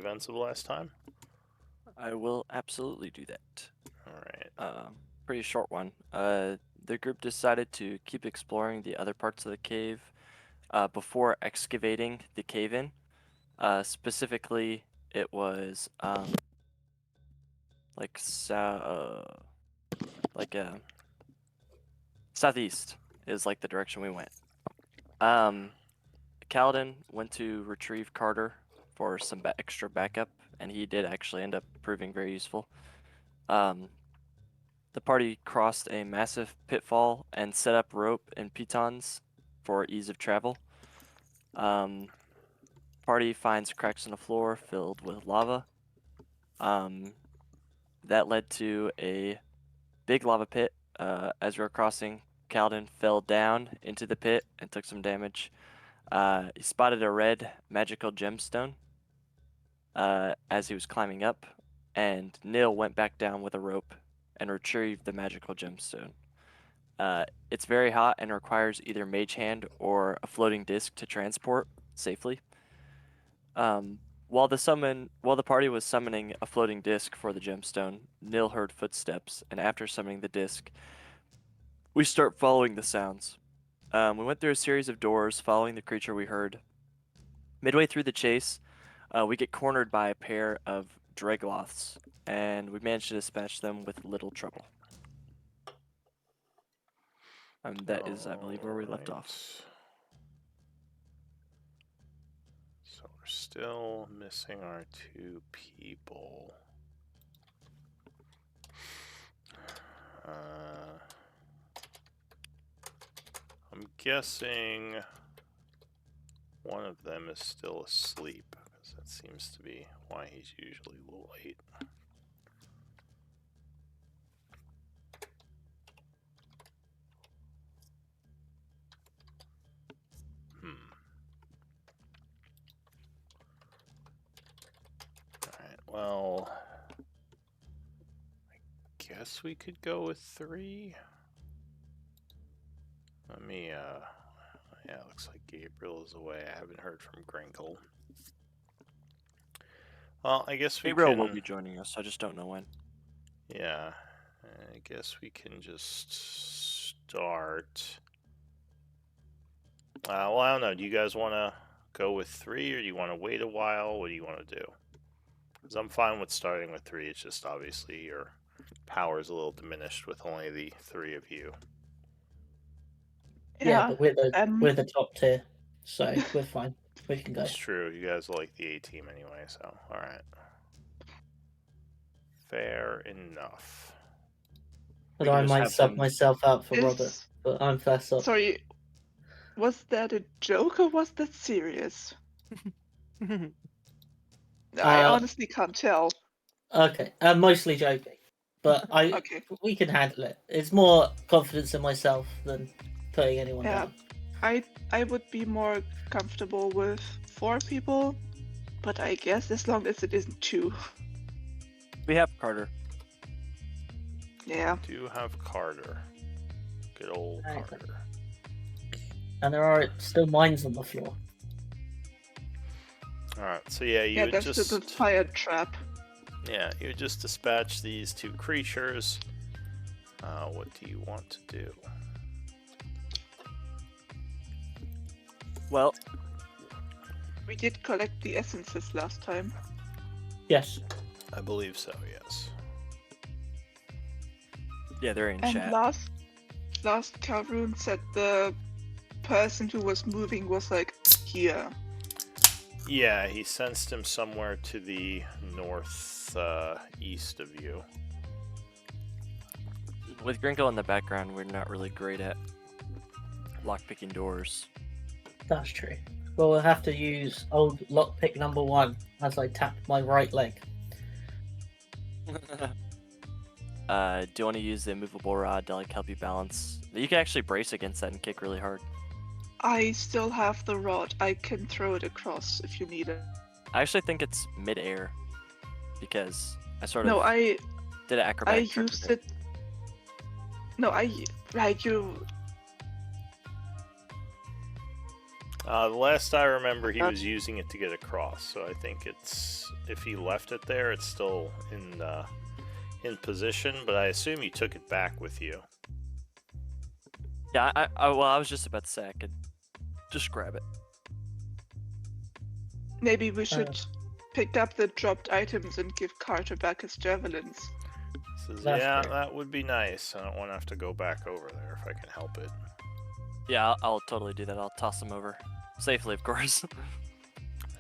events of last time? I will absolutely do that. Alright. Pretty short one. The group decided to keep exploring the other parts of the cave before excavating the cave-in. Specifically, it was like like uh, southeast is like the direction we went. Um, Kaladin went to retrieve Carter for some extra backup, and he did actually end up proving very useful. Um, the party crossed a massive pitfall and set up rope and pitons for ease of travel. Um, Party finds cracks in the floor filled with lava. Um, that led to a big lava pit. As we were crossing, Kaladin fell down into the pit and took some damage. He spotted a red magical gemstone as he was climbing up, and Nil went back down with a rope and retrieved the magical gemstone. It's very hot and requires either mage hand or a floating disc to transport safely. While the party was summoning a floating disc for the gemstone, Nil heard footsteps, and after summoning the disc, we start following the sounds. We went through a series of doors, following the creature we heard. Midway through the chase, we get cornered by a pair of Dragloths, and we manage to dispatch them with little trouble. That is, I believe, where we left off. So we're still missing our 2 people. I'm guessing one of them is still asleep, because that seems to be why he's usually a little late. Alright, well, I guess we could go with 3. Let me, yeah, looks like Gabriel is away. I haven't heard from Grinkle. Well, I guess we Gabriel can... will be joining us, I just don't know when. Yeah, I guess we can just start. Well, I don't know. Do you guys want to go with 3, or do you want to wait a while? What do you want to do? Because I'm fine with starting with 3. It's just obviously your power is a little diminished with only the 3 of you. Yeah, but we're the top tier, so we're fine. We can go. It's true. You guys are like the A team anyway, so alright. Fair enough. But I might sub myself out for Robert, but I'm first up. Sorry, was that a joke or was that serious? I honestly can't tell. Okay, I'm mostly joking, but Okay. we can handle it. It's more confidence in myself than putting anyone down. I would be more comfortable with 4 people, but I guess as long as it isn't 2. We have Carter. Yeah. We do have Carter. Good old Carter. And there are still mines on the floor. Alright, so yeah, you would that's just... the fire trap. Yeah, you would just dispatch these 2 creatures. What do you want to do? Well, we did collect the essences last time. Yes. I believe so, yes. Yeah, they're in and chat. Last Calroon said the person who was moving was like here. Yeah, he sensed him somewhere to the north east of you. With Grinkle in the background, we're not really great at lockpicking doors. That's true. Well, we'll have to use old lockpick number 1 as I tap my right leg. Do you want to use the immovable rod to like help you balance? You can actually brace against that and kick really hard. I still have the rod. I can throw it across if you need it. I actually think it's mid-air because I sort of did an acrobatic trick used it. No, you. The last I remember, he was using it to get across. So I think it's if he left it there, it's still in position. But I assume you took it back with you. Yeah, I was just about to say I could just grab it. Maybe we should pick up the dropped items and give Carter back his javelins. Says, That's yeah, fair. that would be nice. I don't want to have to go back over there if I can help it. Yeah, I'll totally do that. I'll toss them over. Safely, of course.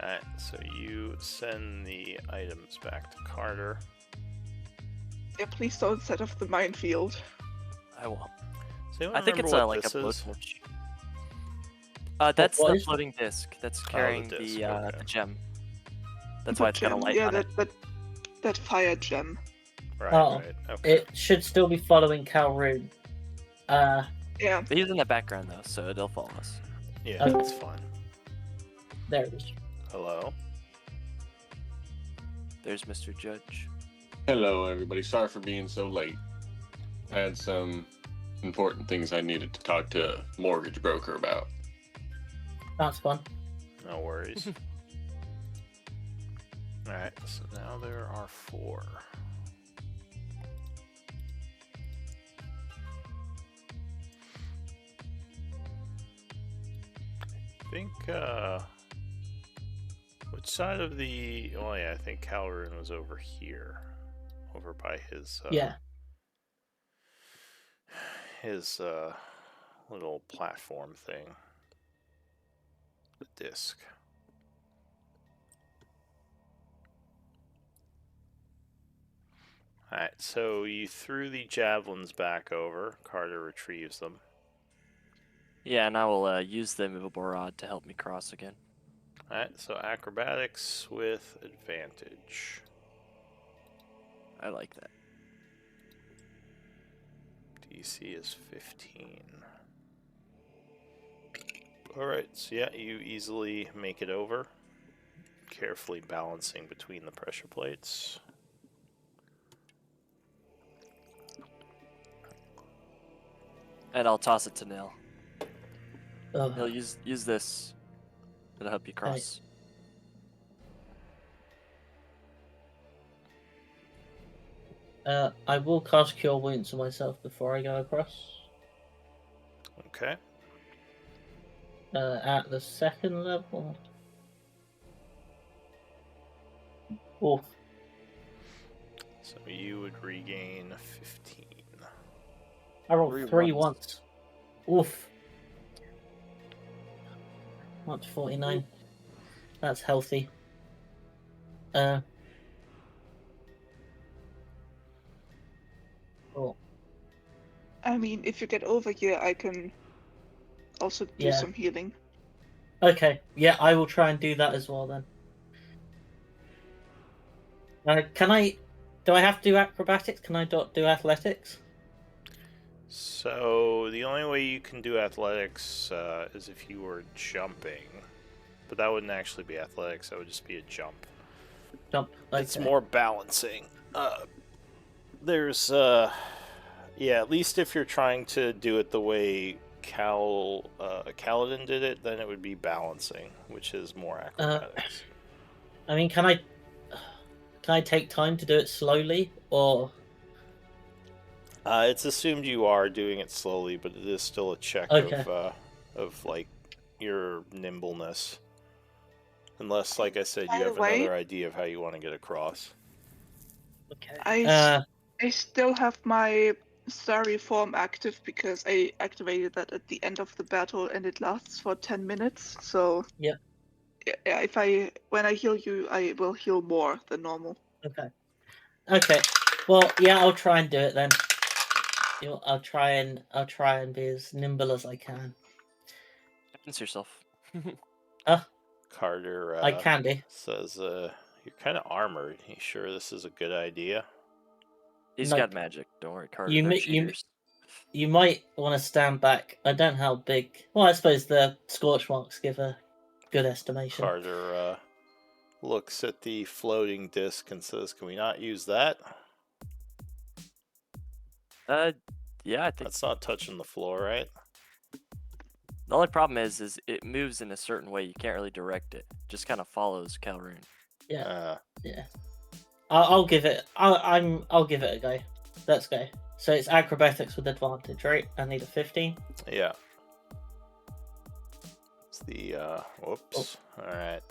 Alright, so you send the items back to Carter. Yeah, please don't set off the minefield. I won't. Does anyone I think remember it's what like a this is? blowtorch. That's what the is it? floating disc that's carrying disc, the okay. gem. That's The why it's got a gem, light yeah, on it. that fire gem. Right, Oh, right. Okay. It should still be following Calhoun. Yeah. But he's in the background though, so it'll follow us. Yeah, Okay. that's fine. There it is. Hello? There's Mr. Judge. Hello, everybody. Sorry for being so late. I had some important things I needed to talk to a mortgage broker about. That's fun. No worries. Alright, so now there are 4. I think, which side of the... Oh, yeah, I think Calhoun was over here. Over by his, Yeah. his, little platform thing. The disc. Alright, so you threw the javelins back over. Carter retrieves them. Yeah, and I will use the immovable rod to help me cross again. Alright, so acrobatics with advantage. I like that. DC is 15. Alright, so yeah, you easily make it over. Carefully balancing between the pressure plates. And I'll toss it to Nil. Oh, He'll use this. It'll help you cross. I will cast Cure Wounds on myself before I go across. Okay. At the second level. Oof. So you would regain 15. I rolled 3 3 ones. once. Oof. Up to 49. That's healthy. Cool. I mean, if you get over here, I can also do Yeah. some healing. Okay, yeah, I will try and do that as well then. Can I? Do I have to do acrobatics? Can I do athletics? So the only way you can do athletics is if you were jumping. But that wouldn't actually be athletics, that would just be a jump. Jump. Okay. It's more balancing. There's, yeah, at least if you're trying to do it the way Kaladin did it, then it would be balancing, which is more acrobatics. I mean, can I take time to do it slowly, or? It's assumed you are doing it slowly, but it is still a check of like your nimbleness. Unless, like I said, By you the have way- another idea of how you want to get across. Okay. I still have my Starry form active because I activated that at the end of the battle and it lasts for 10 minutes. So Yeah. Yeah, when I heal you, I will heal more than normal. Okay. Okay. Well, yeah, I'll try and do it then. I'll try and be as nimble as I can. Distance yourself. Carter I can be. says, you're kind of armored. You sure this is a good idea? He's Nope. got magic. Don't worry, Carter. You They're mi- you- cheaters. You might want to stand back. I don't know how big. Well, I suppose the scorch marks give a good estimation. Carter looks at the floating disc and says, can we not use that? Yeah, I think. That's not touching the floor, right? The only problem is it moves in a certain way. You can't really direct it. Just kind of follows Calroon. Yeah. I'll give it. I'll give it a go. Let's go. So it's acrobatics with advantage, right? I need a 15. Yeah. It's the whoops. All right.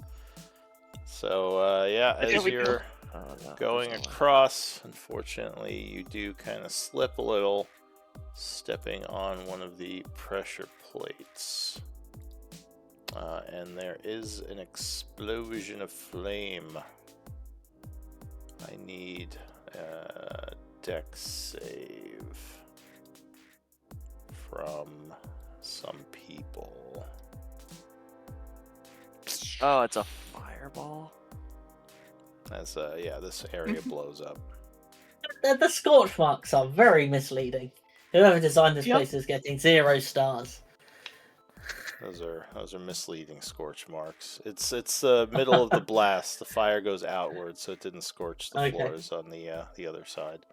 So yeah, There as we go. you're No, going there's no way. across, unfortunately, you do kind of slip a little, stepping on one of the pressure plates. And there is an explosion of flame. I need a dex save from some people. Oh, it's a fireball. As yeah, this area blows up. The scorch marks are very misleading. Whoever designed this Yep. place is getting 0 stars. Those are misleading scorch marks. It's the middle of the blast. The fire goes outward, so it didn't scorch the Okay. floors on the other side.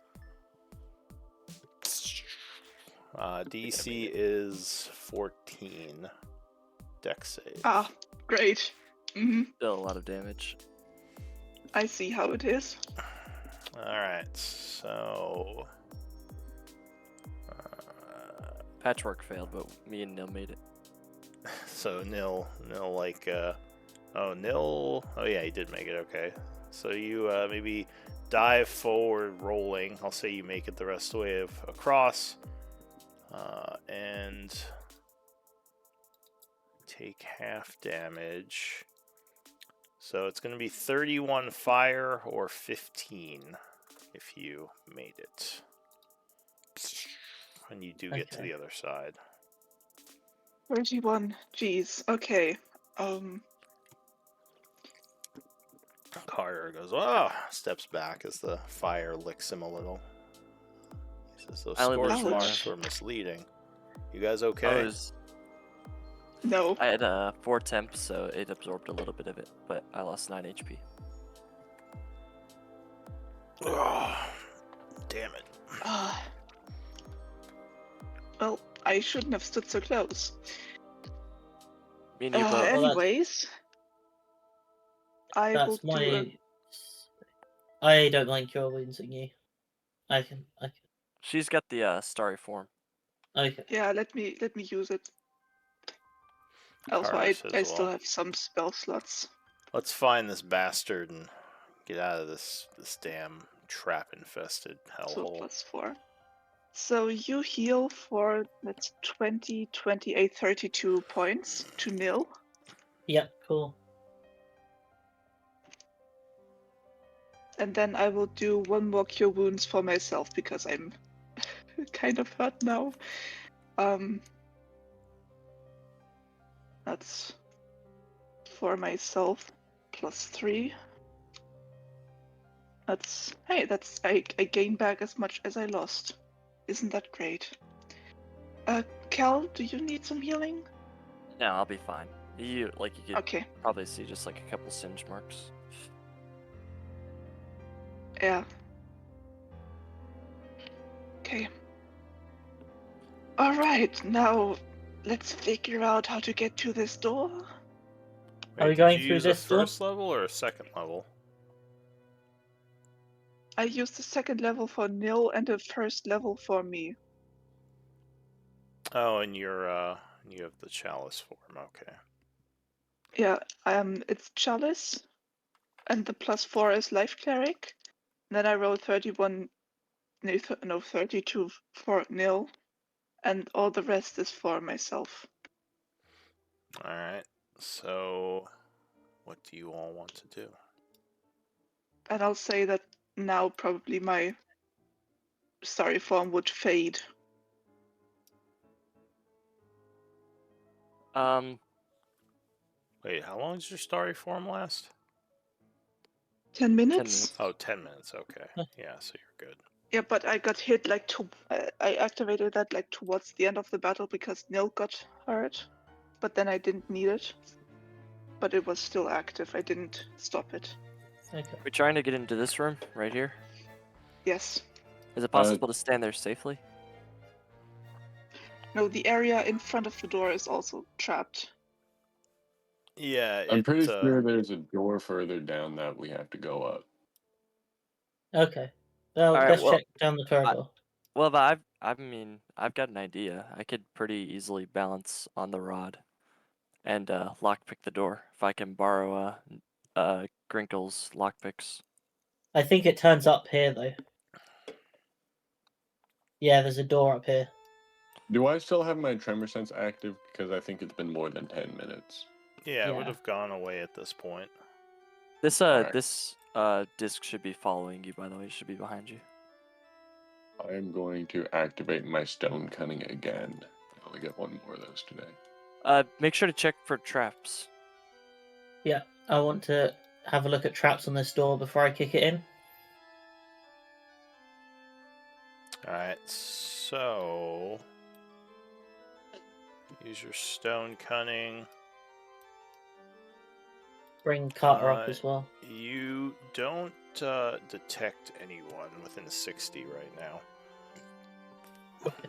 DC is 14. Dex save. Ah, great. Still a lot of damage. I see how it is. All right, so Patchwork failed, but me and Nil made it. so Nil like Nil. Oh yeah, he did make it. Okay, so you maybe dive forward, rolling. I'll say you make it the rest of the way across, and take half damage. So it's going to be 31 fire or 15 if you made it. And you do get to Okay. the other side. 31. Jeez. Okay. Carter goes, oh, steps back as the fire licks him a little. He says, those I only scorch lose marks one. were misleading. You guys I okay? No. I had 4 temp, so it absorbed a little bit of it, but I lost 9 HP. Oh, damn it. Well, I shouldn't have stood so close. Me and you both. Well, Anyways, I will That's do a... my. I don't mind cure wounds in you. I can. She's got the starry form. Okay. Yeah, let me use it. Also, Carter I says, still well, have some spell slots. let's find this bastard and get out of this damn trap-infested So hellhole. +4. So you heal for, that's 20, 28, 32 points to nil. Yep. Cool. And then I will do one more cure wounds for myself because I'm kind of hurt now. That's for myself +3. That's, hey, that's, I gain back as much as I lost. Isn't that great? Cal, do you need some healing? No, I'll be fine. You could Okay, probably see just like a couple singe marks. yeah. Okay. Alright, now let's figure out how to get to this door. Are we Wait, going did you through use this a door? first level or a second level? I used the second level for Nil and the first level for me. Oh, and you have the chalice form. Okay. Yeah, it's Chalice, and the +4 is Life Cleric. Then I rolled 31, no, 32 for Nil, and all the rest is for myself. All right. So, what do you all want to do? And I'll say that now probably my Starry form would fade. Wait, how long does your starry form last? 10 minutes? 10 minutes. Oh, 10 minutes. Okay. Yeah, so you're good. Yeah, but I got hit like I activated that like towards the end of the battle because Nil got hurt, but then I didn't need it. But it was still active. I didn't stop it. Okay. We're trying to get into this room right here. Yes. Is it possible to stand there safely? No, the area in front of the door is also trapped. Yeah, I'm pretty sure there's a door further down that we have to go up. Okay. Well, All right. let's Well, check down the corridor. but I've got an idea. I could pretty easily balance on the rod and lockpick the door if I can borrow Grinkle's lockpicks. I think it turns up here though. Yeah, there's a door up here. Do I still have my tremor sense active? Because I think it's been more than 10 minutes. Yeah, it would Yeah. have gone away at this point. This Alright. this disc should be following you. By the way, it should be behind you. I am going to activate my stone cunning again. I only get one more of those today. Make sure to check for traps. Yeah, I want to have a look at traps on this door before I kick it in. Alright, so use your stone cunning. Bring Carter up as well. You don't detect anyone within 60 right now.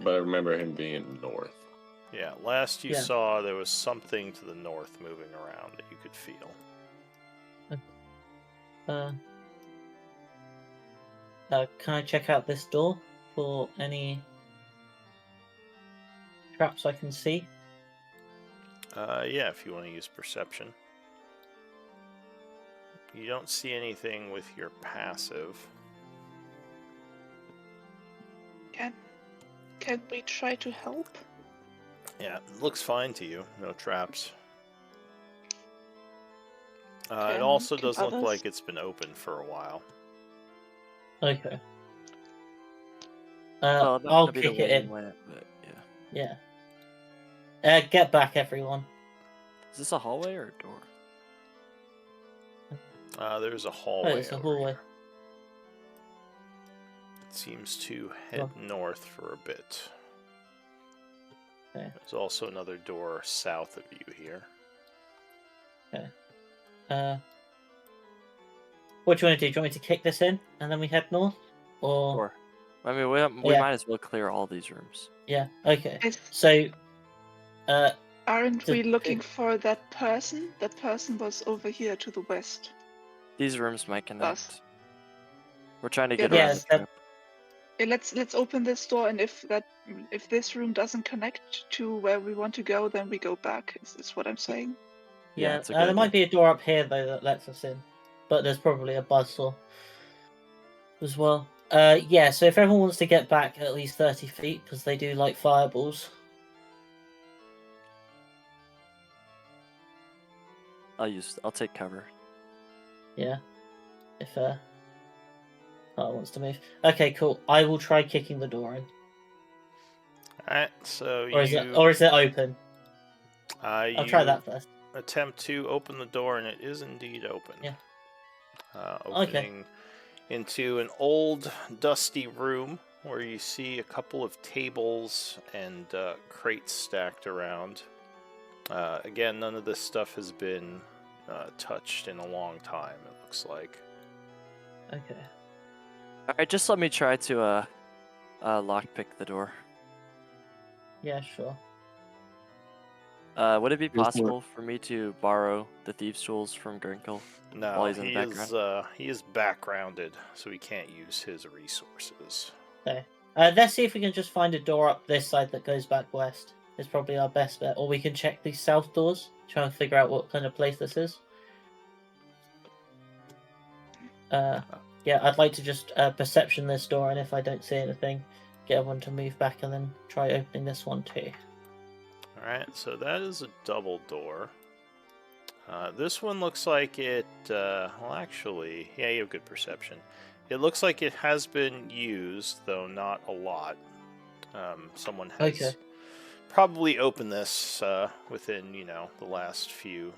But I remember him being north. Yeah, last you Yeah. saw there was something to the north moving around that you could feel. Can I check out this door for any traps I can see? Yeah, if you want to use perception. You don't see anything with your passive. Can we try to help? Yeah, it looks fine to you. No traps. It Can- also can does look others? like it's been open for a while. Okay. Well, that I'll could be the kick it way you in. went, but yeah. Yeah. Get back, everyone. Is this a hallway or a door? There's a Oh, hallway. it's a over hallway. here. It seems to head Oh. north for a bit. Okay. There's also another door south of you here. What do you want to do? Do you want me to kick this in and then we head north? Or Or, I mean, we Yeah. might as well clear all these rooms. yeah, okay. Is, So aren't the- we looking for that person? That person was over here to the west. These rooms might connect. Us. We're trying to Yeah, get around Yes, the that- trap. Yeah, let's open this door, and if this room doesn't connect to where we want to go, then we go back. Is what I'm saying. Yeah, yeah, it's a good there might idea. be a door up here though that lets us in, but there's probably a buzzsaw as well. Yeah. So if everyone wants to get back at least 30 feet, because they do like fireballs. I'll take cover. Yeah. If Carter wants to move. Okay, cool. I will try kicking the door in. Alright, so Or is it open? I'll try that first. Attempt to open the door, and it is indeed open. Yeah. Opening into an old, dusty room where you see a couple of tables and crates stacked around. Again, none of this stuff has been touched in a long time, it looks like. Okay. All right, just let me try to lockpick the door. Yeah, sure. Would it be Yes, sir. possible for me to borrow the thieves' tools from Grinkle? No, While he's in the background? he is backgrounded, so he can't use his resources. Let's see if we can just find a door up this side that goes back west. It's probably our best bet. Or we can check these south doors, try and figure out what kind of place this is. Yeah, I'd like to just perception this door, and if I don't see anything, get everyone to move back and then try opening this one too. Alright, so that is a double door. This one looks like it, well actually, yeah, you have good perception. It looks like it has been used, though not a lot. Someone has probably opened this within, the last few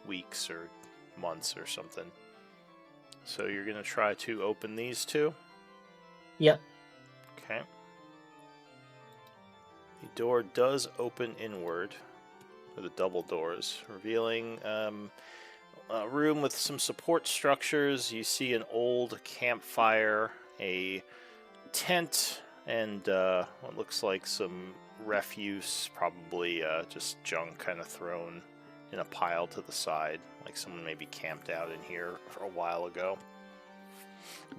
weeks or months or something. So you're going to try to open these two? Yep. Okay. The door does open inward with the double doors, revealing a room with some support structures. You see an old campfire, a tent, and what looks like some refuse, probably just junk kind of thrown in a pile to the side, like someone maybe camped out in here for a while ago.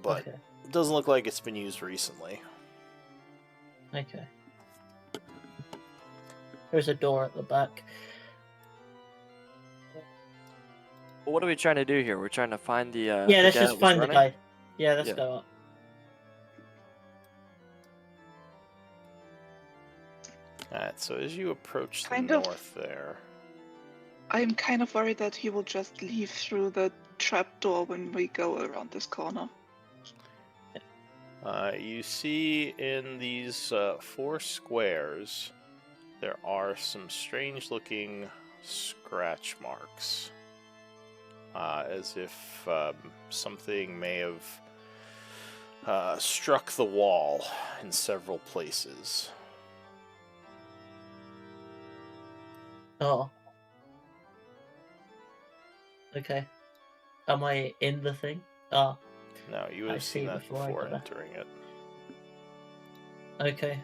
But Okay. it doesn't look like it's been used recently. Okay. There's a door at the back. What are we trying to do here? We're trying to find the Yeah, the let's guy just that was find the running? guy. Yeah, let's Yeah. go up. Alright, so as you approach the Kind of. north there, I'm kind of worried that he will just leave through the trap door when we go around this corner. you see in these 4 squares, there are some strange looking scratch marks. As if something may have struck the wall in several places. Oh. Okay. Am I in the thing? Oh, No, you would I have seen see that before I before go back. entering it. okay.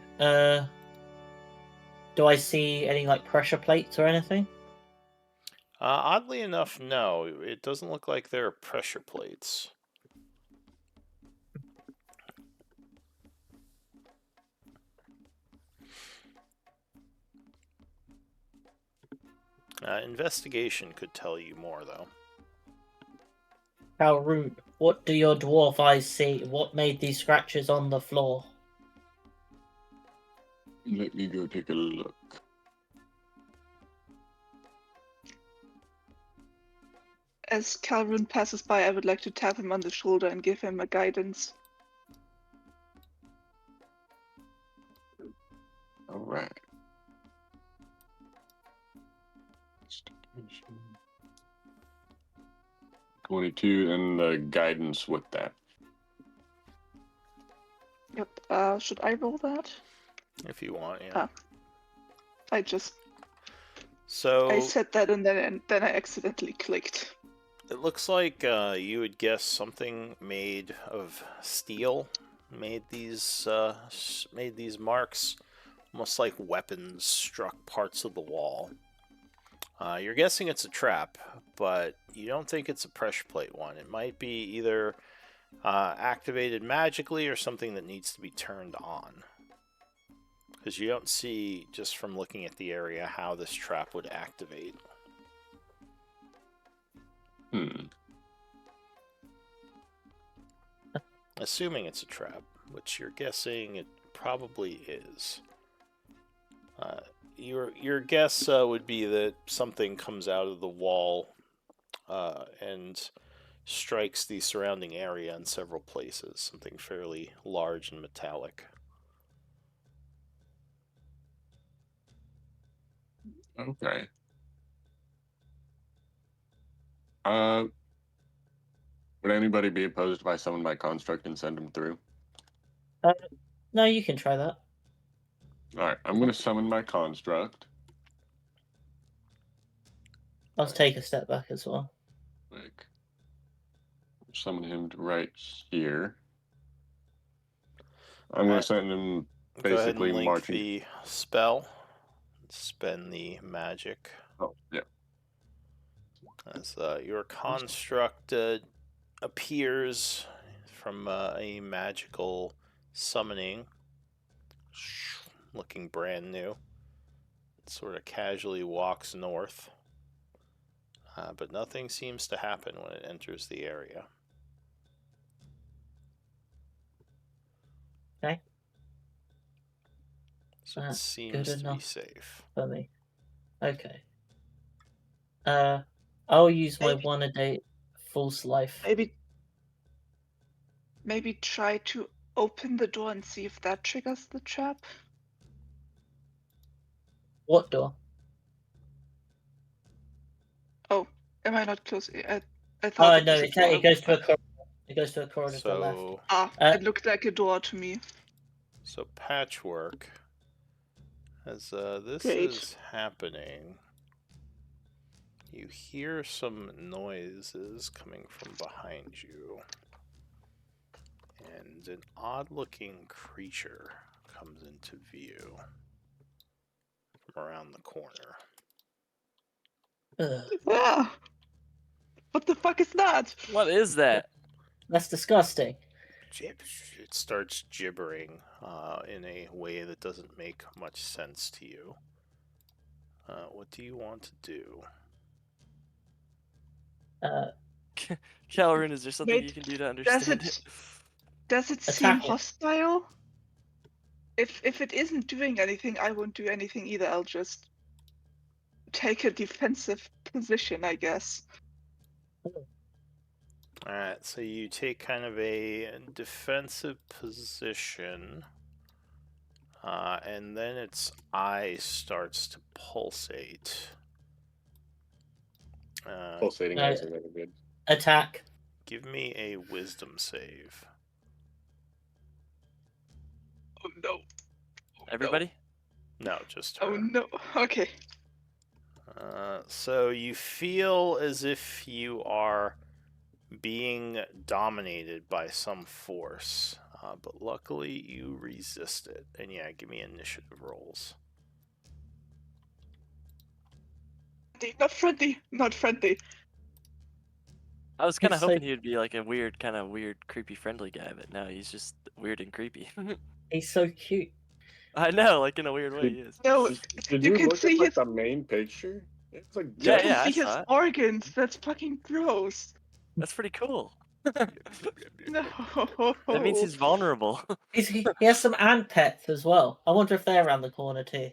Do I see any like pressure plates or anything? Oddly enough, no. It doesn't look like there are pressure plates. Investigation could tell you more, though. How rude. What do your dwarf eyes see? What made these scratches on the floor? Let me go take a look. As Calvin passes by, I would like to tap him on the shoulder and give him a guidance. All right. 22 and the guidance with that. Yep. Should I roll that? If you want, yeah. I just So I said that and then I accidentally clicked. it looks like you would guess something made of steel made these marks, almost like weapons struck parts of the wall. You're guessing it's a trap, but you don't think it's a pressure plate one. It might be either activated magically or something that needs to be turned on. Because you don't see, just from looking at the area, how this trap would activate. Assuming it's a trap, which you're guessing it probably is. Your guess would be that something comes out of the wall and strikes the surrounding area in several places. Something fairly large and metallic. Okay. Would anybody be opposed if I summon my construct and send him through? No, you can try that. All right, I'm gonna summon my construct. I'll take a step back as well. Like, summon him to right here. I'm gonna send him Go ahead basically and link marching. the spell. Spend the magic. Oh, yeah. As your construct appears from a magical summoning, looking brand new. It sort of casually walks north, but nothing seems to happen when it enters the area. Okay. So it That's seems good to be enough safe. for me. Okay. I'll use my Maybe- 1 a day false life. Maybe try to open the door and see if that triggers the trap. What door? Oh, am I not close? I Oh thought it no, was a door. it goes to a corridor. It goes to a corridor to the left. So, Uh, It looked like a door to me. so patchwork. As this Great. is happening, you hear some noises coming from behind you. And an odd-looking creature comes into view. around the corner. Ugh, Ah, what the fuck is that? What is that? that's disgusting. It starts gibbering in a way that doesn't make much sense to you. What do you want to do? Calvin, is there something Wait, you can do to does understand it? it seem Attack it. hostile? If it isn't doing anything, I won't do anything either. I'll just take a defensive position, I guess. Alright, so you take kind of a defensive position, and then its eye starts to pulsate. Pulsating eyes are never good. Attack. Give me a wisdom save. Oh no. Everybody? No, just her. Oh no. Okay. So you feel as if you are being dominated by some force, but luckily you resist it. And yeah, give me initiative rolls. Not friendly. Not friendly. I was kind of It's so- hoping he would be like a weird, kind of weird, creepy, friendly guy, but no, he's just weird and creepy. He's so cute. I know, like in a weird way, he is. No, Did you you can look see at like his. the main picture? It's like You Yeah, can yeah, I see his saw it. organs. That's fucking gross. That's pretty cool. No. That means he's vulnerable. He has some ant pets as well. I wonder if they're around the corner too.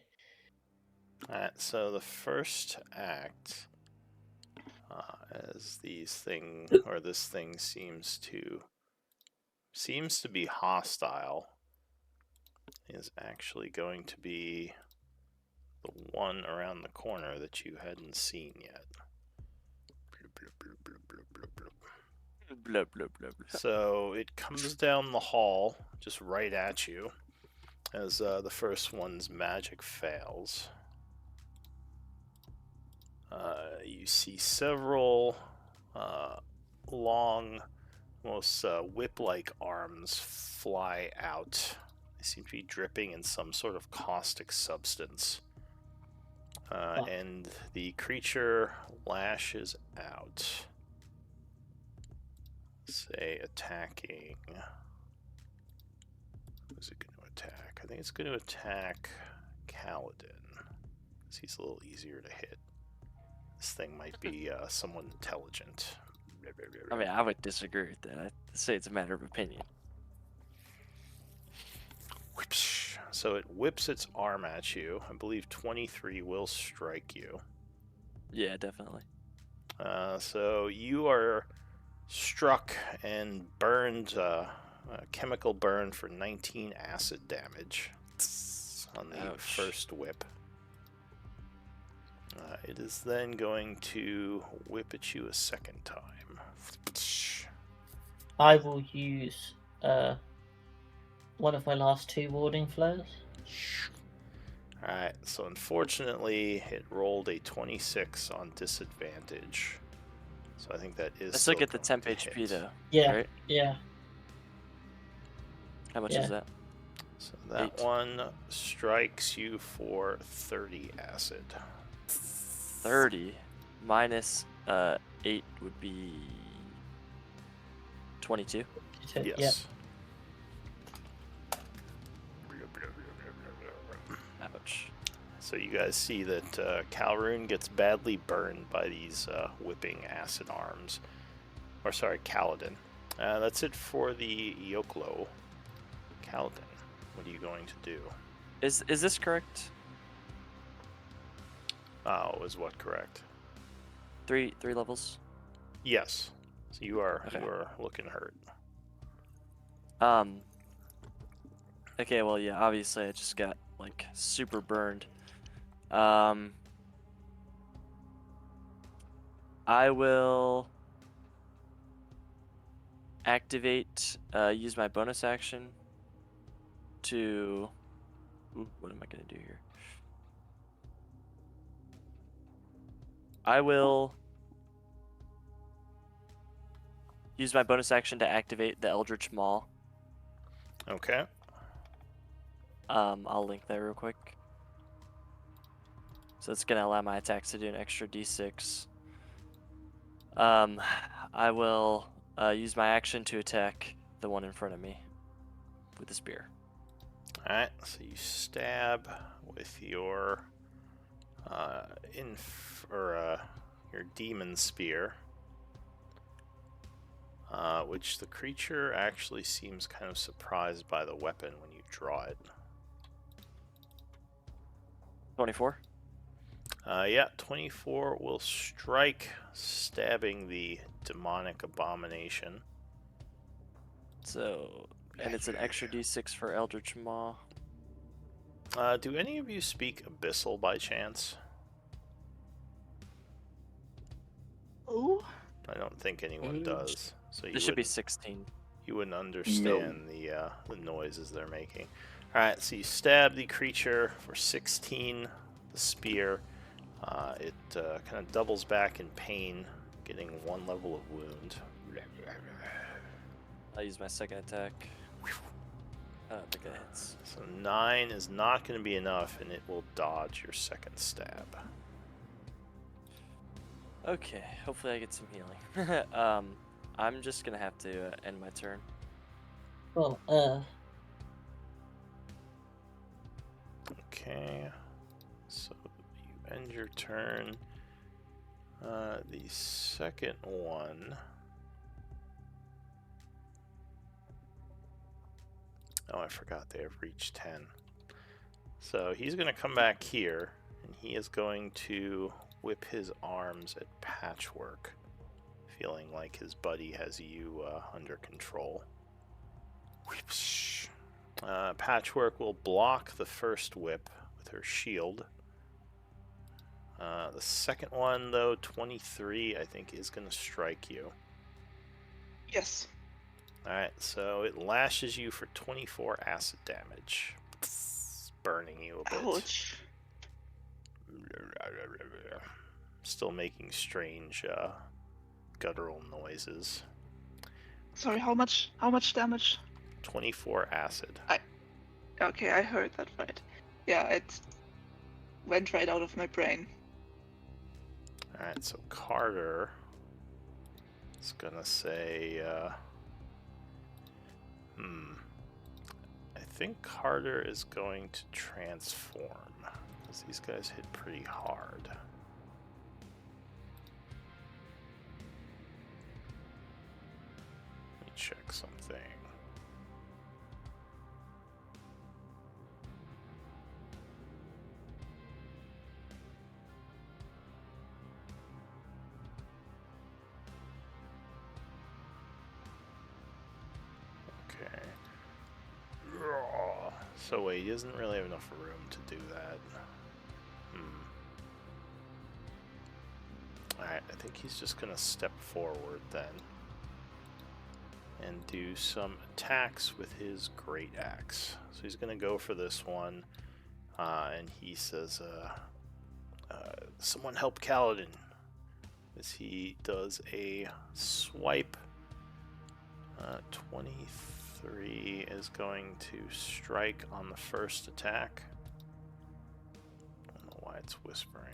Alright, so the first act, as this thing seems to be hostile, is actually going to be the one around the corner that you hadn't seen yet. Blah, blah, blah, blah. So it comes down the hall, just right at you, as the first one's magic fails. You see several long, almost whip-like arms fly out. They seem to be dripping in some sort of caustic substance. And the creature lashes out. Say attacking. Who's it going to attack? I think it's going to attack Kaladin, because he's a little easier to hit. This thing might be someone intelligent. I mean, I would disagree with that. I'd say it's a matter of opinion. Whipsh. So it whips its arm at you. I believe 23 will strike you. Yeah, definitely. So you are struck and burned, chemical burn for 19 acid damage on the Ouch. first whip. It is then going to whip at you a second time. I will use one of my last 2 warding flares. Alright, so unfortunately it rolled a 26 on disadvantage. So I think that is I still get the going temp to HP hit. though. Yeah, Right? yeah. How much Yeah. is that? So that 8. one strikes you for 30 acid. 30 minus 8 would be 22. Yeah. Yes. Ouch. So you guys see that Calroon gets badly burned by these whipping acid arms. Or sorry, Kaladin. That's it for the Yoklo. Kaladin, what are you going to do? Is this correct? Oh, is what correct? 3 levels. Yes. So you are Okay. looking hurt. Okay, well, yeah, obviously I just got like super burned. I will activate, use my bonus action to. Ooh, what am I gonna do here? I will use my bonus action to activate the Eldritch Maw. Okay. I'll link that real quick. So it's gonna allow my attacks to do an extra d6. I will use my action to attack the one in front of me with the spear. Alright, so you stab with your your demon spear, which the creature actually seems kind of surprised by the weapon when you draw it. 24. Yeah, 24 will strike, stabbing the demonic abomination. So, and it's an extra d6 for Eldritch Maw. Do any of you speak Abyssal by chance? Oh, I don't think anyone does. So you This should be wouldn't, 16. you wouldn't understand the noises they're making. Alright, so you stab the creature for 16, the spear. It kind of doubles back in pain, getting 1 level of wound. I'll use my second attack. I don't think that hits. So 9 is not going to be enough, and it will dodge your second stab. Okay, hopefully I get some healing. I'm just gonna have to end my turn. Well, Okay, so you end your turn. The second one. Oh, I forgot they have reached 10. So he's going to come back here, and he is going to whip his arms at Patchwork, feeling like his buddy has you under control. Patchwork will block the first whip with her shield. The second one, though, 23, I think, is going to strike you. yes. Alright, so it lashes you for 24 acid damage, burning you a bit. Ouch. Still making strange guttural noises. Sorry, how much damage? 24 acid. Okay, I heard that right. Yeah, it went right out of my brain. Alright, so Carter is gonna say, I think Carter is going to transform, because these guys hit pretty hard. Let me check something. Okay. So wait, he doesn't really have enough room to do that. Alright, I think he's just gonna step forward then. And do some attacks with his great axe. So he's gonna go for this one. And he says, someone help Kaladin. As he does a swipe. 23 is going to strike on the first attack. I don't know why it's whispering.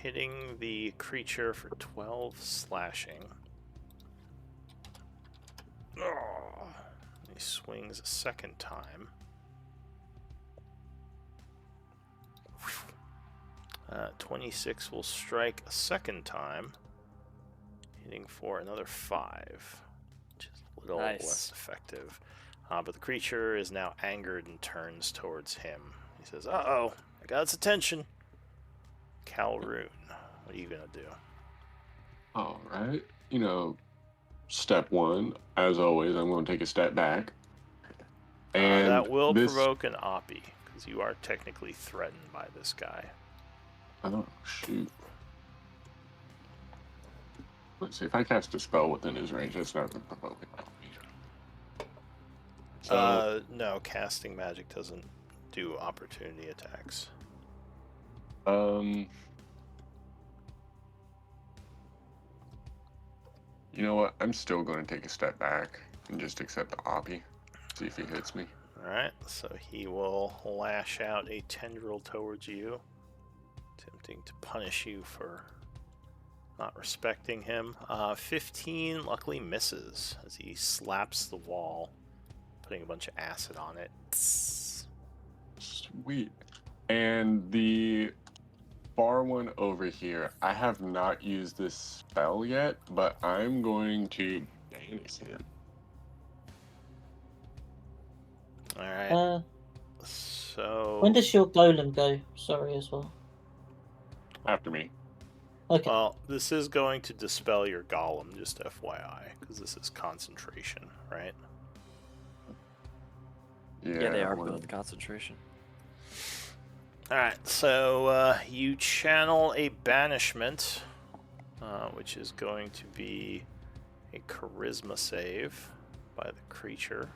Hitting the creature for 12 slashing. Oh, he swings a second time. 26 will strike a second time, hitting for another 5, which is a little less effective. But the creature is now angered and turns towards him. He says, "Uh-oh, I got its attention. Calroon, what are you gonna do?" All right. Step one, as always, I'm going to take a step back. And that will this... provoke an Oppie, because you are technically threatened by this guy. Oh, shoot. Let's see, if I cast a spell within his range, that's not going to provoke it. So, no, casting magic doesn't do opportunity attacks. You know what? I'm still going to take a step back and just accept the Oppie. See if he hits me. Alright, so he will lash out a tendril towards you, attempting to punish you for not respecting him. 15 luckily misses as he slaps the wall, putting a bunch of acid on it. Sweet. And the far one over here, I have not used this spell yet, but I'm going to banish him. Alright, so... When does your golem go? Sorry, as well. After me. Okay. Well, this is going to dispel your golem, just FYI, because this is concentration, right? Yeah, they are well, both concentration. Alright, so you channel a banishment, which is going to be a charisma save by the creature,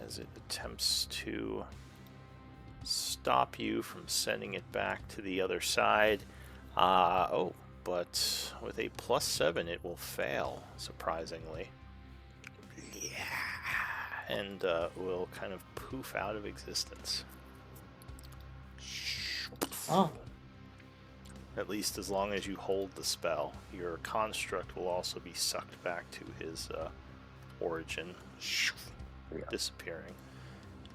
as it attempts to stop you from sending it back to the other side. But with a +7 it will fail, surprisingly. Yeah. And will kind of poof out of existence. Oh. At least as long as you hold the spell. Your construct will also be sucked back to his origin, disappearing.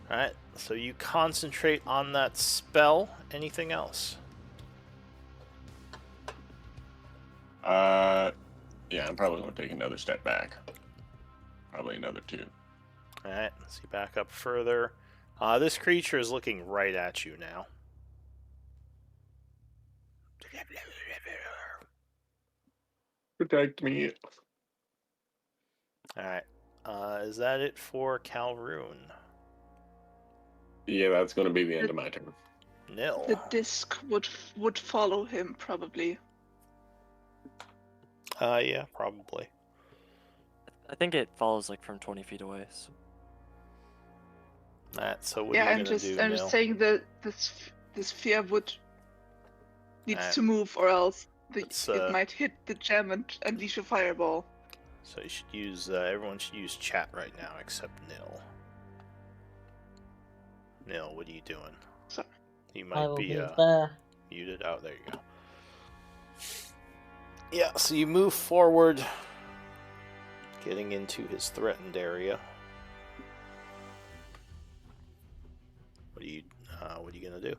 Alright, so you concentrate on that spell. Anything else? Yeah, I'm probably going to take another step back. Probably another 2. Alright, so you back up further. This creature is looking right at you now. Protect me. Alright, is that it for Calroon? Yeah, that's going to be the end of my turn. Nil. The disc would follow him probably. Yeah, probably. I think it follows like from 20 feet away. So. Alright, so what Yeah, are you I'm gonna just do, Nil? saying that the sphere needs Alright. to move, or else Let's, it might hit the gem and unleash a fireball. So you should use, everyone should use chat right now except Nil. Nil, what are you doing? Sorry. You I might will be move there. muted. Oh, there you go. Yeah, so you move forward, getting into his threatened area. What are you gonna do?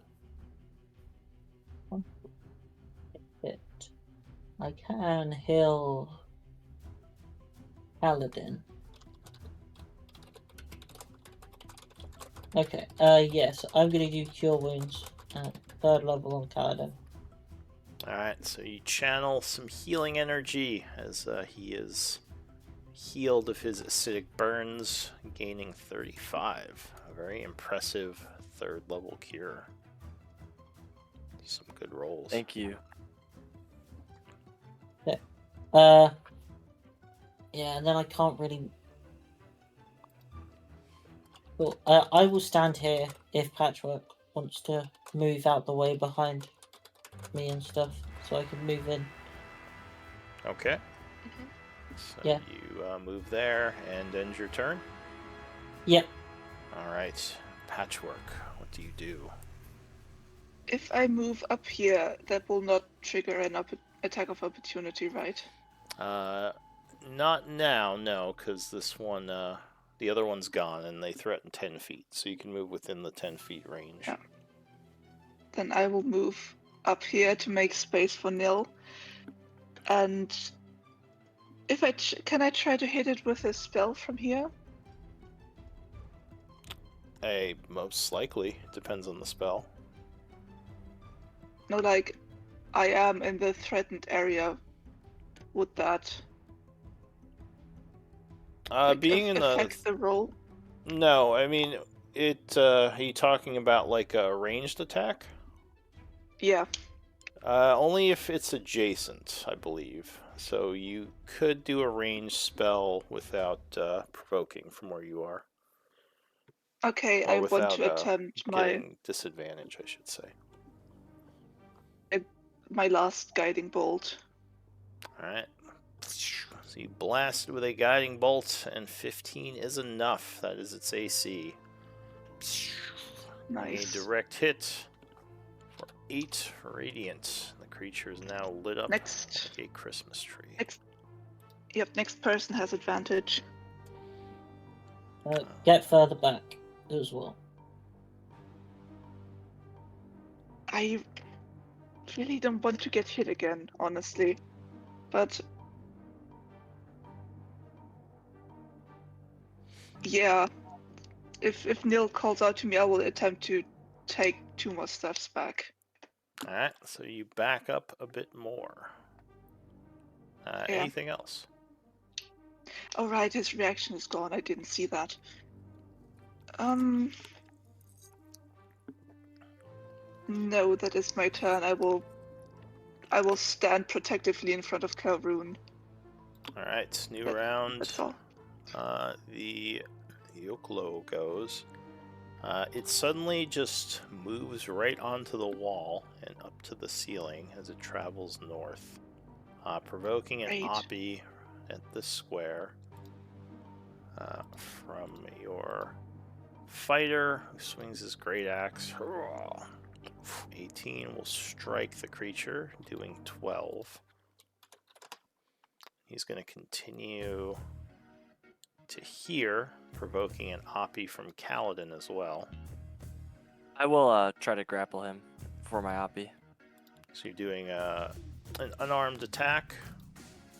Hit. I can heal Paladin. Okay, yes, I'm gonna do Cure Wounds at 3rd level on Paladin. Alright, so you channel some healing energy as he is healed of his acidic burns, gaining 35. A very impressive 3rd level cure. Some good rolls. Thank you. Yeah, and then I can't really... Well, I will stand here if Patchwork wants to move out the way behind me and stuff, so I can move in. Okay. So Yeah. you move there and end your turn. Yep. Alright, Patchwork, what do you do? If I move up here, that will not trigger an attack of opportunity, right? Not now, no, because this one, the other one's gone, and they threaten 10 feet, so you can move within the 10 feet range. Yeah. Then I will move up here to make space for Nil. And if can I try to hit it with a spell from here? Most likely. Depends on the spell. No, like, I am in the threatened area. Would that Being in affect the roll? No, I mean, are you talking about, like, a ranged attack? Yeah. Only if it's adjacent, I believe. So you could do a ranged spell without provoking from where you are. Okay, Or I want without to attempt getting disadvantage, I should say. my last guiding bolt. Alright. So you blast it with a guiding bolt, and 15 is enough. That is its AC. A Nice. direct hit for 8 radiant. The creature is now lit up Next. like a Christmas tree. Next person has advantage. Get further back as well. I really don't want to get hit again, honestly. But yeah, if Nil calls out to me, I will attempt to take 2 more steps back. Alright, so you back up a bit more. Yeah. Anything else? Oh right, his reaction is gone. I didn't see that. No, that is my turn. I will stand protectively in front of Calroon. Alright, new round. That's all. The Yoklo goes. It suddenly just moves right onto the wall and up to the ceiling as it travels north, provoking an Great. Oppie at the square from your fighter, who swings his great axe. 18 will strike the creature, doing 12. He's going to continue to here, provoking an Oppie from Kaladin as well. I will try to grapple him for my Oppie. So you're doing an unarmed attack.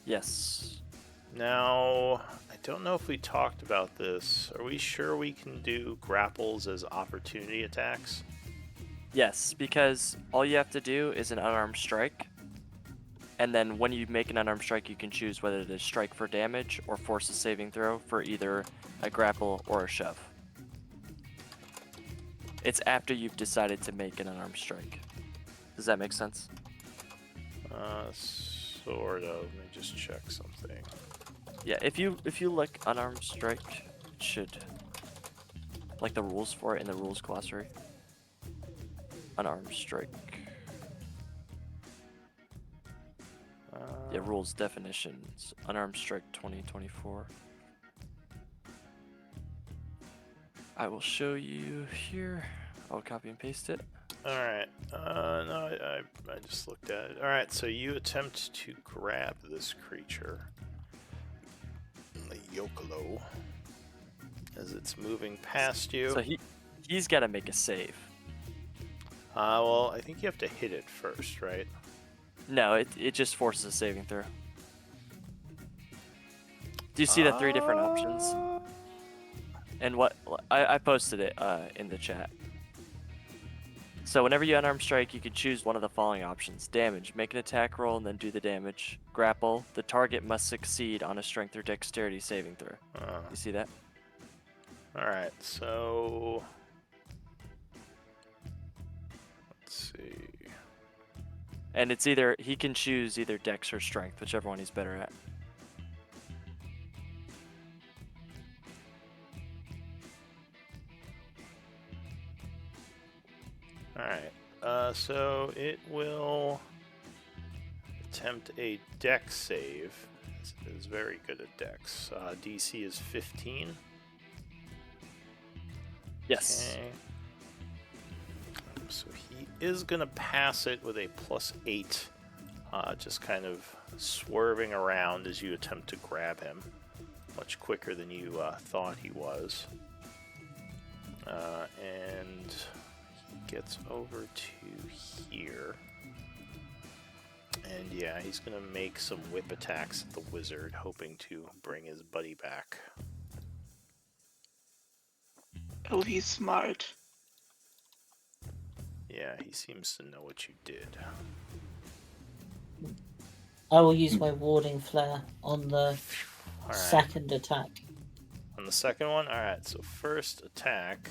Yes. Now, I don't know if we talked about this. Are we sure we can do grapples as opportunity attacks? Yes, because all you have to do is an unarmed strike. And then when you make an unarmed strike, you can choose whether to strike for damage or force a saving throw for either a grapple or a shove. It's after you've decided to make an unarmed strike. Does that make sense? Sort of. Let me just check something. Yeah, if you look unarmed strike, it should, like the rules for it in the rules glossary. Unarmed strike. Yeah, rules definitions. Unarmed strike 2024. I will show you here. I'll copy and paste it. Alright. No, I just looked at it. Alright, so you attempt to grab this creature, the Yokolo, as it's moving past you. So he's got to make a save. Well, I think you have to hit it first, right? No, it just forces a saving throw. Do you see the 3 different options? And what I posted it in the chat. So whenever you unarmed strike, you can choose one of the following options: damage, make an attack roll and then do the damage; grapple, the target must succeed on a strength or dexterity saving throw. You see that? Alright, so let's see. And it's he can choose either dex or strength, whichever one he's better at. Alright, so it will attempt a dex save. It is very good at dex. DC is 15. Yes. Okay. So he is going to pass it with a +8, just kind of swerving around as you attempt to grab him. Much quicker than you thought he was. And he gets over to here. And yeah, he's going to make some whip attacks at the wizard, hoping to bring his buddy back. Oh, he's smart. Yeah, he seems to know what you did. I will use my warding flare on the Alright. second attack. On the second one? Alright, so first attack.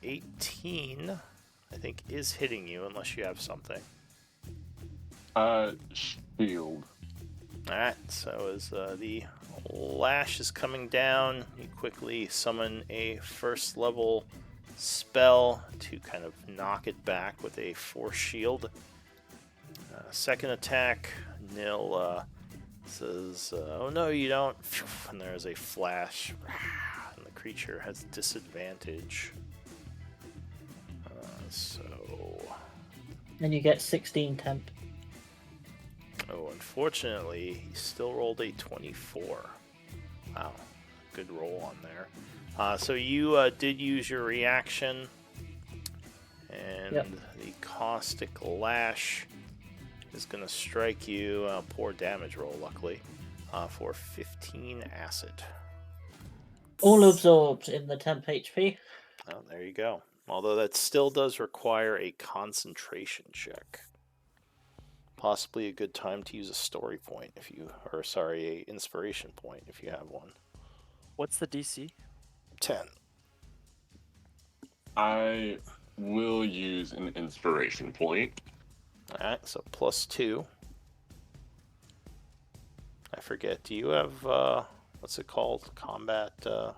18, I think, is hitting you, unless you have something. Shield. Alright, so as the lash is coming down, you quickly summon a first level spell to kind of knock it back with a force shield. Second attack, Nil Says, oh no, you don't. And there's a flash, and the creature has disadvantage. So, And you get 16 temp. oh, unfortunately, he still rolled a 24. Wow, good roll on there. So you did use your reaction, and Yep. the caustic lash is going to strike you. Poor damage roll, luckily, for 15 acid. All absorbed in the temp HP. Oh, there you go. Although that still does require a concentration check. Possibly a good time to use a story point if you, or sorry, a inspiration point if you have one. What's the DC? 10. I will use an inspiration point. Alright, so +2. I forget, do you have, what's it called? Combat I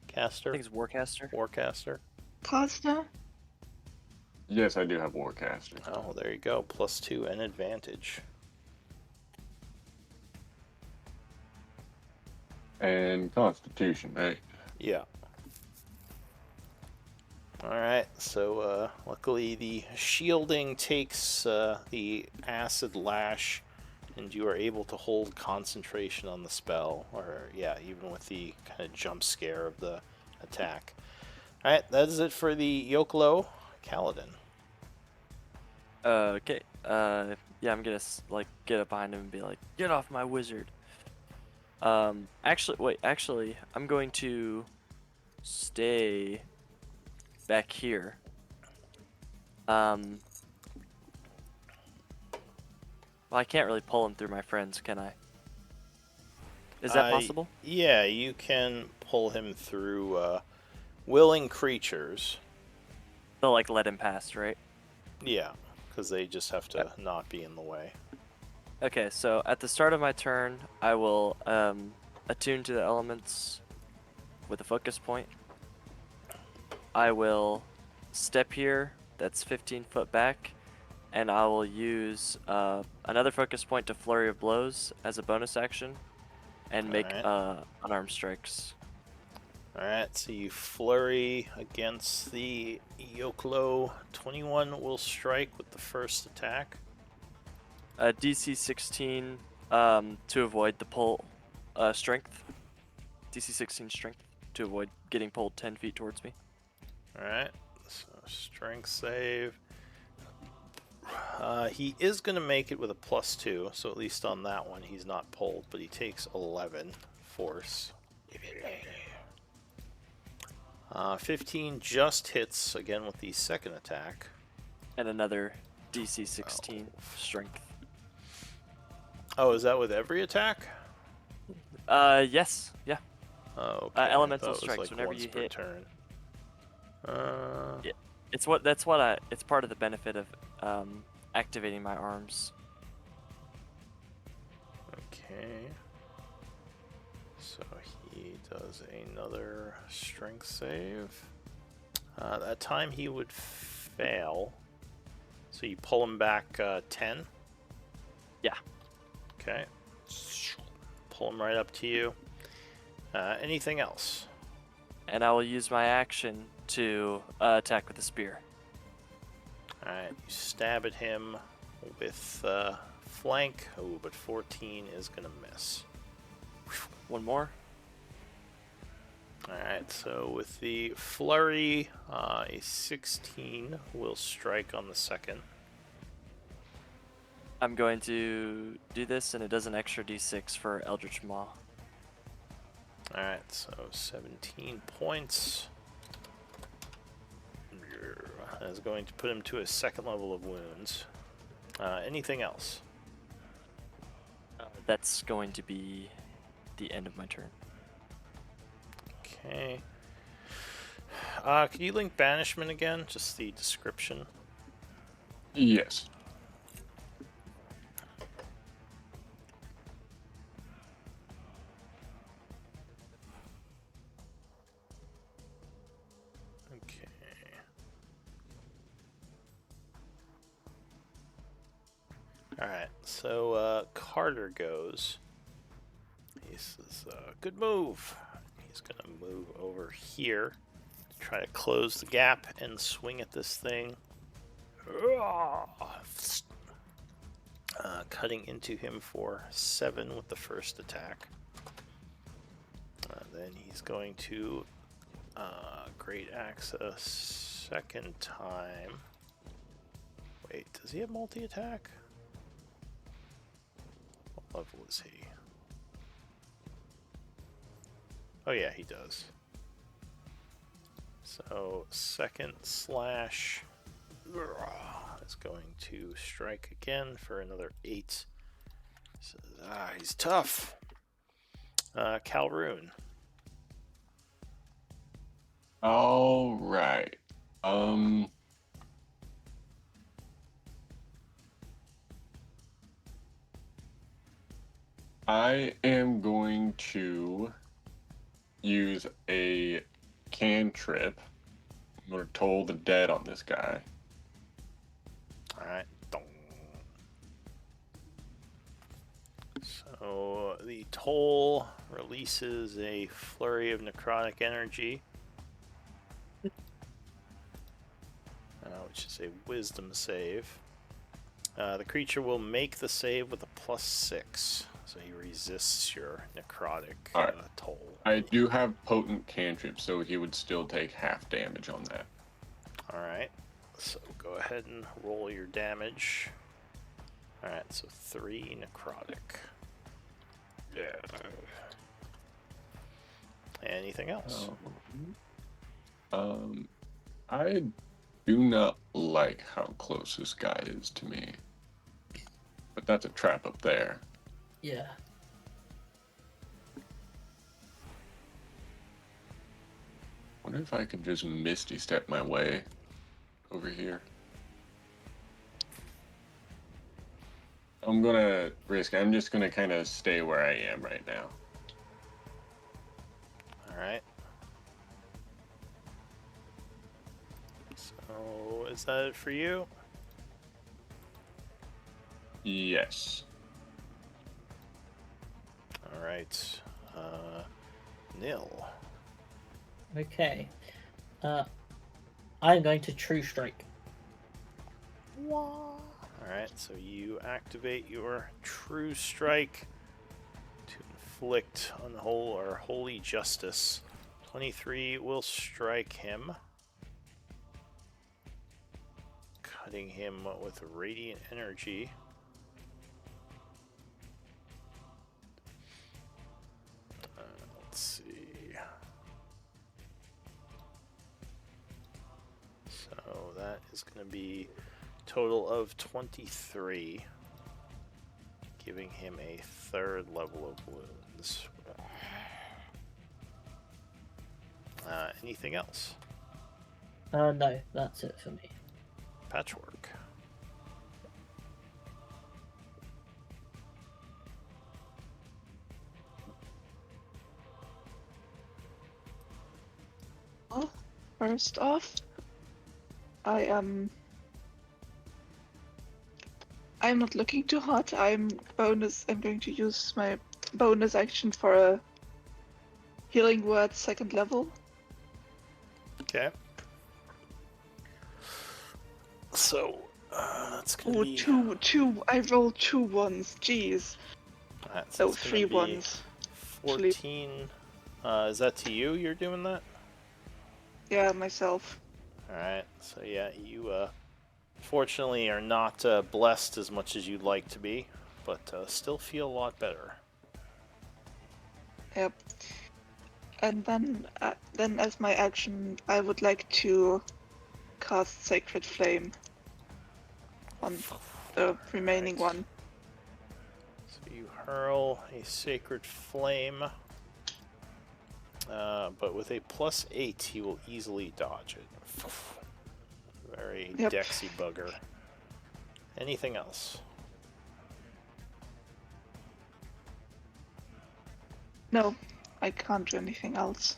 caster? think it's Warcaster. Warcaster? Caster? Yes, I do have Warcaster. Oh, there you go. +2 and advantage. And Constitution, right? Yeah. Alright, so luckily the shielding takes the acid lash, and you are able to hold concentration on the spell, or yeah, even with the kind of jump scare of the attack. Alright, that is it for the Yoklo. Kaladin. Okay. Yeah, I'm gonna like get up behind him and be like, "Get off my wizard." Actually, I'm going to stay back here. Well, I can't really pull him through my friends, can I? Is that possible? Yeah, you can pull him through willing creatures. They'll like let him pass, right? Yeah, because they just have to not be in the way. Okay, so at the start of my turn, I will attune to the elements with a focus point. I will step here, that's 15 foot back, and I will use another focus point to Flurry of Blows as a bonus action and make Alright. unarmed strikes. Alright, so you flurry against the Yoklo. 21 will strike with the first attack. DC 16 to avoid the pull strength. DC 16 strength to avoid getting pulled 10 feet towards me. Alright, so strength save. He is going to make it with a +2, so at least on that one he's not pulled, but he takes 11 force. 15 just hits again with the second attack. And another DC 16 strength. Oh, is that with every attack? Yes, yeah. Oh, okay. Elemental I thought it was strikes like whenever once you per hit. turn. Yeah. It's part of the benefit of activating my arms. Okay. So he does another strength save. That time he would fail. So you pull him back 10? Yeah. Okay. Pull him right up to you. Anything else? And I will use my action to attack with a spear. Alright, you stab at him with flank. Oh, but 14 is going to miss. One more. Alright, so with the flurry, a 16 will strike on the second. I'm going to do this, and it does an extra d6 for Eldritch Maw. Alright, so 17 points. That is going to put him to a second level of wounds. Anything else? That's going to be the end of my turn. Okay. Can you link banishment again? Just the description. Yes. Okay. Alright, so Carter goes. This is a good move. He's going to move over here. Try to close the gap and swing at this thing. Cutting into him for 7 with the first attack. Then he's going to Great Axe a second time. Wait, does he have multi-attack? What level is he? Oh yeah, he does. So second slash is going to strike again for another 8. Says, he's tough. Calroon. All right. I am going to use a cantrip. I'm going to toll the dead on this guy. Alright. So the toll releases a flurry of necrotic energy, which is a wisdom save. The creature will make the save with a +6, so he resists your necrotic toll. I do have potent cantrip, so he would still take half damage on that. Alright, so go ahead and roll your damage. Alright, so 3 necrotic. Yeah. Anything else? I do not like how close this guy is to me. But that's a trap up there. Yeah. Wonder if I could just Misty Step my way over here. I'm gonna risk. I'm just gonna kind of stay where I am right now. Alright. So, is that it for you? Yes. Alright. Nil. Okay. I'm going to True Strike. Alright, so you activate your True Strike to inflict Holy Justice. 23 will strike him, cutting him with Radiant Energy. Let's see. So that is going to be a total of 23, giving him a 3rd level of wounds. Anything else? No, that's it for me. Patchwork. Well, first off, I'm not looking too hot. I'm going to use my bonus action for a healing word 2nd level. Okay. So, that's gonna Oh, be... two. I rolled 2 ones. Jeez. so Oh, it's gonna 3 be ones. 14. Is that to you? You're doing that? Yeah, myself. Alright, so yeah, you fortunately are not blessed as much as you'd like to be, but still feel a lot better. Yep. And then as my action, I would like to cast Sacred Flame on the remaining Right. one. So you hurl a Sacred Flame, but with a +8, he will easily dodge it. Very Yep. Dexy bugger. Anything else? No, I can't do anything else.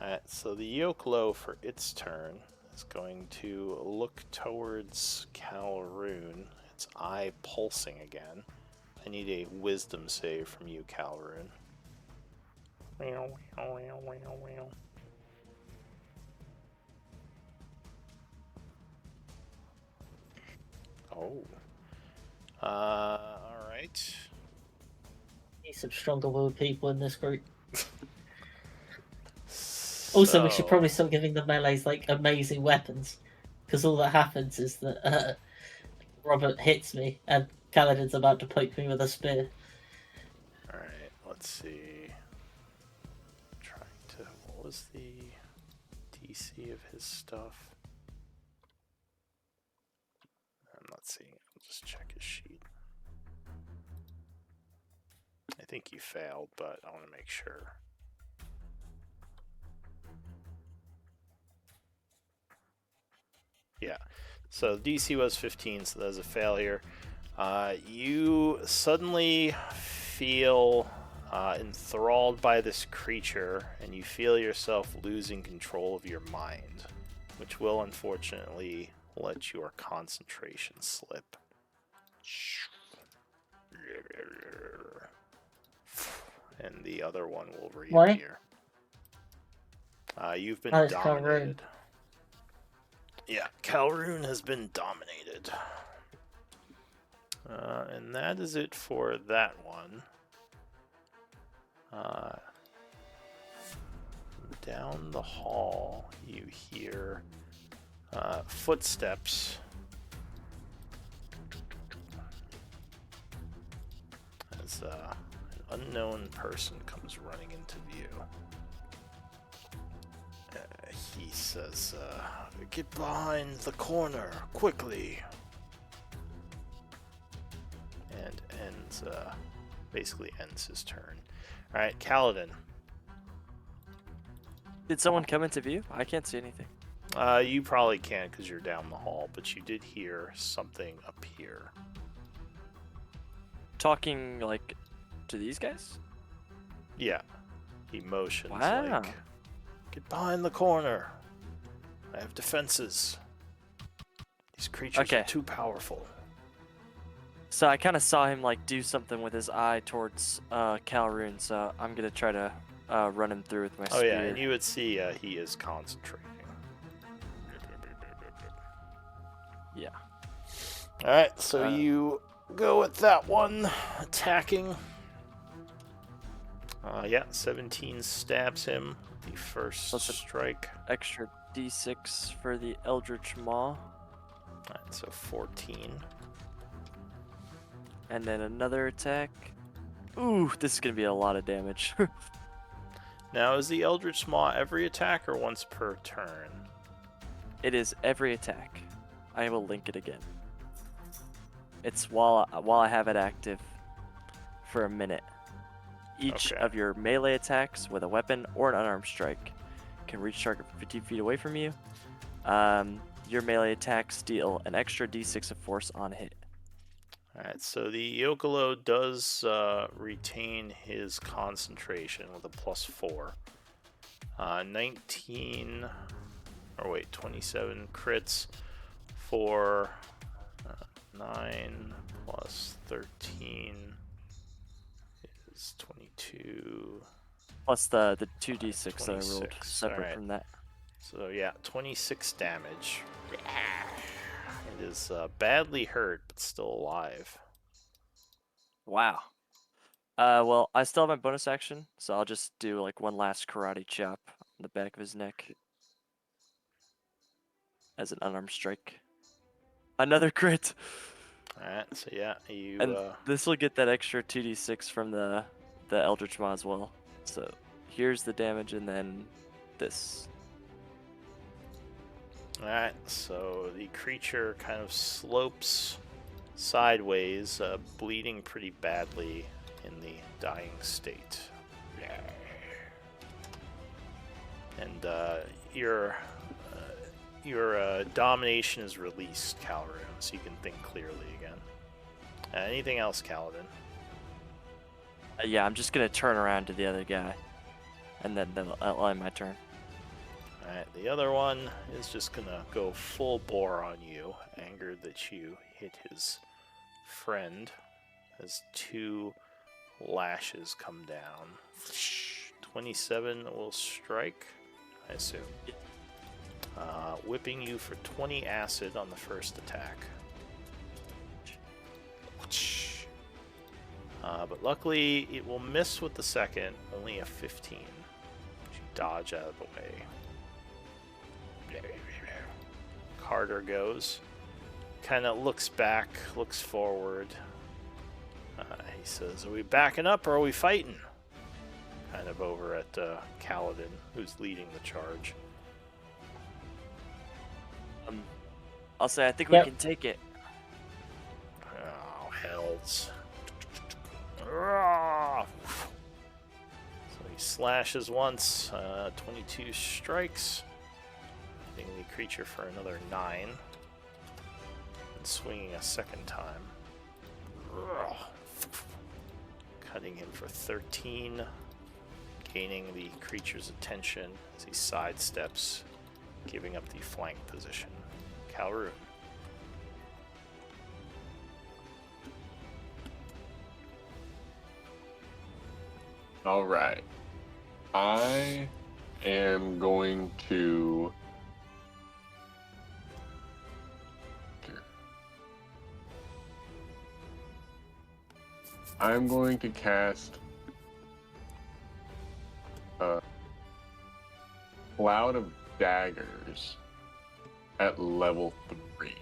Alright, so the Yoklo for its turn is going to look towards Calroon, its eye pulsing again. I need a wisdom save from you, Calrune. Oh. Alright. Need some stronger-willed people in this group. Also, we should probably start giving the melees like amazing weapons, because all that happens is that Robert hits me and Kaladin's about to poke me with a spear. Alright, let's see. Trying to. What was the DC of his stuff? I'm not seeing it. I'll just check his sheet. I think you failed, but I want to make sure. Yeah. So DC was 15, so that's a failure. You suddenly feel enthralled by this creature, and you feel yourself losing control of your mind, which will unfortunately let your concentration slip. And the other one will reappear. You've been it's dominated. Yeah, Calrune has been dominated. And that is it for that one. Down the hall, you hear footsteps. As an unknown person comes running into view. He says, "Get behind the corner, quickly!" And basically ends his turn. Alright, Kaladin. Did someone come into view? I can't see anything. You probably can't because you're down the hall, but you did hear something appear. Talking, like, to these guys? Yeah. He motions Wow. like, "Get behind the corner. I have defenses. These creatures are Okay. too powerful." So I kind of saw him, like, do something with his eye towards Calrune, so I'm going to try to run him through with my Oh spear. yeah, and you would see he is concentrating. Yeah. Alright, so you go with that one, attacking. Yeah, 17 stabs him. The first Plus a- strike. Extra d6 for the Eldritch Maw. Alright, so 14. And then another attack. Ooh, this is going to be a lot of damage. Now, is the Eldritch Maw every attack or once per turn? It is every attack. I will link it again. It's while I have it active for a minute. Each Okay. of your melee attacks with a weapon or an unarmed strike can reach target 50 feet away from you. Your melee attacks deal an extra d6 of force on hit. Alright, so the Yokolo does retain his concentration with a +4. 27 crits for 9 plus 13 is 22. Plus the 2d6 that I rolled 26, separate alright. from that. So yeah, 26 damage. It is badly hurt, but still alive. Wow. Well, I still have my bonus action, so I'll just do like one last karate chop on the back of his neck as an unarmed strike. Another crit. Alright, so yeah, you And this will get that extra 2d6 from the Eldritch Maw as well. So here's the damage, and then this. Alright, so the creature kind of slopes sideways, bleeding pretty badly in the dying state. And your domination is released, Calrune, so you can think clearly again. Anything else, Kaladin? Yeah, I'm just gonna turn around to the other guy, and then I'll end my turn. Alright, the other one is just gonna go full bore on you, angered that you hit his friend. as 2 lashes come down. 27 will strike, I assume. Whipping you for 20 acid on the first attack. But luckily, it will miss with the second, only a 15. You dodge out of the way. Carter goes. Kind of looks back, looks forward. He says, are we backing up or are we fighting? Kind of over at Kaladin, who's leading the charge. I'll say I think we Yep. can take it. Oh, hells. So he slashes once, 22 strikes, hitting the creature for another 9, and swinging a second time. Cutting him for 13, gaining the creature's attention as he sidesteps, giving up the flank position. Calroon. All right. I am going to. I'm going to cast a Cloud of Daggers at level 3.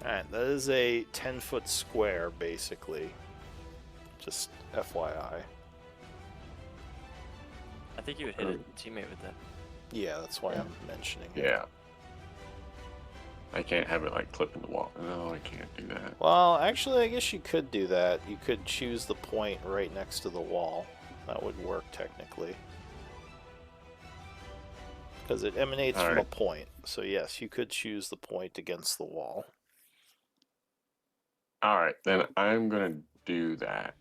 Alright, that is a 10-foot square, basically. Just FYI. I think you would hit a teammate with that. Yeah, that's why I'm mentioning it. Yeah. I can't have it like clipping the wall. No, I can't do that. Well, actually, I guess you could do that. You could choose the point right next to the wall. That would work, technically. Because it emanates from a point. So yes, you could choose the point against the wall. Alright, then I'm going to do that.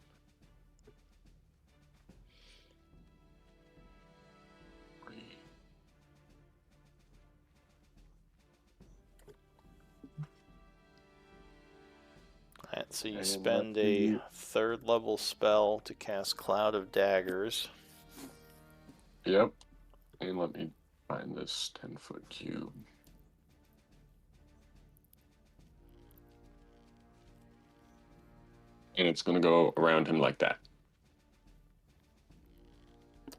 Alright, so you And spend let a me- 3rd level spell to cast Cloud of Daggers. Yep. And let me find this 10-foot cube. And it's going to go around him like that.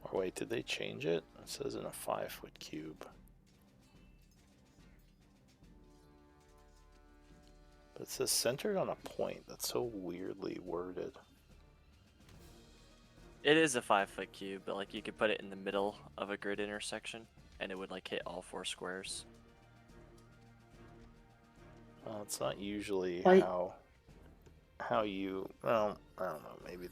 Or wait, did they change it? It says in a 5-foot cube. But it says centered on a point. That's so weirdly worded. It is a 5-foot cube, but like you could put it in the middle of a grid intersection, and it would like hit all 4 squares. Well, it's not usually Wait. how you. Well, I don't know. Maybe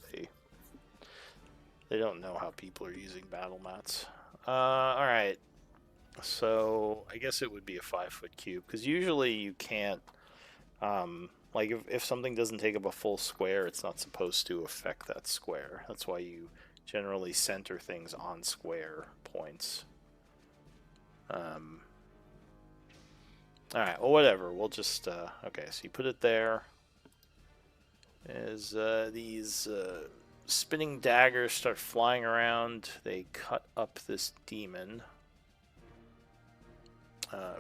they don't know how people are using battle mats. All right. So I guess it would be a 5-foot cube because usually you can't. Like if something doesn't take up a full square, it's not supposed to affect that square. That's why you generally center things on square points. Alright, well whatever. We'll just okay, so you put it there. As these spinning daggers start flying around, they cut up this demon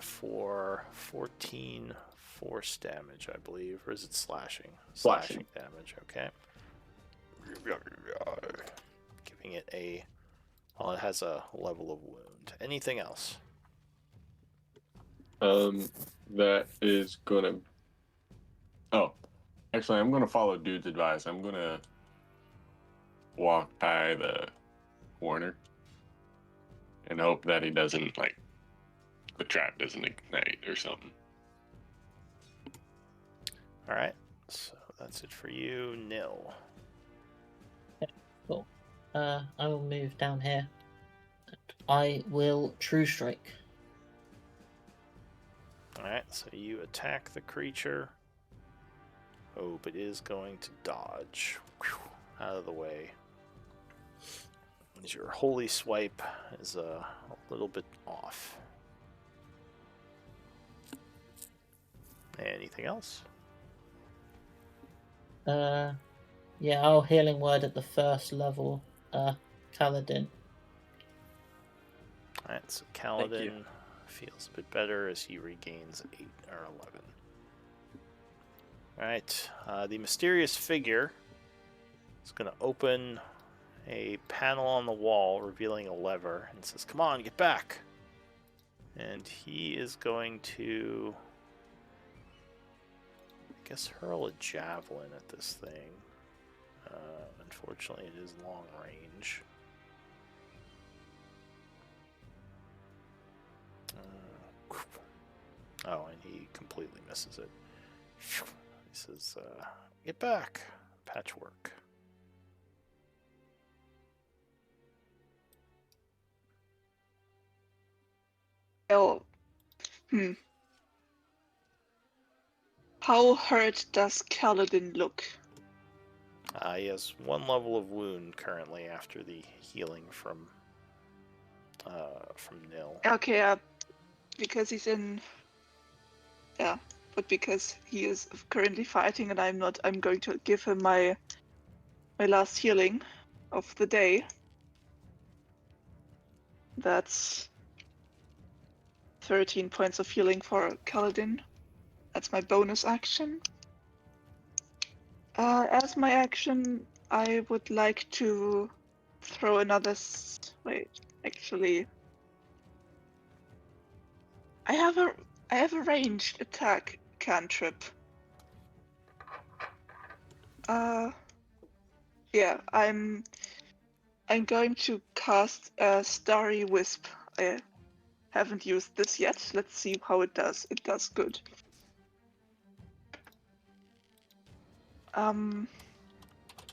for 14 force damage, I believe. Or is it slashing? Slashing damage, okay. Giving it a... Well, it has a level of wound. Anything else? That is going to... Oh. Actually, I'm going to follow Dude's advice. I'm going to walk by the corner and hope that he doesn't, like, the trap doesn't ignite or something. Alright, so that's it for you. Nil. Cool. I will move down here. I will True Strike. Alright, so you attack the creature. Hope it is going to dodge. Whew, out of the way. As your holy swipe is a little bit off. Anything else? Yeah, I'll healing word at the first level. Kaladin. Alright, so Thank you. Kaladin feels a bit better as he regains 8 or 11. Alright, the mysterious figure is going to open a panel on the wall, revealing a lever, and says, "Come on, get back!" And he is going to, I guess, hurl a javelin at this thing. Unfortunately, it is long range. Oh, and he completely misses it. He says, "Get back, Patchwork." Well, How hurt does Kaladin look? He has 1 level of wound currently after the healing from Nil. Okay, because he's in. Yeah, but because he is currently fighting and I'm not, I'm going to give him my last healing of the day. That's 13 points of healing for Kaladin. That's my bonus action. As my action, I would like to throw another. Wait, actually, I have a ranged attack cantrip. Yeah, I'm going to cast a Starry Wisp. I haven't used this yet. Let's see how it does. It does good.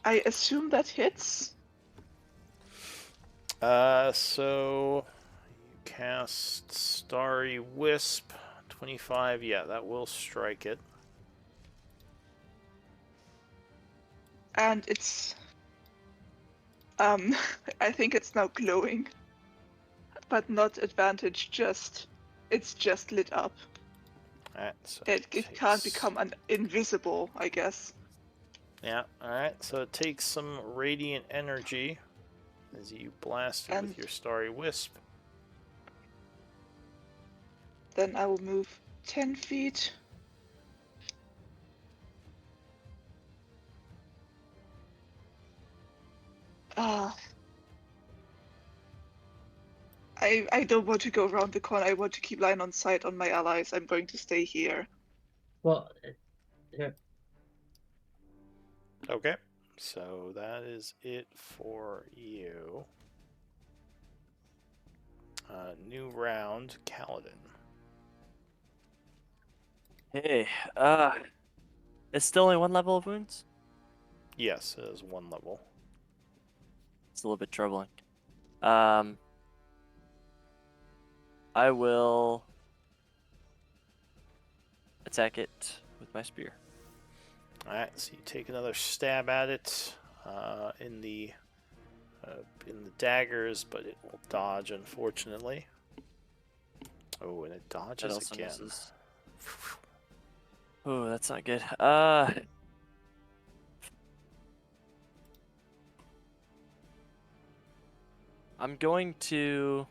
I assume that hits. So you cast Starry Wisp, 25. Yeah, that will strike it. And it's I think it's now glowing, but not advantage. It's just lit up. Alright, so It can't become invisible, I guess. Yeah, alright, so it takes some radiant energy as you blast it with your Starry Wisp. Then I will move 10 feet. I don't want to go around the corner. I want to keep line on sight on my allies. I'm going to stay here. Well, Okay, so that is it for you. New round, Kaladin. Hey, it's still only 1 level of wounds? Yes, it is 1 level. It's a little bit troubling. I will attack it with my spear. Alright, so you take another stab at it in the daggers, but it will dodge, unfortunately. Oh, and it That dodges also again. misses. Oh, that's not good. I'm going to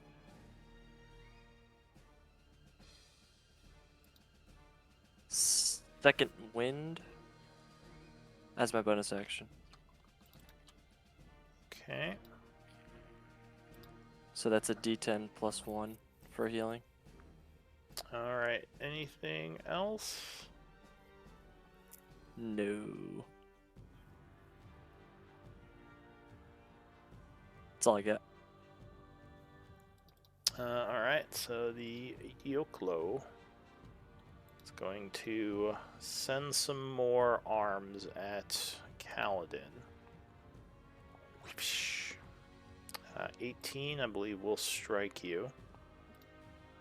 second wind as my bonus action. Okay. So that's a D10 plus 1 for healing. Alright, anything else? No. That's all I got. Alright, so the Yoklo is going to send some more arms at Kaladin. 18, I believe, will strike you.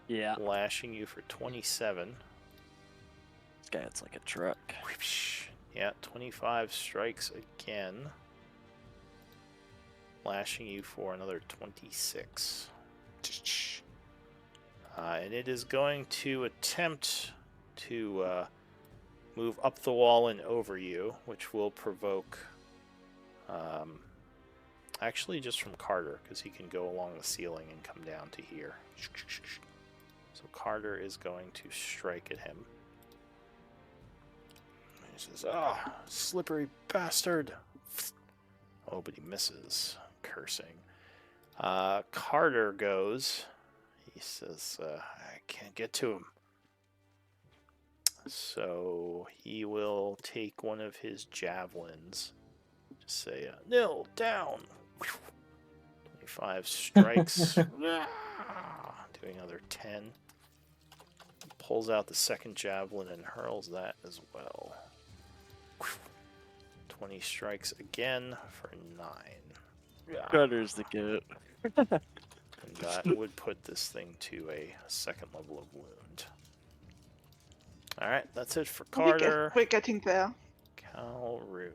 Yeah. Lashing you for 27. This guy hits like a truck. Yeah, 25 strikes again. Lashing you for another 26. And it is going to attempt to move up the wall and over you, which will provoke. Actually, just from Carter, because he can go along the ceiling and come down to here. So Carter is going to strike at him. He says, "Ah, slippery bastard!" Oh, but he misses, cursing. Carter goes. He says, "I can't get to him." So he will take one of his javelins. Just say, "Nil down." 25 strikes. Doing another 10. Pulls out the second javelin and hurls that as well. 20 strikes again for 9. Carter's the goat. And that would put this thing to a second level of wound. Alright, that's it for Carter. We're getting there. Calroon.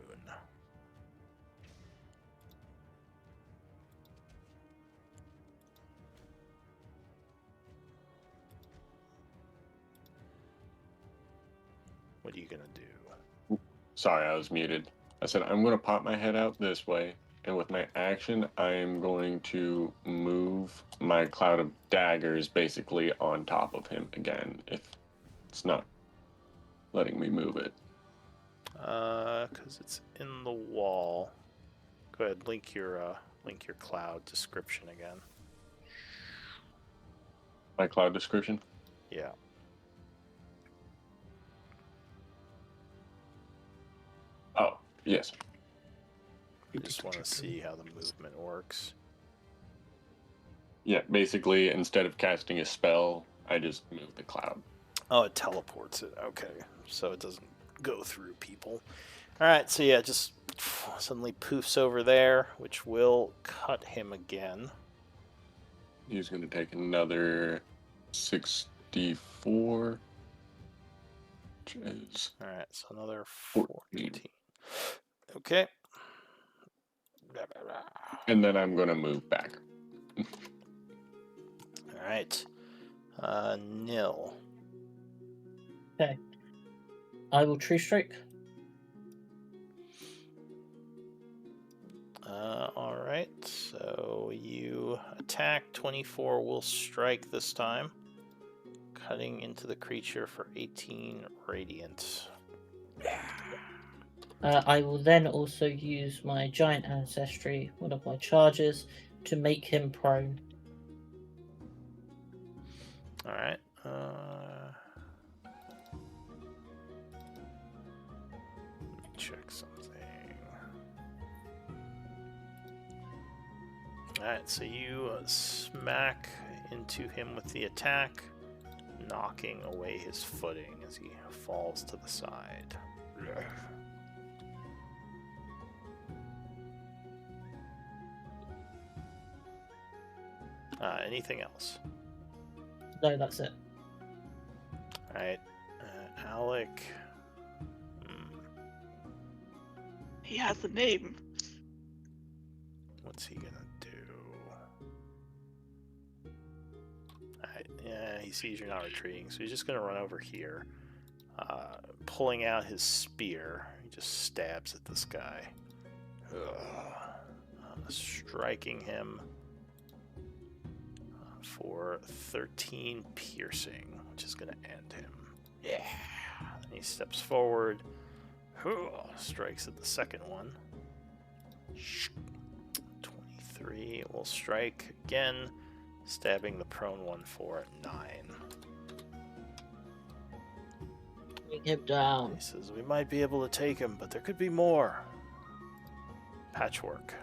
What are you gonna do? Sorry, I was muted. I said I'm going to pop my head out this way, and with my action, I am going to move my cloud of daggers basically on top of him again, if it's not letting me move it. Because it's in the wall. Go ahead, link your cloud description again. My cloud description? Yeah. Oh, yes. I just want to see how the movement works. Yeah, basically, instead of casting a spell, I just move the cloud. Oh, it teleports it. Okay. So it doesn't go through people. Alright, so yeah, just suddenly poofs over there, which will cut him again. He's going to take another 64, which is Alright, so another 14. 14. Okay. And then I'm going to move back. Alright. Nil. Okay. I will tree strike. Alright, so you attack. 24 will strike this time, cutting into the creature for 18 radiant. I will then also use my giant ancestry, one of my charges, to make him prone. Alright. Check something. Alright, so you smack into him with the attack, knocking away his footing as he falls to the side. Anything else? No, that's it. Alright, Alec. He has a name. What's he gonna do? Alright, yeah, he sees you're not retreating, so he's just gonna run over here. Pulling out his spear, he just stabs at this guy. Striking him for 13 piercing, which is gonna end him. Yeah! And he steps forward, strikes at the second one. 23 will strike again, stabbing the prone one for 9. Bring him down. He says, "We might be able to take him, but there could be more." Patchwork.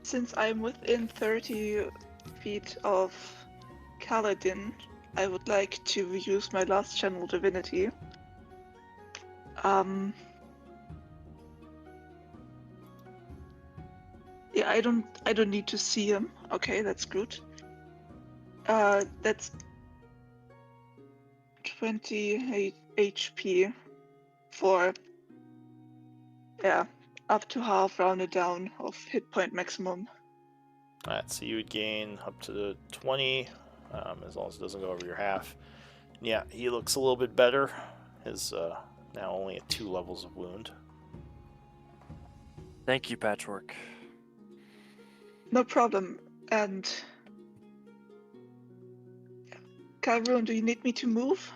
Since I'm within 30 feet of Kaladin, I would like to use my last channel divinity. Yeah, I don't need to see him. Okay, that's good. That's 28 HP for, yeah, up to half rounded down of hit point maximum. Alright, so you would gain up to 20 as long as it doesn't go over your half. Yeah, he looks a little bit better. His now only at 2 levels of wound. Thank you, Patchwork. No problem. And Calroon, do you need me to move?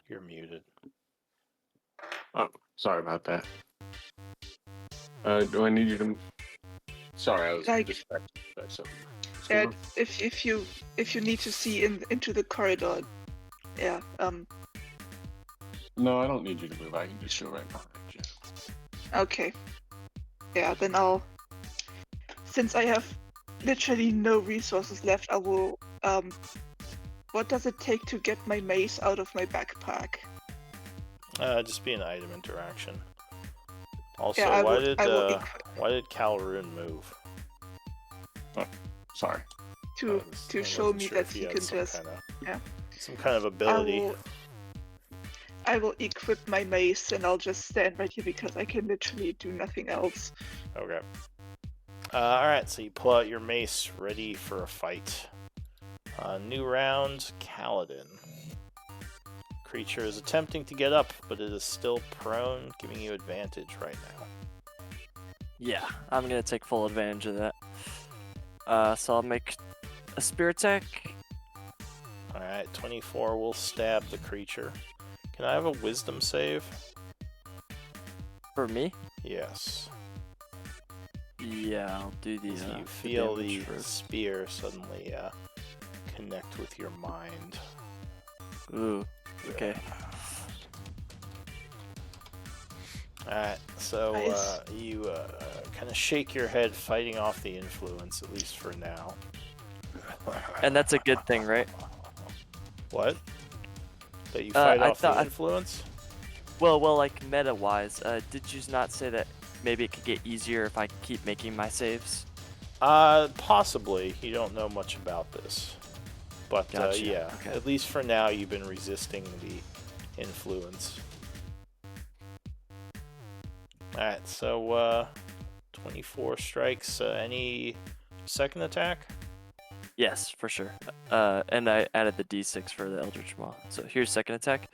You're muted. Oh, sorry about that. Do I need you to? Sorry, I was Like- distracted by something. What's Yeah, going on? if you need to see into the corridor, yeah. No, I don't need you to move. I can just show right behind you. Okay. Yeah, then I'll. Since I have literally no resources left, I will. What does it take to get my mace out of my backpack? Just be an item interaction. Also, Yeah, I why will did Calroon move? Sorry. to I show wasn't me sure that if he had can some just. kinda- Yeah. some kind of ability. I will equip my mace and I'll just stand right here because I can literally do nothing else. Okay. Alright, so you pull out your mace, ready for a fight. New round, Kaladin. Creature is attempting to get up, but it is still prone, giving you advantage right now. Yeah, I'm gonna take full advantage of that. So I'll make a spear attack. Alright, 24 will stab the creature. Can I have a wisdom save? For me? Yes. Yeah, I'll do the. So you the feel the damage first. spear suddenly connect with your mind. Ooh. Okay. Alright, so Nice. you kind of shake your head, fighting off the influence, at least for now. And that's a good thing, right? What? That you fight I off the thought- influence? Well, like meta-wise, did you not say that maybe it could get easier if I keep making my saves? Possibly. You don't know much about this. But Gotcha, yeah, okay. at least for now, you've been resisting the influence. Alright, so 24 strikes. Any second attack? Yes, for sure. And I added the d6 for the Eldritch Maw. So here's second attack.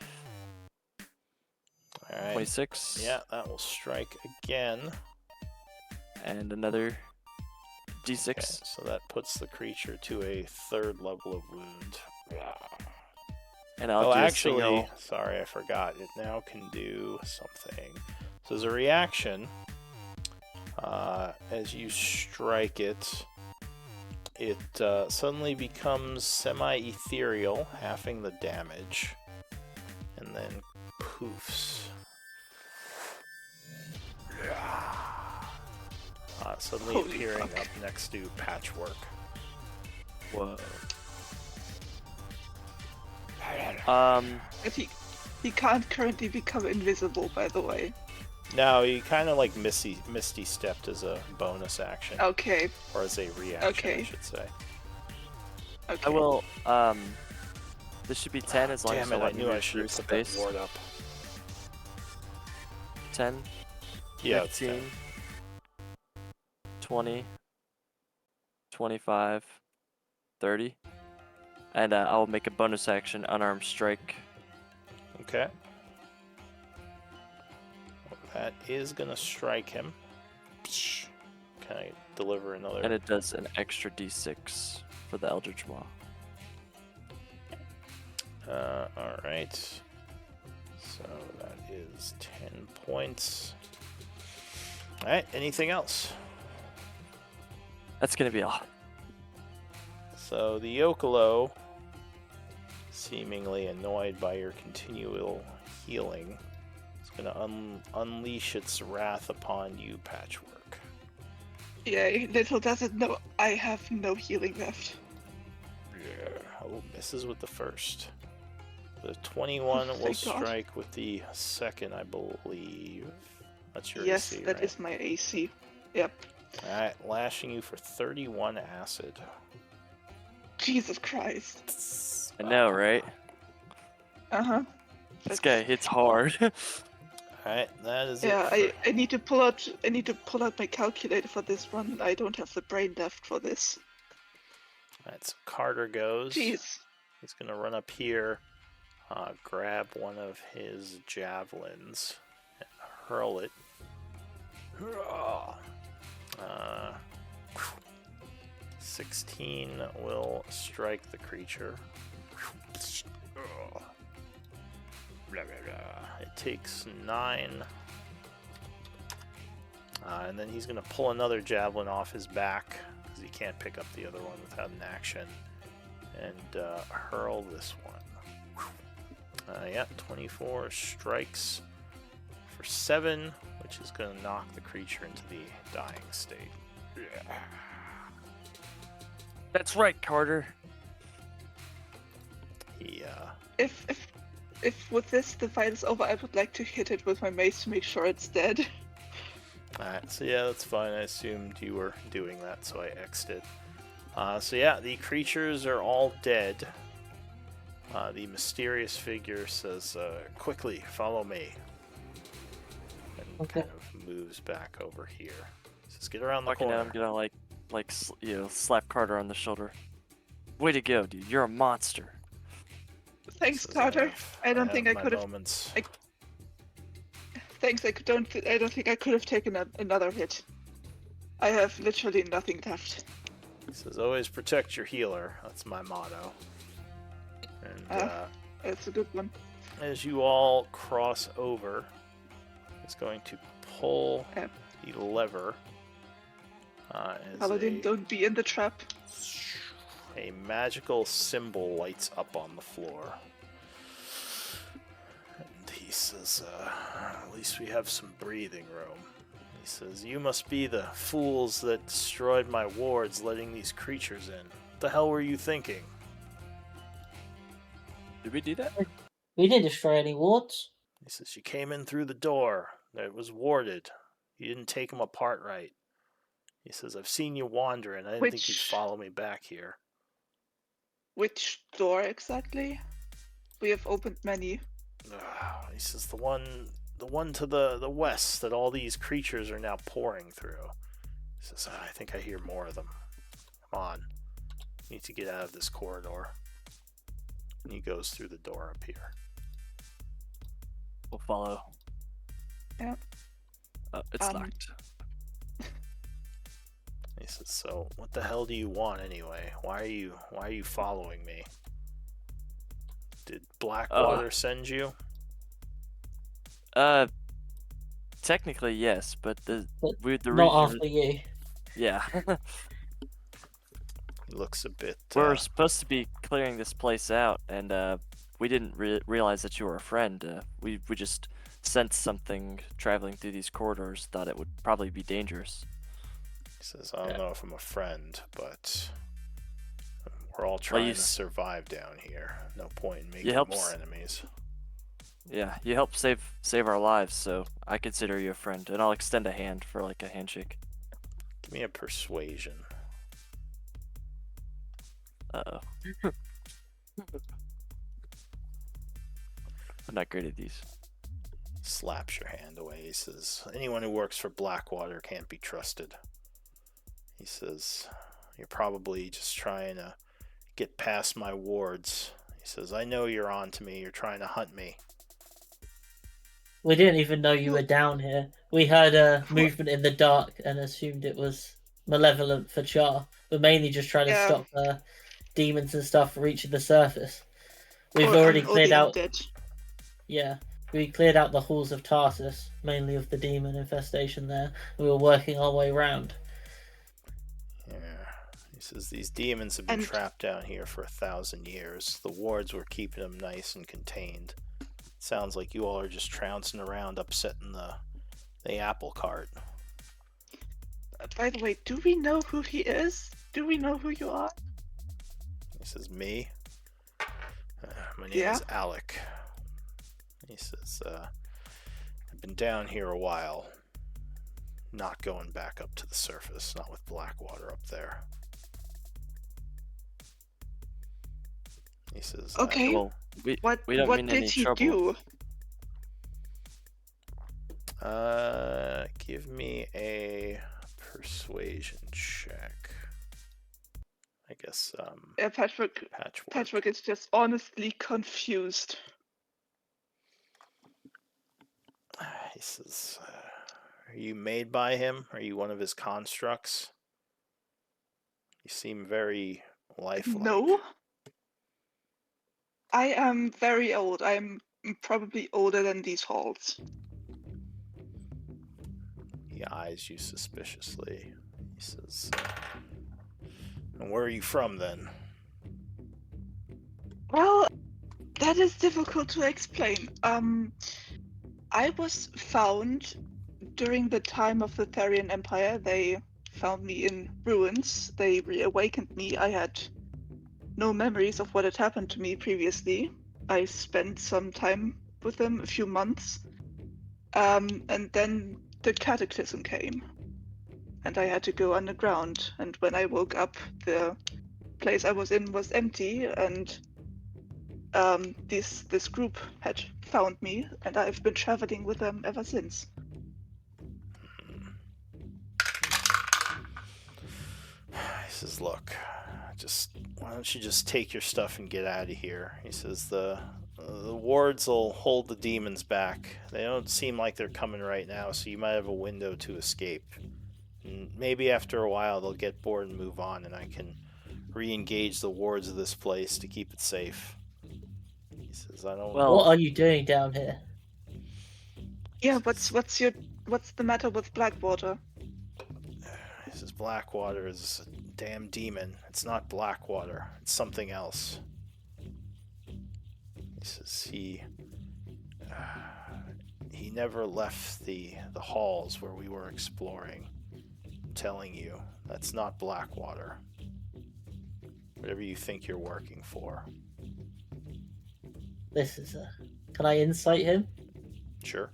Alright. 26. Yeah, that will strike again. And another d6. Okay, so that puts the creature to a 3rd level of wound. And I'll do actually, a single. sorry, I forgot. It now can do something. So as a reaction, as you strike it, it suddenly becomes semi-ethereal, halving the damage, and then poofs. Suddenly Holy appearing fuck. up next to Patchwork. Whoa. But he can't currently become invisible, by the way. No, he kind of like misty stepped as a bonus action, Okay. or as a reaction, I Okay. should say. Okay. I will. This should be 10 as long Damn as it! I I let me knew I move should through have put that space. ward up. 10, Yeah, it's 15, 10. 20, 25, 30. And I'll make a bonus action unarmed strike. Okay. That is gonna strike him. Can I deliver another? And it does an extra d6 for the Eldritch Maw. Alright. So that is 10 points. Alright, anything else? That's gonna be all. So the Yokolo, seemingly annoyed by your continual healing, is going to unleash its wrath upon you, Patchwork. Yeah, little does it know I have no healing left. Yeah. Oh, misses with the first. The 21 will Thank God. strike with the second, I believe. That's your Yes, AC, that right? is my AC. Yep. Alright, lashing you for 31 acid. Jesus Christ. I know, right? Uh-huh. This guy hits hard. Alright, that is Yeah, it. I need to pull out my calculator for this one. I don't have the brain left for this. Alright, so Carter goes. Jeez. He's gonna run up here, grab one of his javelins, and hurl it. 16 will strike the creature. Blah, blah, blah. It takes 9. And then he's going to pull another javelin off his back, because he can't pick up the other one without an action, and hurl this one. Yeah, 24 strikes for 7, which is going to knock the creature into the dying state. Yeah. That's right, Carter. He, If with this the fight is over, I would like to hit it with my mace to make sure it's dead. Alright, so yeah, that's fine. I assumed you were doing that, so I X'd it. So yeah, the creatures are all dead. The mysterious figure says, quickly, follow me. And Okay. kind of moves back over here. He says, get around the Fucking corner. I'm gonna slap Carter on the shoulder. Way to go, dude. You're a monster. Thanks, Says, Carter. I don't have think I my could have. moments. Thanks. I don't think I could have taken another hit. I have literally nothing left. He says, always protect your healer. That's my motto. And That's a good one. as you all cross over, it's going to pull Yep. the lever. As Paladin, don't be in the trap. a magical symbol lights up on the floor. And he says, at least we have some breathing room. He says, you must be the fools that destroyed my wards letting these creatures in. What the hell were you thinking? Did we do that? We didn't destroy any wards. He says, you came in through the door. It was warded. You didn't take them apart right. He says, I've seen you wandering. I didn't think you'd follow me back here. Which door exactly? We have opened many. He says, the one to the west that all these creatures are now pouring through. He says, I think I hear more of them. Come on. Need to get out of this corridor. And he goes through the door up here. We'll follow. Yep. It's locked. He says, so what the hell do you want anyway? Why are you following me? Did Blackwater send you? Technically yes, but the Not reason, after you. yeah. He looks a bit We're supposed to be clearing this place out, and we didn't realize that you were a friend. We just sensed something traveling through these corridors. Thought it would probably be dangerous. He says, I don't know if I'm a friend, but we're all trying to survive down here. No point in making more enemies. Yeah, you helped save our lives, so I consider you a friend, and I'll extend a hand for like a handshake. Give me a persuasion. Uh-oh. I'm not great at these. Slaps your hand away. He says, anyone who works for Blackwater can't be trusted. He says, you're probably just trying to get past my wards. He says, I know you're on to me. You're trying to hunt me. We didn't even know you were down here. We heard a movement in the dark and assumed it was malevolent for Char. We're mainly just trying to stop demons and stuff reaching the surface. We've already cleared out. Yeah, we cleared out the halls of Tarsus, mainly of the demon infestation there. We were working our way around. Yeah. He says these demons have been trapped down here for 1,000 years. The wards were keeping them nice and contained. Sounds like you all are just trouncing around, upsetting the apple cart. By the way, do we know who he is? Do we know who you are? He says, me? My name is Alec. He says, I've been down here a while. Not going back up to the surface, not with Blackwater up there. He says, okay, well, we don't what mean did any he trouble. do? Give me a persuasion check. I guess Yeah, Patrick patchwork. is just honestly confused. He says, "Are you made by him? Are you one of his constructs? You seem very lifelike." No, I am very old. I'm probably older than these halls. He eyes you suspiciously. He says, "And where are you from then?" Well, that is difficult to explain. I was found during the time of the Therian Empire. They found me in ruins. They reawakened me. I had no memories of what had happened to me previously. I spent some time with them, a few months. And then the cataclysm came, and I had to go underground. And when I woke up, the place I was in was empty, and this group had found me, and I've been traveling with them ever since. He says, "Look, just why don't you just take your stuff and get out of here?" He says, "The wards will hold the demons back. They don't seem like they're coming right now, so you might have a window to escape. And maybe after a while they'll get bored and move on, and I can re-engage the wards of this place to keep it safe." He says, "I don't." Well, What are you doing down here? Yeah, what's the matter with Blackwater? He says, "Blackwater is a damn demon. It's not Blackwater. It's something else." He says he never left the halls where we were exploring. I'm telling you, that's not Blackwater. Whatever you think you're working for. This is a. Can I insight him? Sure.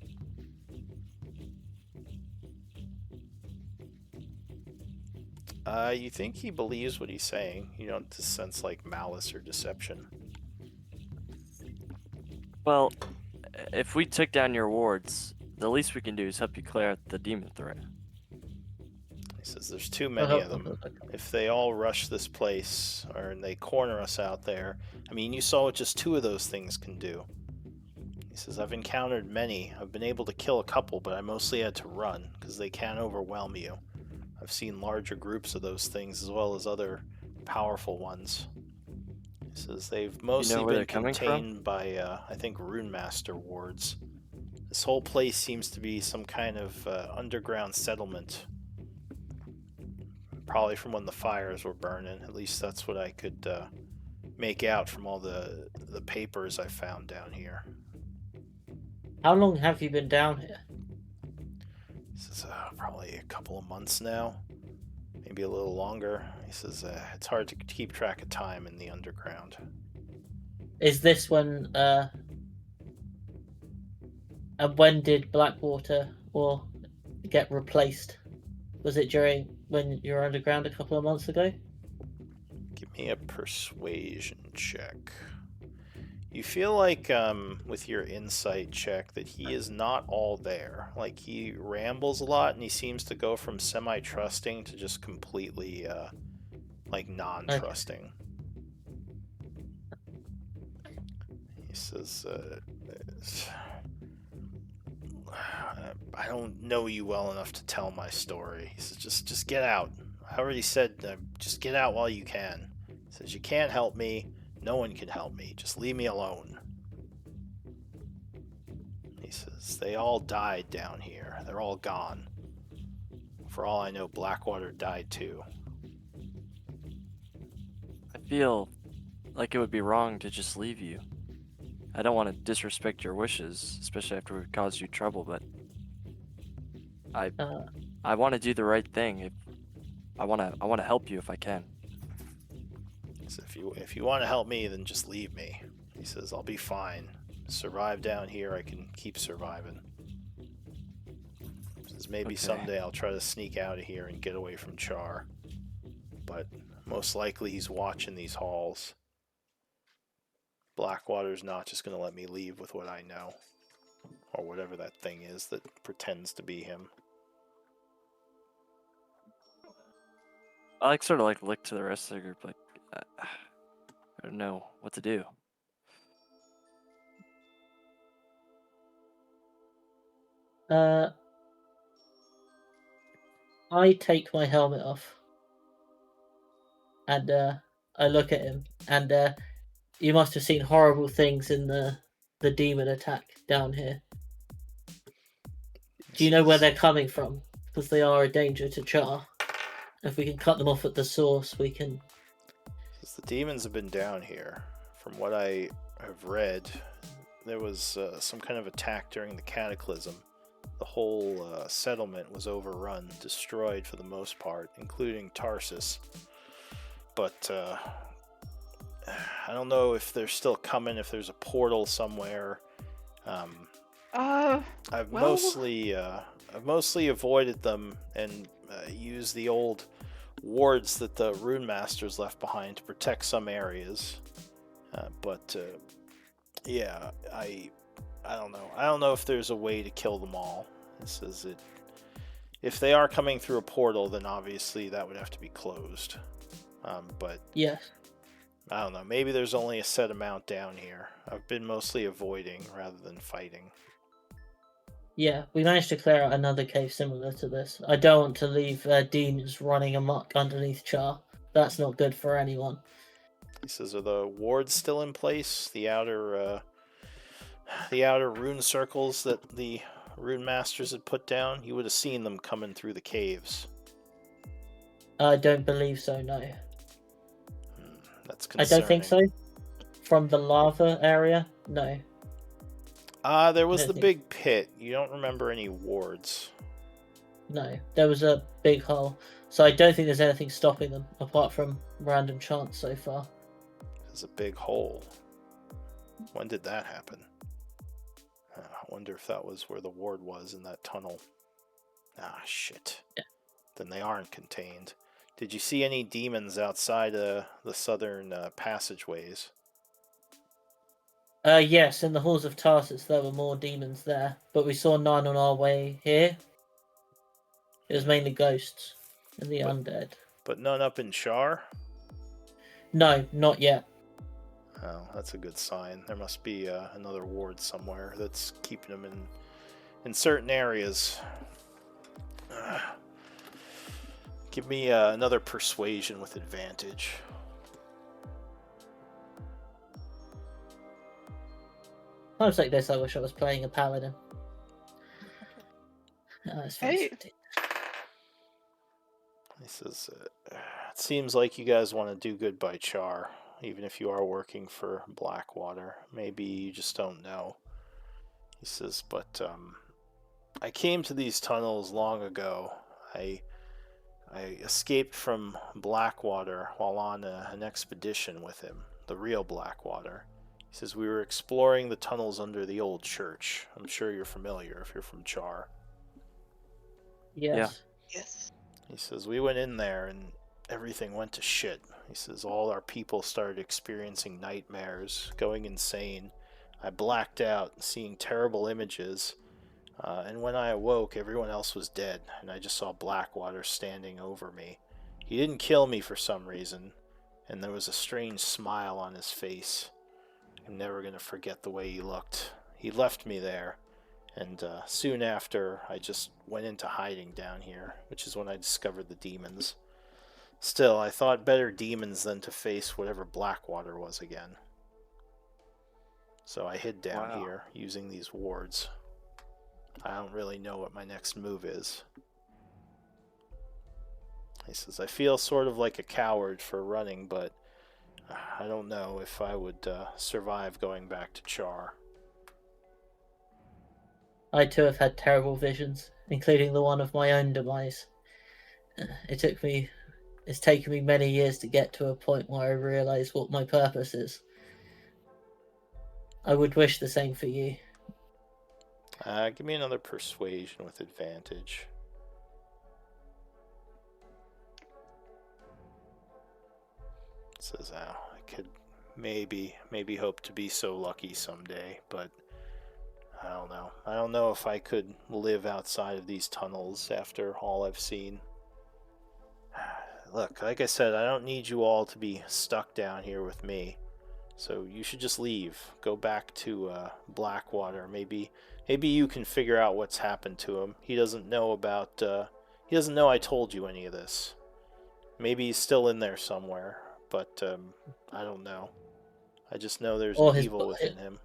You think he believes what he's saying. You don't sense like malice or deception. well, if we took down your wards, the least we can do is help you clear out the demon threat. He says there's too many of them. If they all rush this place or they corner us out there, I mean, you saw what just 2 of those things can do. He says, "I've encountered many. I've been able to kill a couple, but I mostly had to run because they can overwhelm you. I've seen larger groups of those things as well as other powerful ones." He says they've mostly where been they're coming from? contained by, I think, Rune Master wards. This whole place seems to be some kind of underground settlement. Probably from when the fires were burning. At least that's what I could make out from all the papers I found down here. How long have you been down here? He says, "Probably a couple of months now. Maybe a little longer." He says, "It's hard to keep track of time in the underground." Is this when? And when did Blackwater or get replaced? Was it during when you were underground a couple of months ago? Give me a persuasion check. You feel like, with your insight check, that he is not all there. Like, he rambles a lot, and he seems to go from semi-trusting to just completely, like, non-trusting. He says, "I don't know you well enough to tell my story." He says, just get out. I already said, just get out while you can." He says, "You can't help me. No one can help me. Just leave me alone." He says, "They all died down here. They're all gone. For all I know, Blackwater died too." I feel like it would be wrong to just leave you. I don't want to disrespect your wishes, especially after we've caused you trouble, but I want to do the right thing. I want to help you if I can. He says, if you want to help me, then just leave me." He says, "I'll be fine. Survive down here. I can keep surviving." He says, "Maybe Okay. someday I'll try to sneak out of here and get away from Char. But most likely he's watching these halls. Blackwater's not just going to let me leave with what I know. or whatever that thing is that pretends to be him. I like sort of like look to the rest of the group, like I don't know what to do. I take my helmet off, and I look at him, and you must have seen horrible things in the demon attack down here. Do you know where they're coming from? Because they are a danger to Char. If we can cut them off at the source, we can. Since the demons have been down here, from what I have read, there was some kind of attack during the cataclysm. The whole settlement was overrun, destroyed for the most part, including Tarsus. But I don't know if they're still coming, if there's a portal somewhere. I've well, mostly avoided them and used the old wards that the rune masters left behind to protect some areas. But yeah, I don't know. I don't know if there's a way to kill them all. It says it. If they are coming through a portal, then obviously that would have to be closed. But Yes. I don't know. Maybe there's only a set amount down here. I've been mostly avoiding rather than fighting. Yeah, we managed to clear out another cave similar to this. I don't want to leave demons running amok underneath Char. That's not good for anyone. He says, "Are the wards still in place? The outer rune circles that the rune masters had put down? You would have seen them coming through the caves." I don't believe so, no. That's I don't think so. From the lava area, no. There was I the don't big pit. You don't remember any wards. No, there was a big hole. So I don't think there's anything stopping them, apart from random chance so far. There's a big hole. When did that happen? I wonder if that was where the ward was in that tunnel. Ah, shit. Yeah. Then they aren't contained. Did you see any demons outside the southern passageways? Yes, in the halls of Tarsus there were more demons there, but we saw none on our way here. It was mainly ghosts and the undead. But none up in Char? No, not yet. Oh, that's a good sign. There must be another ward somewhere that's keeping them in certain areas. Give me another persuasion with advantage. Times like this, I wish I was playing a paladin. It's Hey. fascinating. He says, it seems like you guys want to do good by Char, even if you are working for Blackwater. Maybe you just don't know. He says, but I came to these tunnels long ago. I escaped from Blackwater while on an expedition with him, the real Blackwater. He says, we were exploring the tunnels under the old church. I'm sure you're familiar if you're from Char. Yes. Yes. He says, we went in there and everything went to shit. He says, all our people started experiencing nightmares, going insane. I blacked out, seeing terrible images. And when I awoke, everyone else was dead, and I just saw Blackwater standing over me. He didn't kill me for some reason, and there was a strange smile on his face. I'm never going to forget the way he looked. He left me there, and soon after, I just went into hiding down here, which is when I discovered the demons. Still, I thought better demons than to face whatever Blackwater was again. So I hid down here, using these wards. I don't really know what my next move is. He says, I feel sort of like a coward for running, but I don't know if I would survive going back to Char. I too have had terrible visions, including the one of my own demise. It's taken me many years to get to a point where I realise what my purpose is. I would wish the same for you. Give me another persuasion with advantage. It says, I could maybe hope to be so lucky someday, but I don't know. I don't know if I could live outside of these tunnels after all I've seen. Look, like I said, I don't need you all to be stuck down here with me. So you should just leave. Go back to Blackwater. Maybe you can figure out what's happened to him. He doesn't know about. He doesn't know I told you any of this. Maybe he's still in there somewhere, but I don't know. I just know there's an Or evil within him.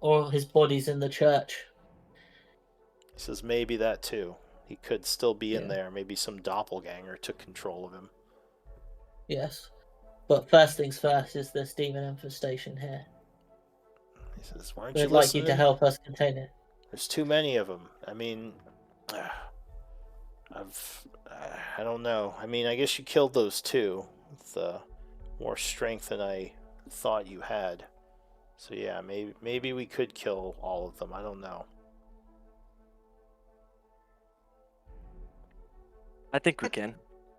or his body's in the church. He says maybe that too. He could still be in Yeah. there. Maybe some doppelganger took control of him. Yes. But first things first is this demon infestation here. He says, "Weren't you We'd like you to listening? help us contain it. There's too many of them. I mean, I don't know. I mean, I guess you killed those two with more strength than I thought you had. So yeah, maybe we could kill all of them. I don't know." I think we can.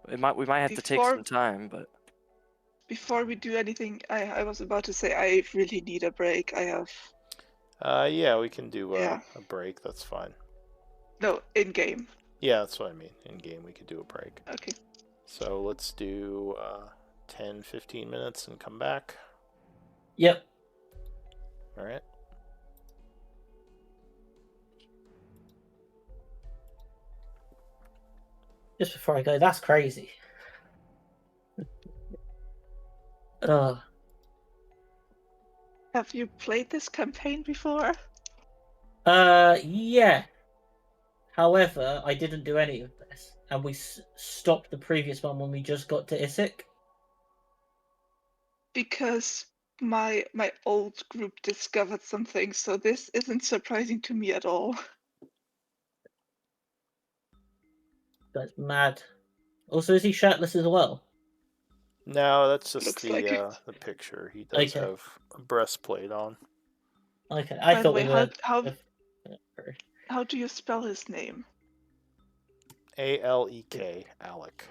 We might have to take Before- some time, but Before we do anything, I was about to say I really need a break. I have Yeah, we can do Yeah. a break. That's fine. no in game. Yeah, that's what I mean. In game, we could do a break. Okay. So let's do 10, 15 minutes and come back. Yep. All right. Just before I go, that's crazy. Oh, Have you played this campaign before? yeah. However, I didn't do any of this, and we stopped the previous one when we just got to Issyk. Because my old group discovered something, so this isn't surprising to me at all. That's mad. Also, is he shirtless as well? No, that's just Looks like it. the picture. He does Okay. have a breastplate on. Okay, I By the thought way, we were. how do you spell his name? Alek, Alec.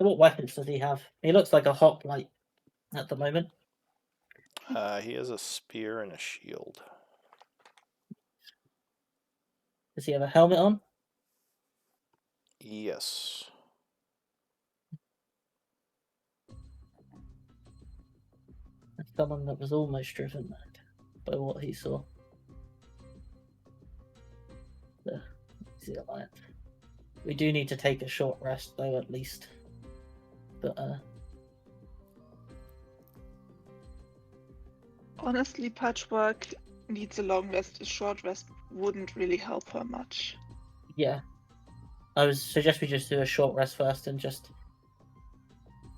What weapons does he have? He looks like a hoplite at the moment. He has a spear and a shield. Does he have a helmet on? Yes. That's someone that was almost driven mad by what he saw. The Alliance. We do need to take a short rest, though, at least. But Honestly, Patchwork needs a long rest. A short rest wouldn't really help her much. yeah, I would suggest we just do a short rest first and just.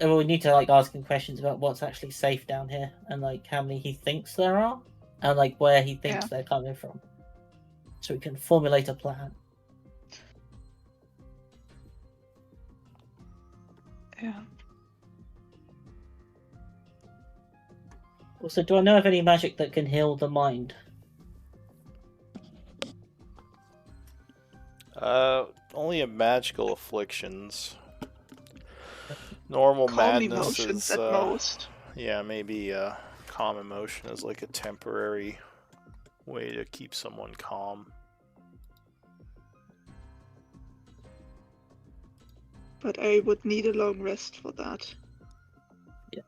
Well, we need to ask him questions about what's actually safe down here and how many he thinks there are and where he thinks they're coming from, so we can formulate a plan. Yeah. Also, do I know of any magic that can heal the mind? Only in magical afflictions. Normal Calm madness emotions is, at most. yeah, maybe calm emotion is like a temporary way to keep someone calm. But I would need a long rest for that. Yeah.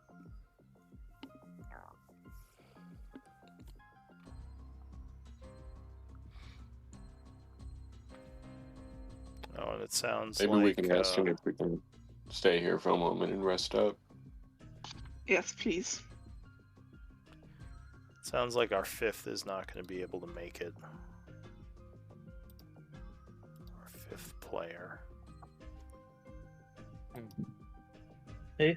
Oh, and it sounds Maybe like we can ask him if we can stay here for a moment and rest up. Yes, please. sounds like our fifth is not going to be able to make it. Our fifth player. Who?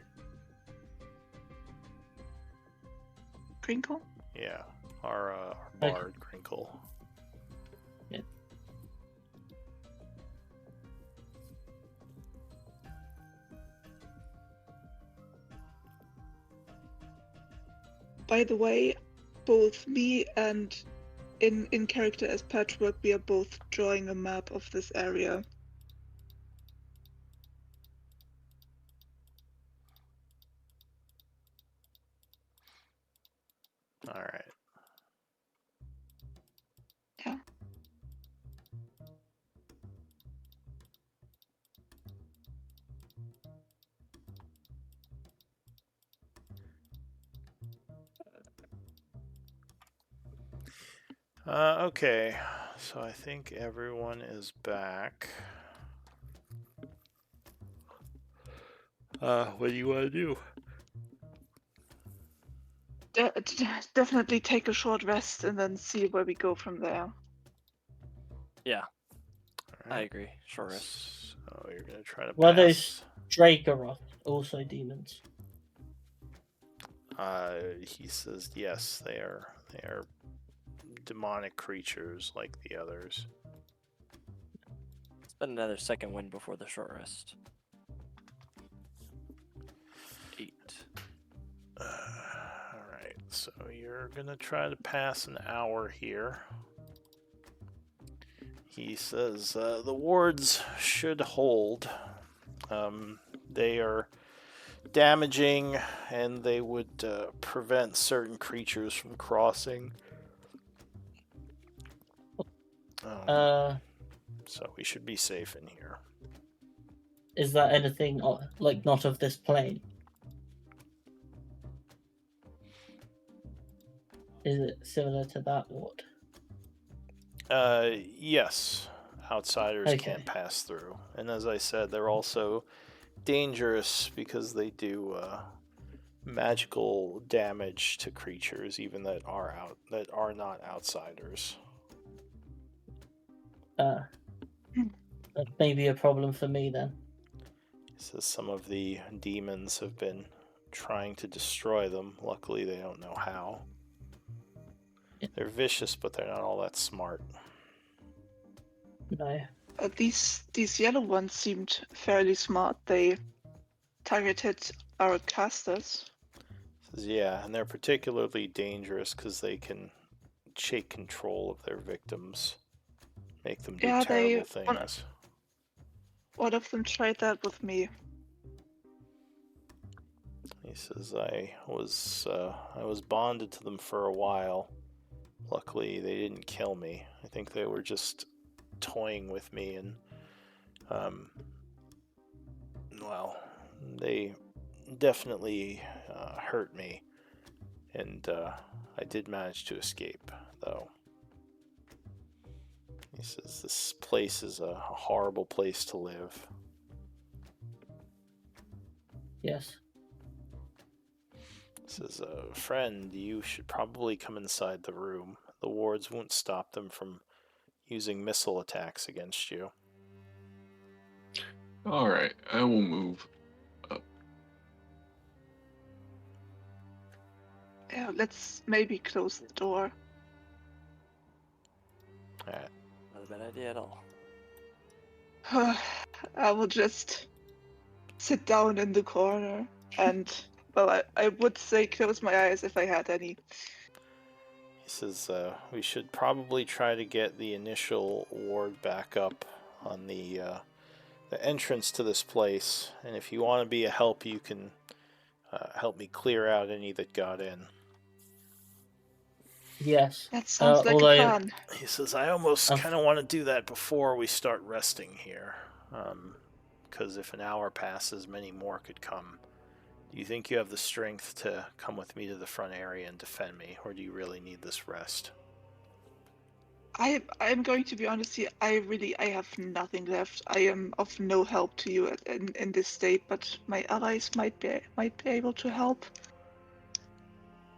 Crinkle? Yeah, our bard, Crinkle. Yeah. By the way, both me and in character as Patchwork, we are both drawing a map of this area. All right. Yeah. Okay, so I think everyone is back. What do you want to do? Definitely take a short rest and then see where we go from there. Yeah, All I right. agree. Short rest. So you're gonna try to Were pass. those Dragoroth also demons? He says yes, they are demonic creatures like the others. It's been another second win before the short rest. 8. Alright, so you're gonna try to pass an hour here. He says the wards should hold. They are damaging and they would prevent certain creatures from crossing. So we should be safe in here. Is that anything not of this plane? Is it similar to that ward? Yes. Outsiders Okay. can't pass through. And as I said, they're also dangerous because they do magical damage to creatures even that are not outsiders. That may be a problem for me then. So some of the demons have been trying to destroy them. Luckily, they don't know how. Yeah. They're vicious, but they're not all that smart. No. These yellow ones seemed fairly smart. They targeted our casters. Says, yeah, and they're particularly dangerous because they can take control of their victims, make them do Yeah, terrible things. One of them tried that with me. He says, I was bonded to them for a while. Luckily, they didn't kill me. I think they were just toying with me, and well, they definitely hurt me, and I did manage to escape, though. He says this place is a horrible place to live. Yes. He says, friend, you should probably come inside the room. The wards won't stop them from using missile attacks against you. All right, I will move up. Yeah, let's maybe close the door. Alright. Not a bad idea at all. I will just sit down in the corner and, well, I would say close my eyes if I had any. He says, we should probably try to get the initial ward back up on the entrance to this place. And if you want to be a help, you can help me clear out any that got in. Yes. That sounds like a Although plan. He says, I almost Of- kind of want to do that before we start resting here. Because if an hour passes, many more could come. Do you think you have the strength to come with me to the front area and defend me, or do you really need this rest? I'm going to be honest here. I have nothing left. I am of no help to you in this state, but my allies might be able to help.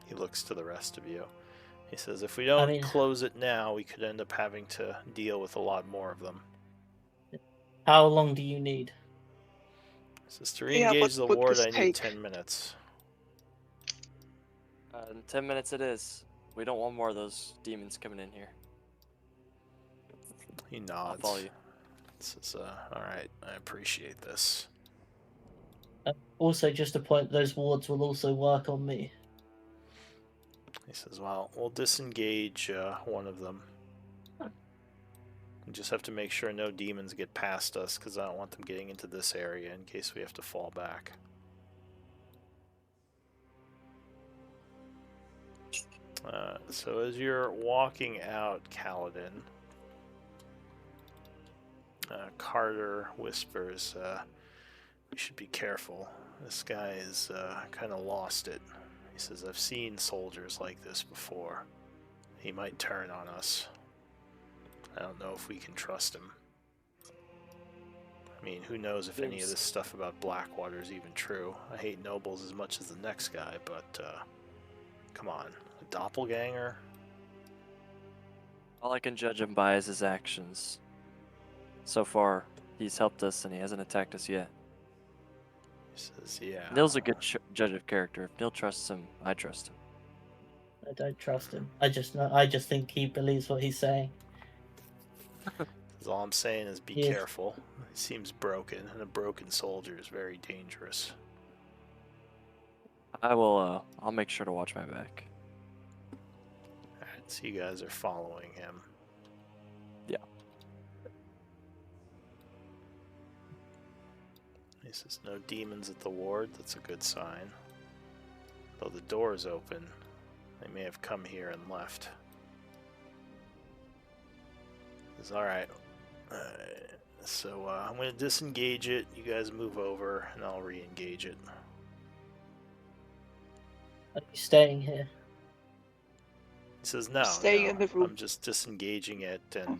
He looks to the rest of you. He says, if we I don't mean, close it now, we could end up having to deal with a lot more of them. how long do you need? He says, to Yeah, re-engage the what would ward, this I need take? 10 minutes. In 10 minutes it is. We don't want more of those demons coming in here. He I'll nods. follow you. Says, alright, I appreciate this. Also, just a point, those wards will also work on me. He says, well, we'll disengage one of them. We just have to make sure no demons get past us, because I don't want them getting into this area in case we have to fall back. So as you're walking out, Kaladin, Carter whispers, we should be careful. This guy is kind of lost it. He says, I've seen soldiers like this before. He might turn on us. I don't know if we can trust him. I mean, who knows if any of this stuff about Blackwater is even true. I hate nobles as much as the next guy, but come on. A doppelganger? All I can judge him by is his actions. So far, he's helped us and he hasn't attacked us yet. He says, yeah. Nil's a good judge of character. If Nil trusts him, I trust him. I don't trust him. I just think he believes what he's saying. All I'm saying is be Yes. careful. He seems broken, and a broken soldier is very dangerous. I will, I'll make sure to watch my back. Alright, so you guys are following him. Yeah. He says, no demons at the ward. That's a good sign. Though the door is open, they may have come here and left. He says, alright. So I'm going to disengage it. You guys move over, and I'll re-engage it. Are you staying here? He says, no, Staying no, in the room. I'm just disengaging it, and,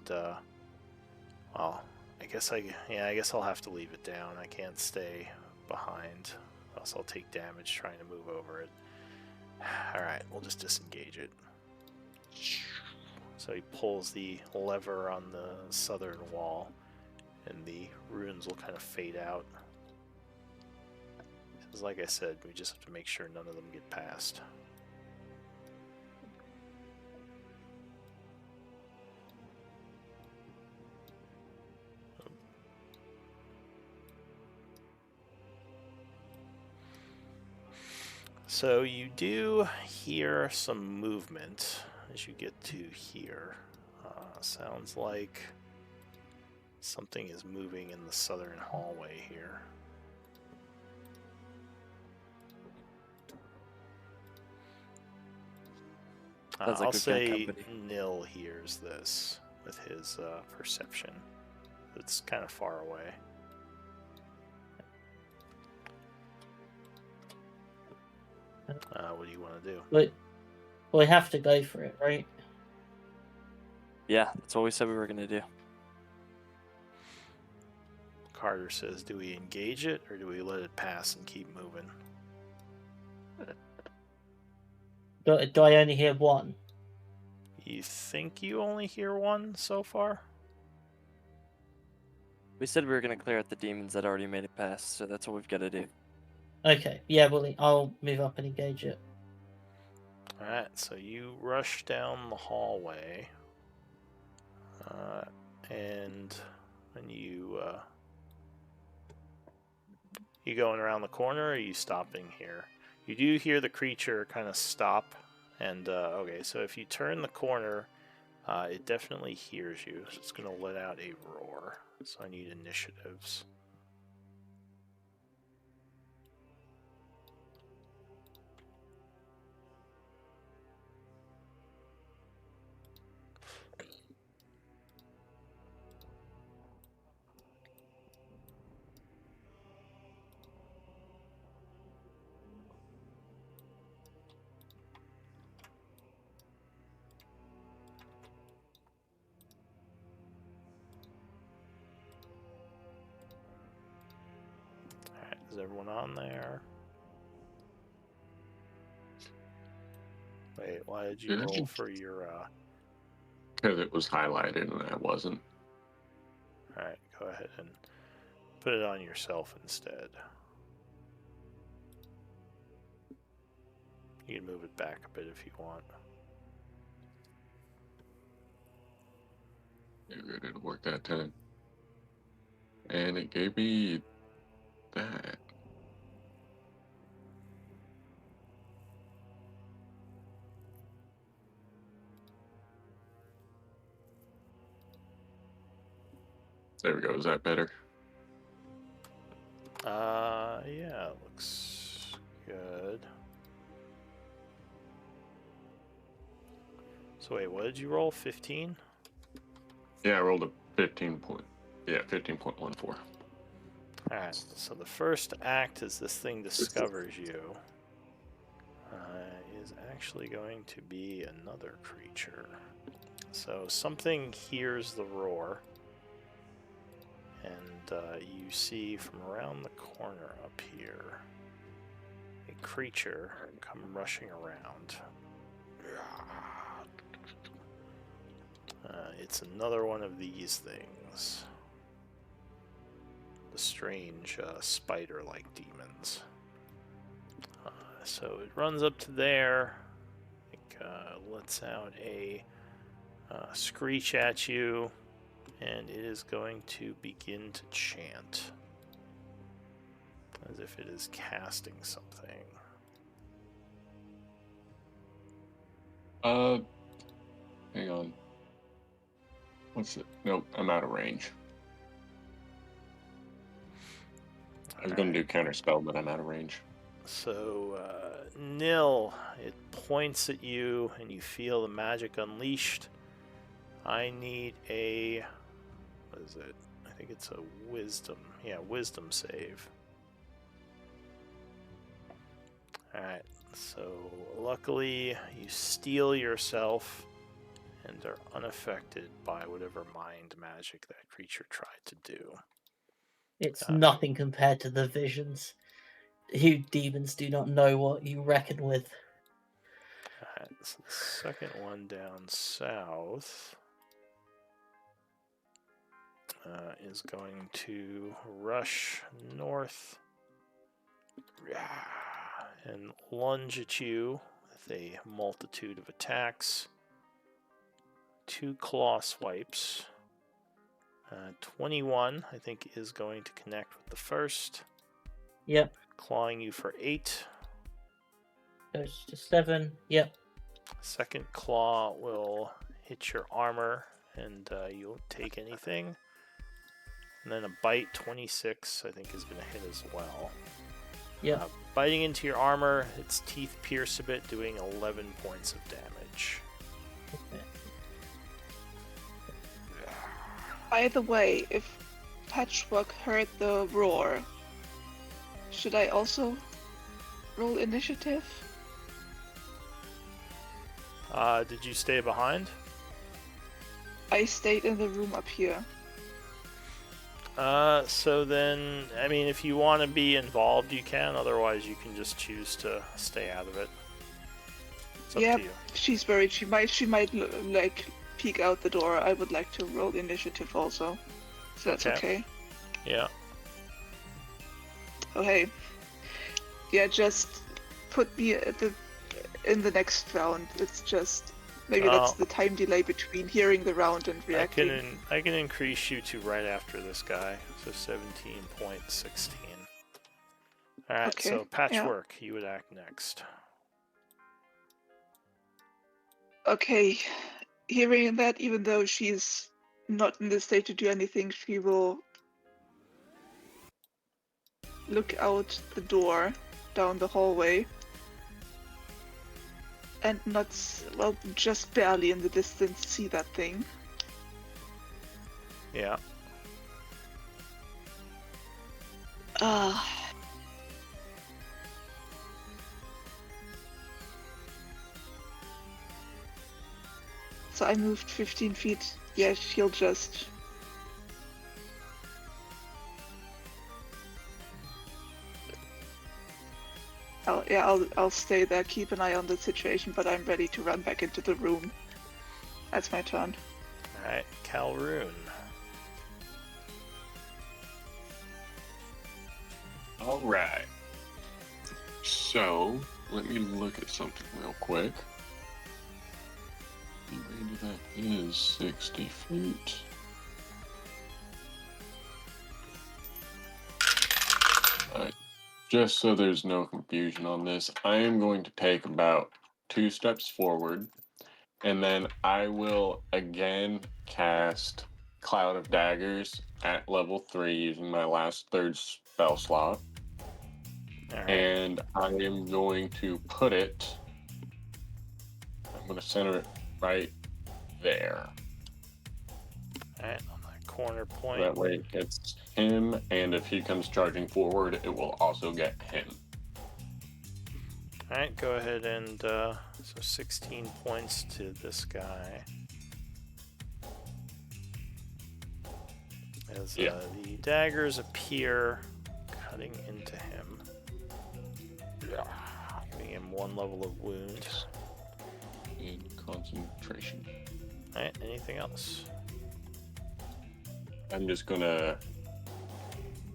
well, I guess I'll have to leave it down. I can't stay behind, else I'll take damage trying to move over it. Alright, we'll just disengage it. So he pulls the lever on the southern wall, and the runes will kind of fade out. Because like I said, we just have to make sure none of them get past. So you do hear some movement as you get to here. Sounds like something is moving in the southern hallway here. Sounds like I'll we've got say company. Nil hears this with his perception. It's kind of far away. What do you want to do? We have to go for it, right? Yeah, that's what we said we were gonna do. Carter says, do we engage it or do we let it pass and keep moving? Do I only hear one? You think you only hear one so far? We said we were gonna clear out the demons that already made it past, so that's what we've got to do. Okay, yeah, well, I'll move up and engage it. Alright, so you rush down the hallway. And when you going around the corner or are you stopping here? You do hear the creature kind of stop. And, okay, so if you turn the corner, it definitely hears you. So it's going to let out a roar. So I need initiatives. Alright, is everyone on there? Wait, why did you roll for your, Because it was highlighted and I wasn't. Alright, go ahead and put it on yourself instead. You can move it back a bit if you want. Maybe it didn't work that time. And it gave me that. There we go. Is that better? Yeah, it looks good. So wait, what did you roll? 15? Yeah, I rolled a 15.14. Alright, so the first act as this thing discovers you is actually going to be another creature. So something hears the roar, and you see from around the corner up here a creature come rushing around. It's another one of these things. The strange spider-like demons. So it runs up to there. It lets out a screech at you, and it is going to begin to chant as if it is casting something. Hang on. What's it? Nope, I'm out of range. I was going to do counterspell, but I'm out of range. So, Nil, it points at you, and you feel the magic unleashed. I need a... what is it? I think it's a wisdom. Yeah, wisdom save. Alright, so luckily you steel yourself and are unaffected by whatever mind magic that creature tried to do. It's nothing compared to the visions. You demons do not know what you reckon with. Alright, so the second one down south is going to rush north and lunge at you with a multitude of attacks. 2 claw swipes. 21, I think, is going to connect with the first. Yep. Clawing you for 8. Goes to 7. Yep. Second claw will hit your armor, and you won't take anything. And then a bite, 26, I think, is going to hit as well. Yep. Biting into your armor, its teeth pierce a bit, doing 11 points of damage. Okay. By the way, if Patchwork heard the roar, should I also roll initiative? Did you stay behind? I stayed in the room up here. So then, I mean, if you want to be involved, you can. Otherwise, you can just choose to stay out of it. It's up Yeah, to you. she's worried. She might like peek out the door. I would like to roll initiative also, so that's okay. Yeah. Oh hey, yeah, just put me in the next round. It's just maybe that's the time delay between hearing the round and reacting. I can increase you to right after this guy, so 17.16. All right. Okay, So Patchwork, you would act next. Okay, hearing that, even though she's not in the state to do anything, she will look out the door down the hallway and not, well, just barely in the distance see that thing. Yeah. So I moved 15 feet. Yeah, she'll just... I'll stay there, keep an eye on the situation, but I'm ready to run back into the room. That's my turn. Alright, Calroon. Alright. So, let me look at something real quick. The range of that is 60 feet. Just so there's no confusion on this, I am going to take about 2 steps forward, and then I will again cast Cloud of Daggers at level 3 using my last third spell slot. Alright. And I am going to put it, I'm going to center it right there. Alright, on that corner point. That way it gets him, and if he comes charging forward, it will also get him. Alright, go ahead and, so 16 points to this guy. As the daggers appear, cutting into him. Giving him 1 level of wound. In concentration. Alright, anything else? I'm just gonna...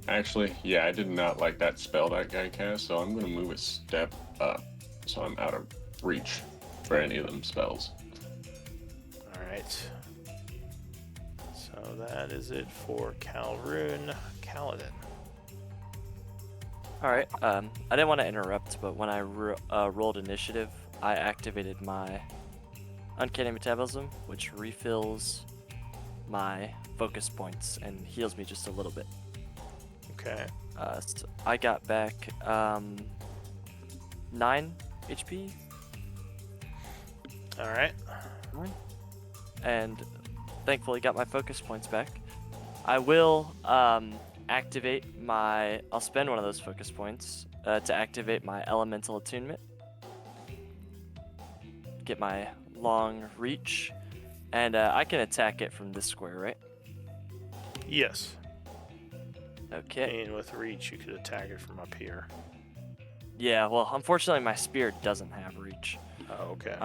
Actually, yeah, I did not like that spell that guy cast, so I'm gonna move a step up, so I'm out of reach for any of them spells. Alright. So that is it for Calroon. Kaladin. Alright, I didn't want to interrupt, but when I rolled initiative, I activated my Uncanny Metabolism, which refills my focus points and heals me just a little bit. Okay. So I got back 9 HP. Alright. And thankfully got my focus points back. I will activate my... I'll spend one of those focus points to activate my Elemental Attunement. Get my long reach. And I can attack it from this square, right? Yes. Okay. And with reach, you could attack it from up here. Yeah, well, unfortunately, my spear doesn't have reach. Oh, okay.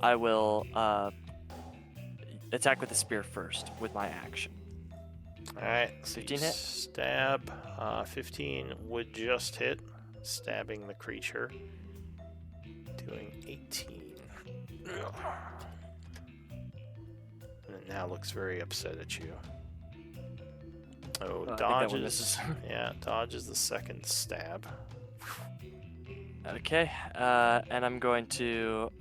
I will attack with the spear first with my action. Alright, so 15 you hit? stab. 15 would just hit, stabbing the creature. Doing 18. And it now looks very upset at you. Oh, I think that dodges. one misses. Yeah, dodges the second stab. Okay, and I'm going to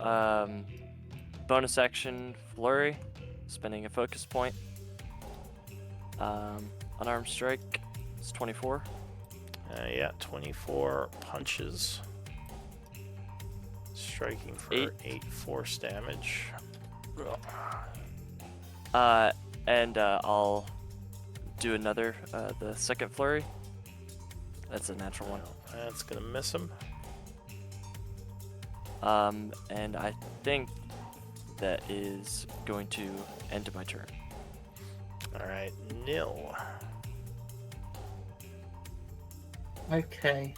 bonus action flurry, spending a focus point. Unarmed strike, it's 24. Yeah, 24 punches. Striking for 8 force damage. And I'll do another, the second flurry. That's a natural one. That's gonna miss him. And I think that is going to end my turn. Alright, Nil. Okay.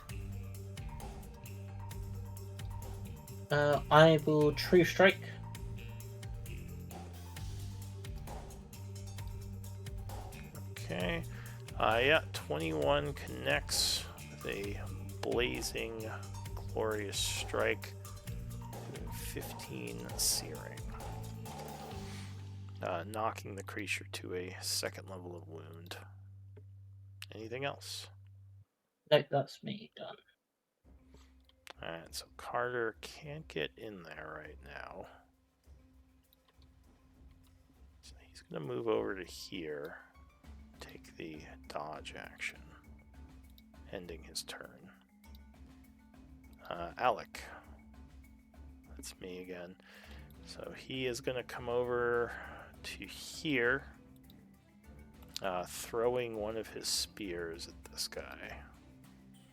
I will True Strike. Okay. Yeah, 21 connects with a blazing, glorious strike. 15 searing. Knocking the creature to a second level of wound. Anything else? Nope, that's me done. Alright, so Carter can't get in there right now. So he's going to move over to here. Take the dodge action. Ending his turn. Alec. That's me again. So he is going to come over to here. Throwing one of his spears at this guy.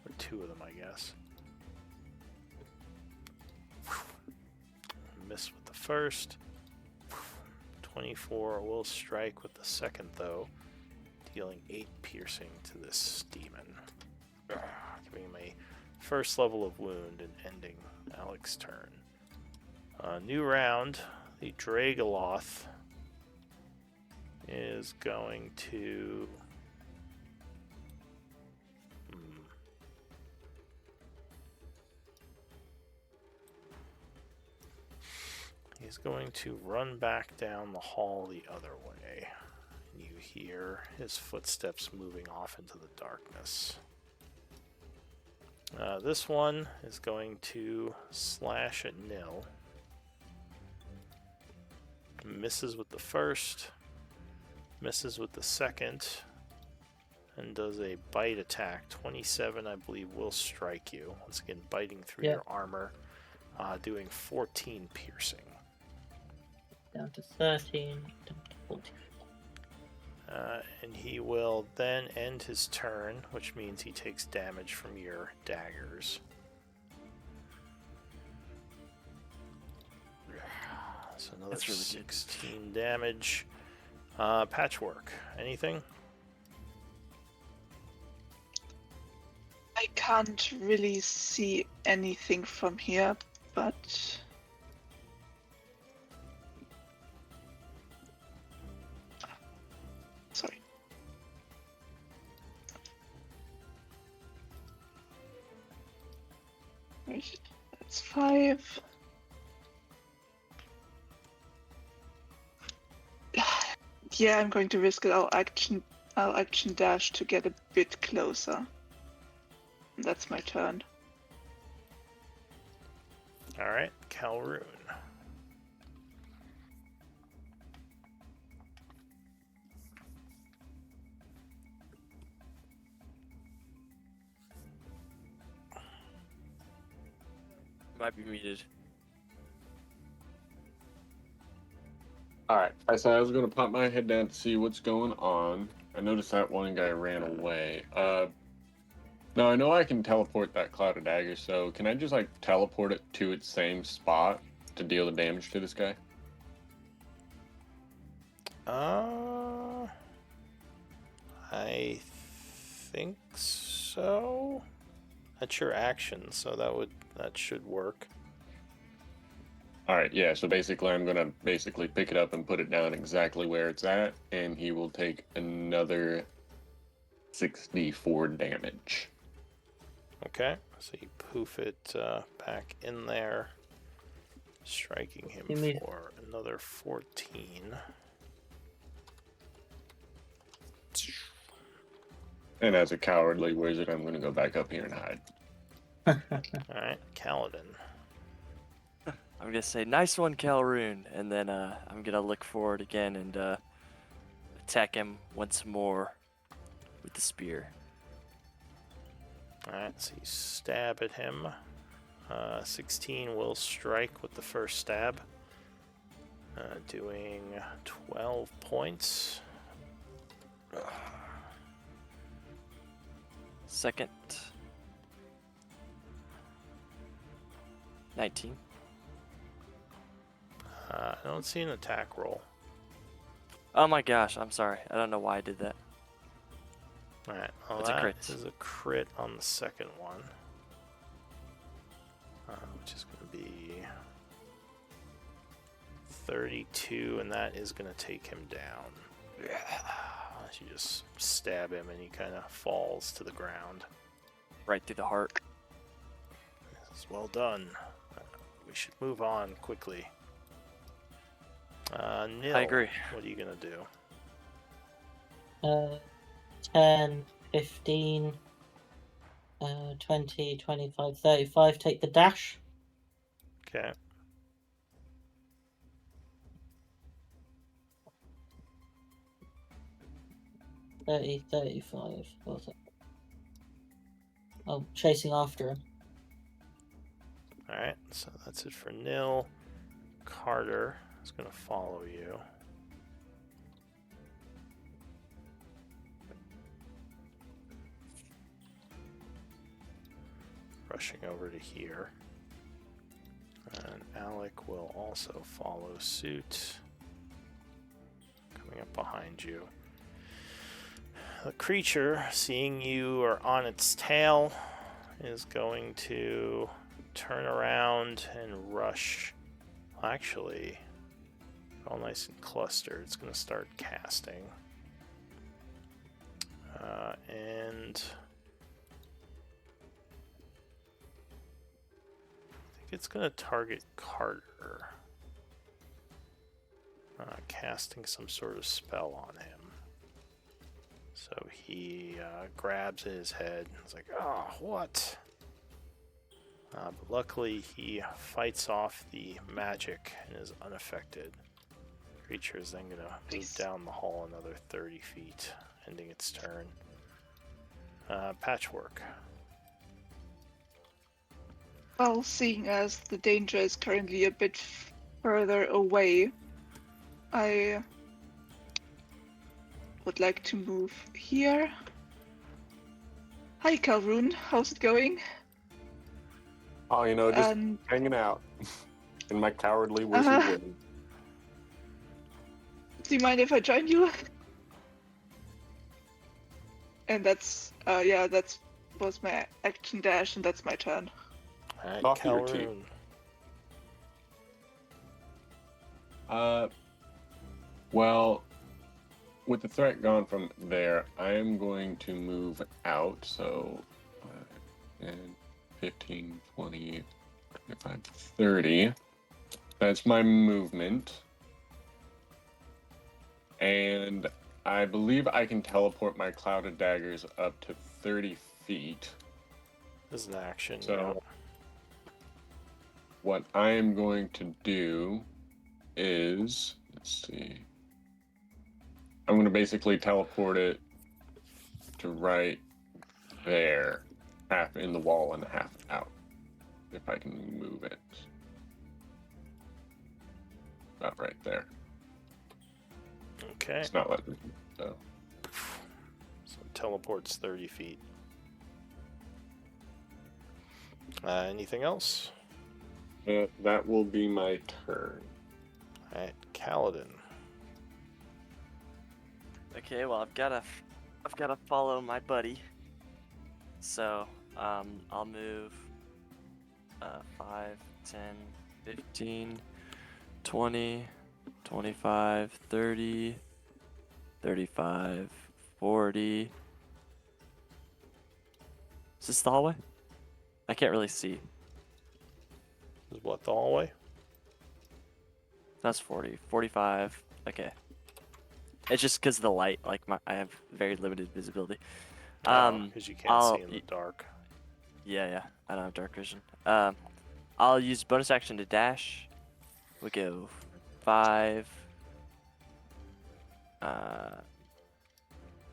Or two of them, I guess. Miss with the first. 24 will strike with the second, though. Dealing 8 piercing to this demon. Giving him a first level of wound and ending Alec's turn. New round. The Dragaloth is going to... He's going to run back down the hall the other way. And you hear his footsteps moving off into the darkness. This one is going to slash at Nil. Misses with the first. Misses with the second. And does a bite attack. 27, I believe, will strike you. Once again, biting through your armor. Doing 14 piercing. Down to 13, down to 14. And he will then end his turn, which means he takes damage from your daggers. So another That's really 16 damage. Patchwork. Anything? I can't really see anything from here, but sorry. Right, that's 5. Yeah, I'm going to risk it. I'll action dash to get a bit closer. That's my turn. Alright, Calroon. Might be muted. Alright, I said I was gonna pop my head down to see what's going on. I noticed that one guy ran away. Now I know I can teleport that cloud of daggers, so can I just like teleport it to its same spot to deal the damage to this guy? I think so. That's your action, so that should work. Alright, yeah, so basically I'm gonna pick it up and put it down exactly where it's at, and he will take another 64 damage. Okay, so you poof it back in there, striking him for another 14. And as a cowardly wizard, I'm gonna go back up here and hide. Alright, Kaladin. I'm gonna say, nice one, Calroon, and then I'm gonna look forward again and attack him once more with the spear. Alright, so you stab at him. 16 will strike with the first stab. Doing 12 points. Second. 19. I don't see an attack roll. Oh my gosh, I'm sorry. I don't know why I did that. Alright, well, It's a that crit. is a crit on the second one. Which is going to be 32, and that is going to take him down. As you just stab him, and he kind of falls to the ground. Right through the heart. This is well done. We should move on quickly. Nil, I agree. what are you going to do? 10, 15, 20, 25, 35. Take the dash. Okay. Thirty, 35. What was it? Oh, chasing after him. Alright, so that's it for Nil. Carter is going to follow you. Rushing over to here. And Alec will also follow suit. Coming up behind you. The creature, seeing you are on its tail, is going to turn around and rush. Actually, all nice and clustered. It's going to start casting. And I think it's going to target Carter. Casting some sort of spell on him. So he grabs at his head. It's like, oh, what? But luckily, he fights off the magic and is unaffected. Creature is then going to move down the hall another 30 feet, ending its turn. Patchwork. Well, seeing as the danger is currently a bit further away, I would like to move here. Hi, Calroon. How's it going? Oh, just And hanging out in my cowardly wizard way. do you mind if I join you? And that's was my action dash, and that's my turn. Alright, Coffee or tea? Calroon. Well, with the threat gone from there, I am going to move out. So, 10, 15, 20, 25, 30. That's my movement. And I believe I can teleport my clouded daggers up to 30 feet. This is an action. So, what I am going to do is, let's see. I'm going to basically teleport it to right there, half in the wall and half out, if I can move it. About right there. Okay. It's not letting me, so. So teleports 30 feet. Anything else? That will be my turn. Alright, Kaladin. Okay, well I've gotta follow my buddy. So I'll move 5, 10, 15, 20, 25, 30, 35, 40. Is this the hallway? I can't really see. Is what, the hallway? That's 40, 45. Okay. It's just because of the light. Like I have very limited visibility. Because you can't I'll- see in the dark. Yeah, I don't have dark vision. I'll use bonus action to dash. We go 5,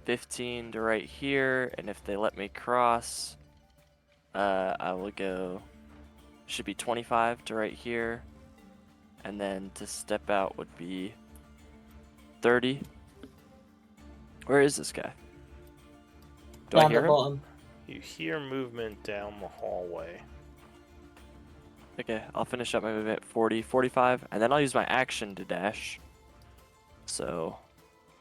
15 to right here, and if they let me cross, I will go should be 25 to right here. And then to step out would be 30. Where is this guy? Do I Down hear the him? bottom. You hear movement down the hallway. Okay, I'll finish up my movement at 40, 45, and then I'll use my action to dash. So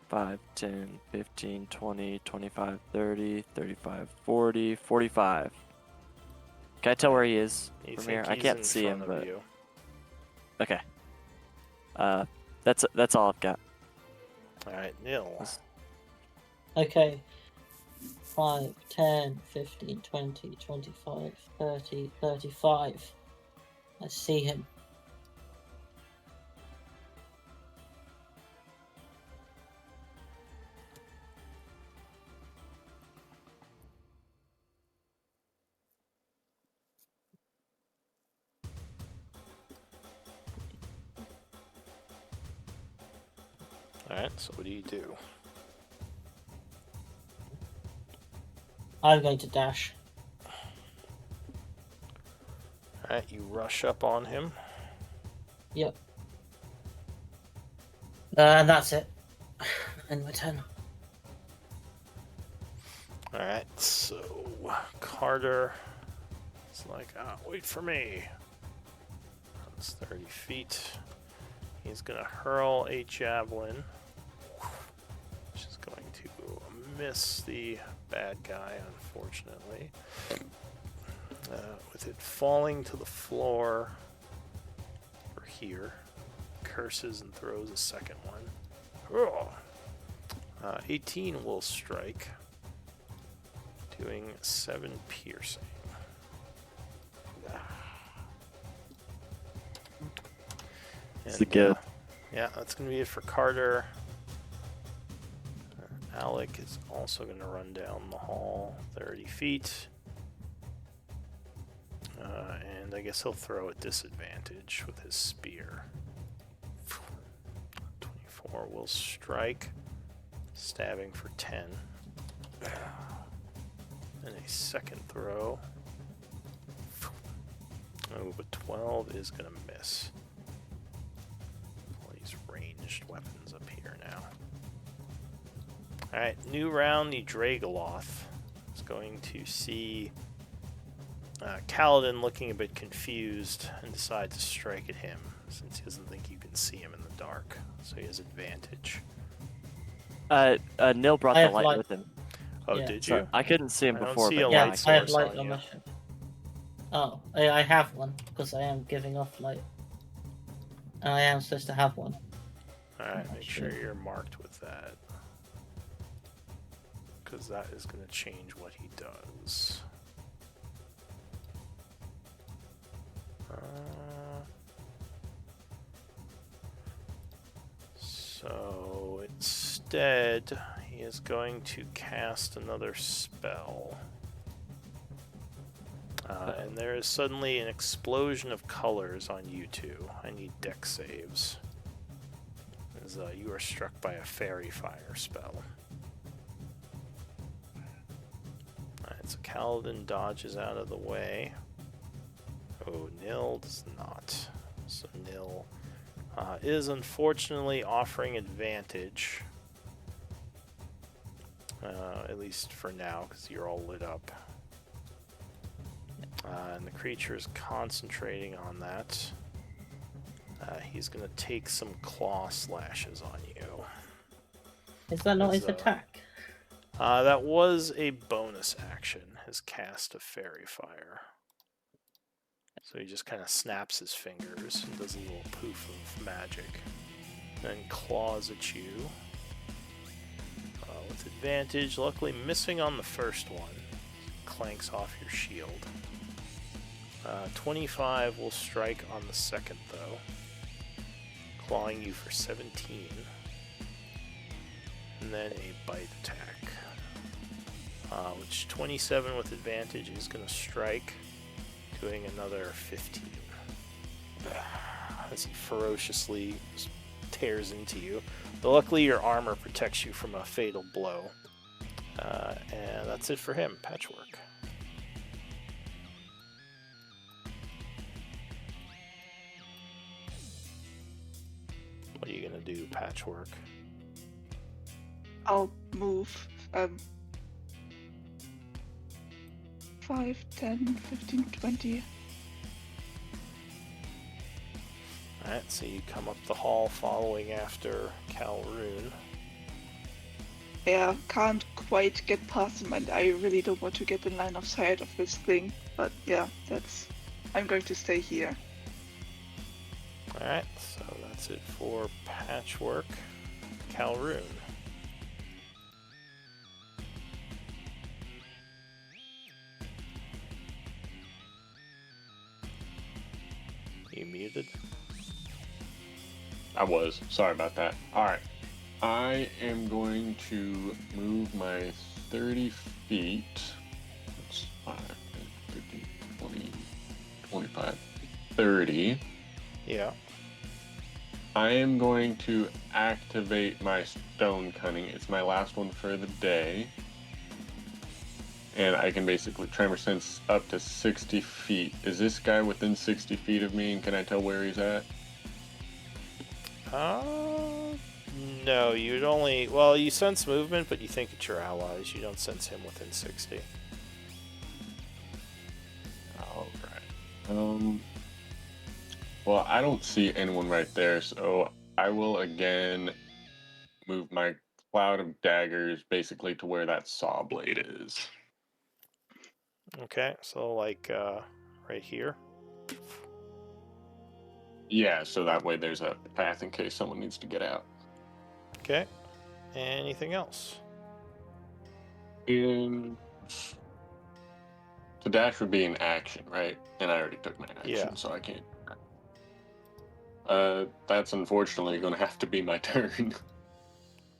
5, 10, 15, 20, 25, 30, 35, 40, 45. Can I tell where he is You from think here? I he's can't in see him, front of but you. okay. That's all I've got. All right, Nil. Okay. 5, 10, 15, 20, 25, 30, 35. I see him. All right, so what do you do? I'm going to dash. All right, you rush up on him. Yep. And that's it. End my turn. All right, so Carter is like, wait for me. That's 30 feet. He's going to hurl a javelin, which is going to miss the bad guy, unfortunately. With it falling to the floor over here, curses and throws a second one. 18 will strike, doing 7 piercing. It's a good. Yeah, that's going to be it for Carter. Alec is also going to run down the hall 30 feet. And I guess he'll throw at disadvantage with his spear. 24 will strike, stabbing for 10. And a second throw. Oh, but 12 is going to miss. All these ranged weapons up here now. Alright, new round. The Dragoloth is going to see Kaladin looking a bit confused and decide to strike at him since he doesn't think you can see him in the dark. So he has advantage. Nil brought I the have light light. with him. Oh, Yeah, did So you? I couldn't see him I don't before, see but a now Yeah, light I I can. have source light on on you. my ship. Oh, I have one because I am giving off light. And I am supposed to have one. Alright, make sure Sure. you're marked with that. Because that is going to change what he does. So instead, he is going to cast another spell. And there is suddenly an explosion of colors on you two. I need dex saves. As you are struck by a fairy fire spell. Alright, so Kaladin dodges out of the way. Oh, Nil does not. So Nil is unfortunately offering advantage. At least for now, because you're all lit up. And the creature is concentrating on that. He's going to take some claw slashes on you. Is that not As, his attack? That was a bonus action, his cast of Fairy Fire. So he just kind of snaps his fingers and does a little poof of magic. Then claws at you. With advantage, luckily missing on the first one. Clanks off your shield. 25 will strike on the second though. Clawing you for 17. And then a bite attack. Which 27 with advantage is going to strike. Doing another 15. As he ferociously tears into you. But luckily your armor protects you from a fatal blow. And that's it for him. Patchwork. What are you gonna do, Patchwork? I'll move 5, 10, 15, 20. Alright, so you come up the hall following after Calroon. Yeah, can't quite get past him, and I really don't want to get in line of sight of this thing. But yeah, I'm going to stay here. Alright, so that's it for Patchwork. Calroon. You muted? I was. Sorry about that. Alright. I am going to move my 30 feet. That's 5, 10, 15, 20, 25, 30. Yeah. I am going to activate my Stone Cunning. It's my last one for the day. And I can basically Tremor Sense up to 60 feet. Is this guy within 60 feet of me, and can I tell where he's at? No, you'd only... Well, you sense movement, but you think it's your allies. You don't sense him within 60. Alright. Well, I don't see anyone right there, so I will again move my cloud of daggers basically to where that saw blade is. Okay, so like right here. Yeah, so that way there's a path in case someone needs to get out. Okay. Anything else? And the dash would be an action, right? And I already took my action, Yeah. so I can't. That's unfortunately going to have to be my turn.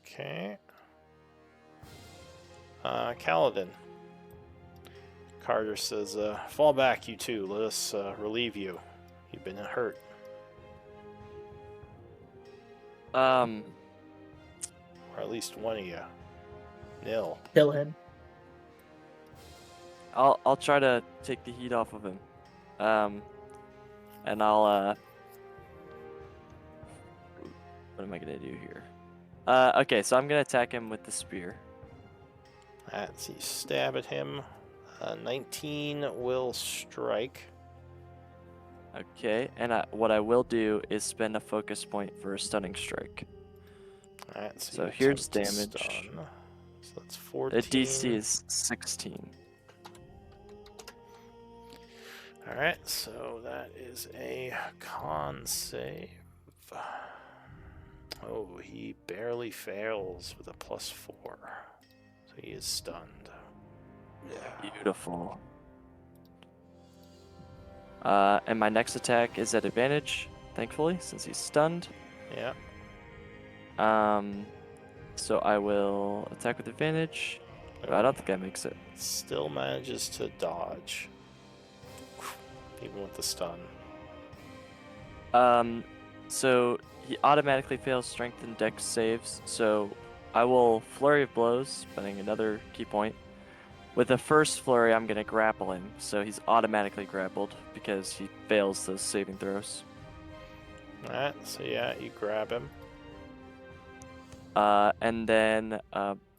Okay. Kaladin. Carter says, fall back, you two. Let us relieve you. You've been hurt. Or at least one of you. Nil. Kill him. I'll try to take the heat off of him. And I'll what am I gonna do here? Okay, so I'm gonna attack him with the spear. That's you stab at him. 19 will strike. Okay, and what I will do is spend a focus point for a stunning strike. Alright, So you here's attempt to damage. stun. So that's 14. The DC is 16. Alright, so that is a con save. Oh, he barely fails with a +4. So he is stunned. Yeah. Beautiful. And my next attack is at advantage, thankfully, since he's stunned. Yeah. So I will attack with advantage. I don't think that makes it. Still manages to dodge. Even with the stun. So he automatically fails strength and dex saves. So I will flurry of blows, spending another key point. With the first flurry, I'm going to grapple him, so he's automatically grappled because he fails those saving throws. Alright, so yeah, you grab him. And then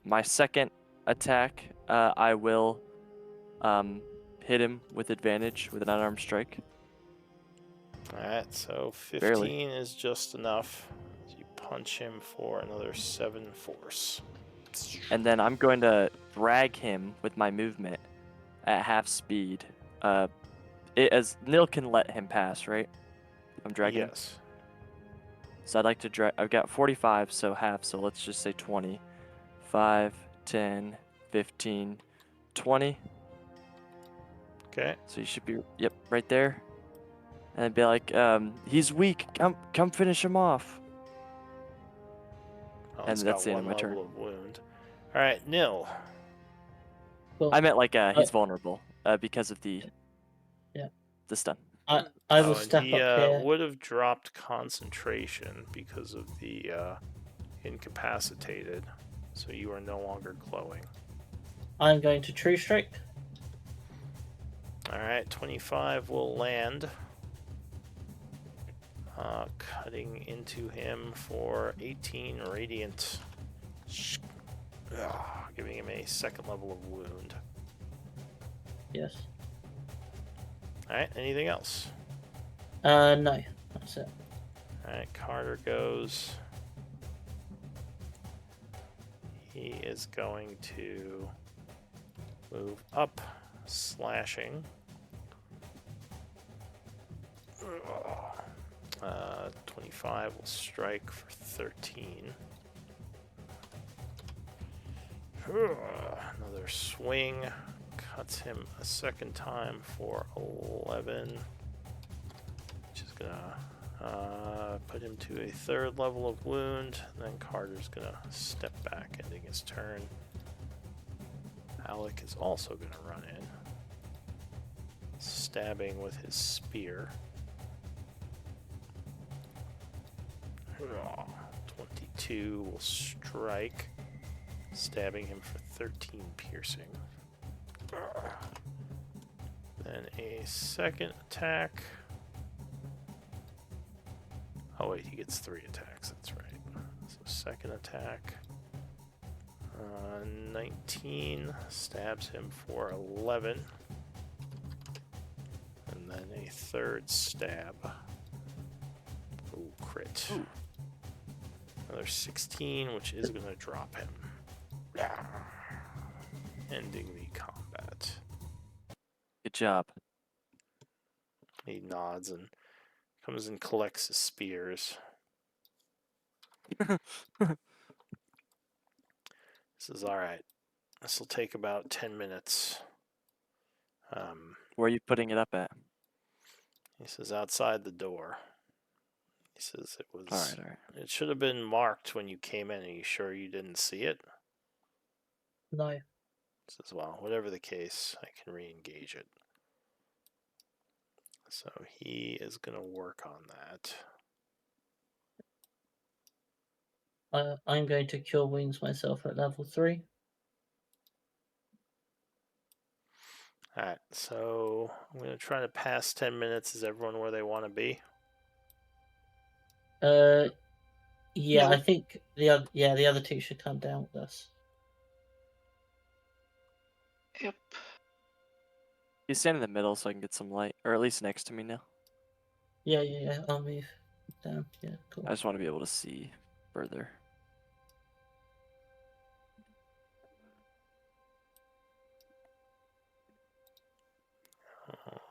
my second attack, I will hit him with advantage with an unarmed strike. Alright, so 15 Barely. is just enough. You punch him for another 7 force. And then I'm going to drag him with my movement at half speed. As Nil can let him pass, right? I'm dragging him. Yes. So I'd like to drag. I've got 45, so half. So let's just say 20. 5, 10, 15, 20. Okay. So you should be, yep, right there. And I'd be like, he's weak. Come finish him off. Oh, And it's that's got the end one of my level turn. of wound. Alright, Nil. Cool. I meant like he's vulnerable because of the stun. I will and step he up here. would have dropped concentration because of the incapacitated. So you are no longer glowing. I'm going to True Strike. Alright, 25 will land. Cutting into him for 18 radiant. Giving him a second level of wound. Yes. Alright, anything else? No, that's it. Alright, Carter goes. He is going to move up, slashing. 25 will strike for 13. Another swing. Cuts him a second time for 11. Which is gonna put him to a third level of wound. Then Carter's gonna step back, ending his turn. Alec is also gonna run in, stabbing with his spear. 22 will strike, stabbing him for 13 piercing. Then a second attack. Oh wait, he gets 3 attacks, that's right. So second attack. 19 stabs him for 11. And then a third stab. Ooh, crit. Ooh. Another 16, which is going to drop him. Ending the combat. Good job. He nods and comes and collects his spears. Says, alright, this will take about 10 minutes. Where are you putting it up at? He says, outside the door. He says, it was. Alright. It should have been marked when you came in. Are you sure you didn't see it? No. He says, well, whatever the case, I can re-engage it. So he is going to work on that. I'm going to cure wounds myself at level 3. Alright, so I'm going to try to pass 10 minutes. Is everyone where they want to be? Yeah, No. I think the other two should come down with us. Yep. You stand in the middle so I can get some light, or at least next to me now. Yeah, I'll move down. Yeah, cool. I just want to be able to see further.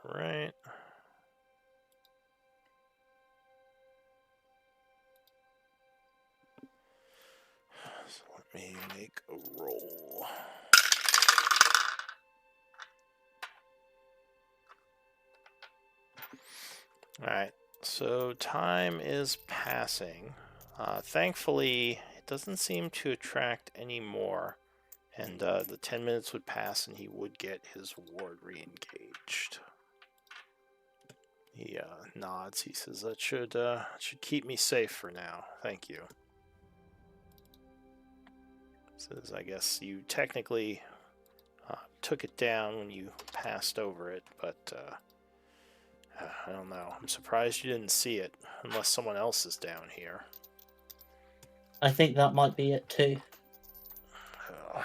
Alright. So let me make a roll. Alright, so time is passing. Thankfully, it doesn't seem to attract any more. And the 10 minutes would pass and he would get his ward re-engaged. He nods. He says, that should keep me safe for now. Thank you. Says, I guess you technically took it down when you passed over it, but I don't know. I'm surprised you didn't see it, unless someone else is down here. I think that might be it too. Uh,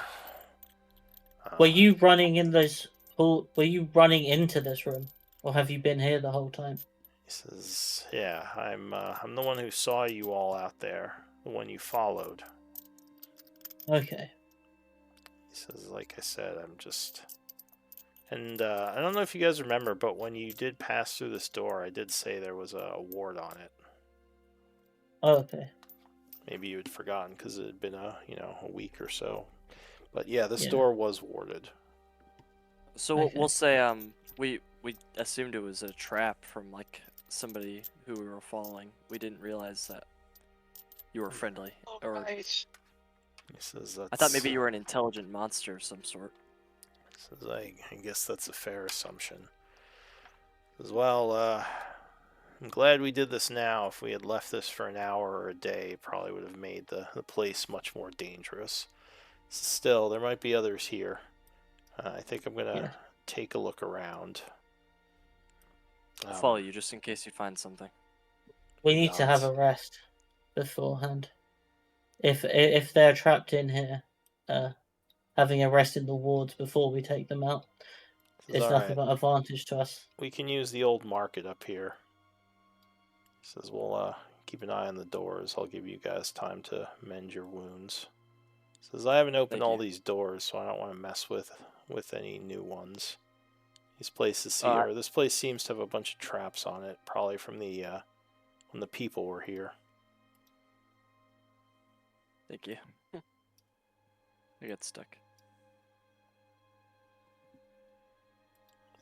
Were you running in those? Were you running into this room, or have you been here the whole time? He says, yeah, I'm the one who saw you all out there, the one you followed. Okay. He says, like I said, I'm just... And I don't know if you guys remember, but when you did pass through this door, I did say there was a ward on it. Oh, okay. Maybe you had forgotten because it had been a week or so. But yeah, this Yeah. door was warded. So Okay. we'll say we assumed it was a trap from like somebody who we were following. We didn't realize that you were friendly. Or Alright. He says that's... I thought maybe you were an intelligent monster of some sort. Says I guess that's a fair assumption. As well, I'm glad we did this now. If we had left this for an hour or a day, it probably would have made the place much more dangerous. Still, there might be others here. I think I'm gonna take a look around. I'll follow you just in case you find something. We need to have a rest beforehand. If they're trapped in here, having a rest in the wards before we take them out is nothing but advantage to us. We can use the old market up here. He says we'll keep an eye on the doors. I'll give you guys time to mend your wounds. He says I haven't opened all these doors, so I don't want to mess with any new ones. These places here. This place seems to have a bunch of traps on it, probably from the when the people were here. Thank you. I got stuck.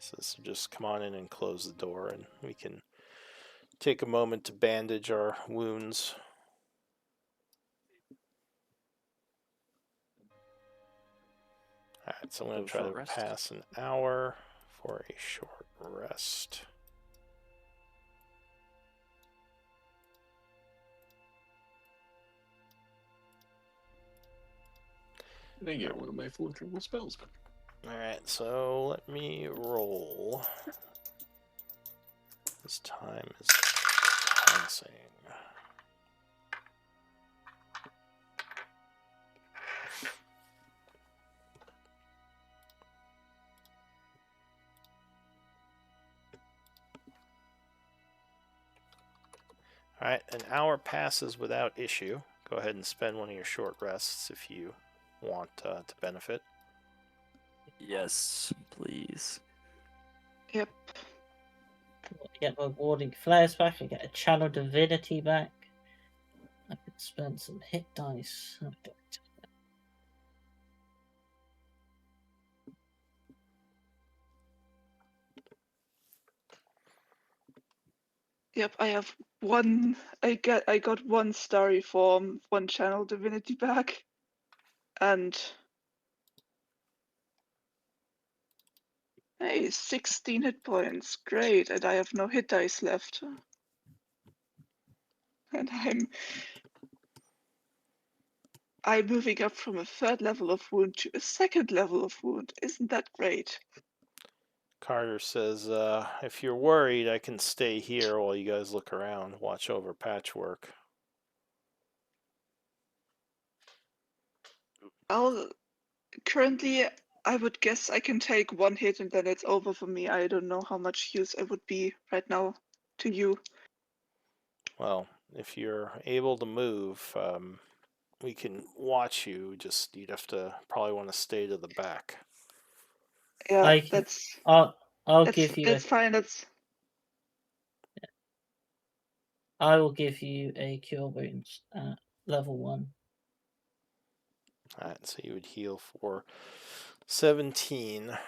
So just come on in and close the door, and we can take a moment to bandage our wounds. Alright, so I'm going to try to pass an hour for a short rest. I get one of my fortune spells back. Alright, so let me roll. This time is passing. Alright, an hour passes without issue. Go ahead and spend one of your short rests if you want to benefit. Yes, please. Yep. I get my warding flares back. I get a channel divinity back. I could spend some hit dice. Yep, I have one. I got one Starry form, one channel divinity back, and hey, 16 hit points. Great, and I have no hit dice left. And I'm moving up from a 3rd level of wound to a 2nd level of wound. Isn't that great? Carter says, if you're worried, I can stay here while you guys look around, watch over patchwork. Currently, I would guess I can take one hit and then it's over for me. I don't know how much use I would be right now to you. Well, if you're able to move, we can watch you. Just you'd have to probably want to stay to the back. Yeah, I'll give you. That's fine. I will give you a cure wounds at level 1. Alright, so you would heal for 17.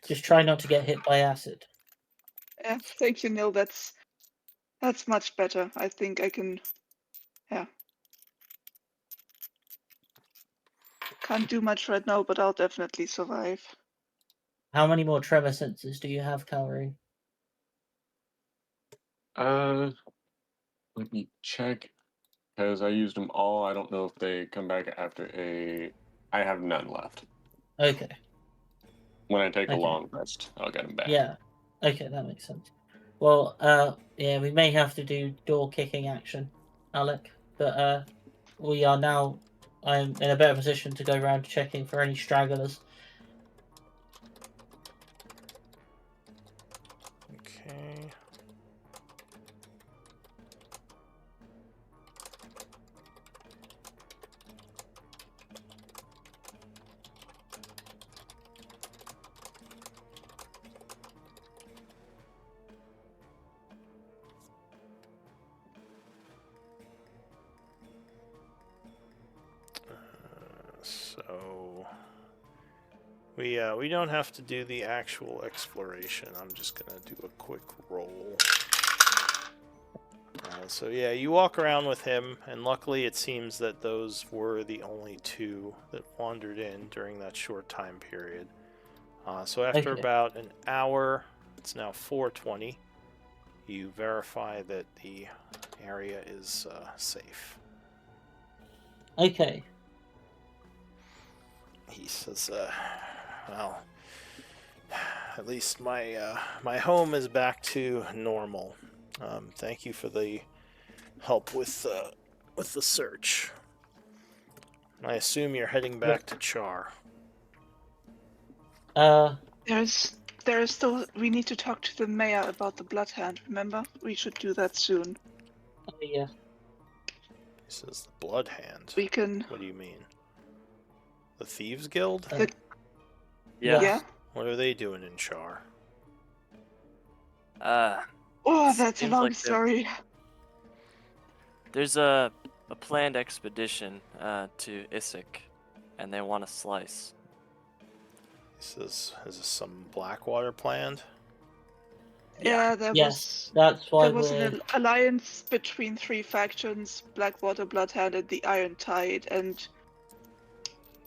Just try not to get hit by acid. Yeah, thank you, Neil. That's much better. I think I can. Yeah. Can't do much right now, but I'll definitely survive. How many more tremor sensors do you have, Calvary? Let me check, because I used them all. I don't know if they come back after a. I have none left. Okay. When I take a long rest, I'll get them back. Yeah. Okay, that makes sense. Well, yeah, we may have to do door kicking action, Alec, but we are now. I'm in a better position to go around checking for any stragglers. Okay. So we don't have to do the actual exploration. I'm just gonna do a quick roll. So yeah, you walk around with him, and luckily it seems that those were the only 2 that wandered in during that short time period. So after about an hour, it's now 4:20. You verify that the area is safe. Okay. He says, well, at least my home is back to normal. Thank you for the help with the search. I assume you're heading back to Char. There's still. We need to talk to the mayor about the blood hand. Remember, we should do that soon. Oh yeah. He says the Blood Hand. We can. What do you mean? The Thieves Guild? The- Yeah. Yeah. What are they doing in Char? Oh, that's a Seems long like story. there's a planned expedition to Issyk, and they want a slice. He says, is this some Blackwater planned? Yeah, there Yes, that's why there was we're. an alliance between 3 factions: Blackwater, Bloodhound, and the Iron Tide, and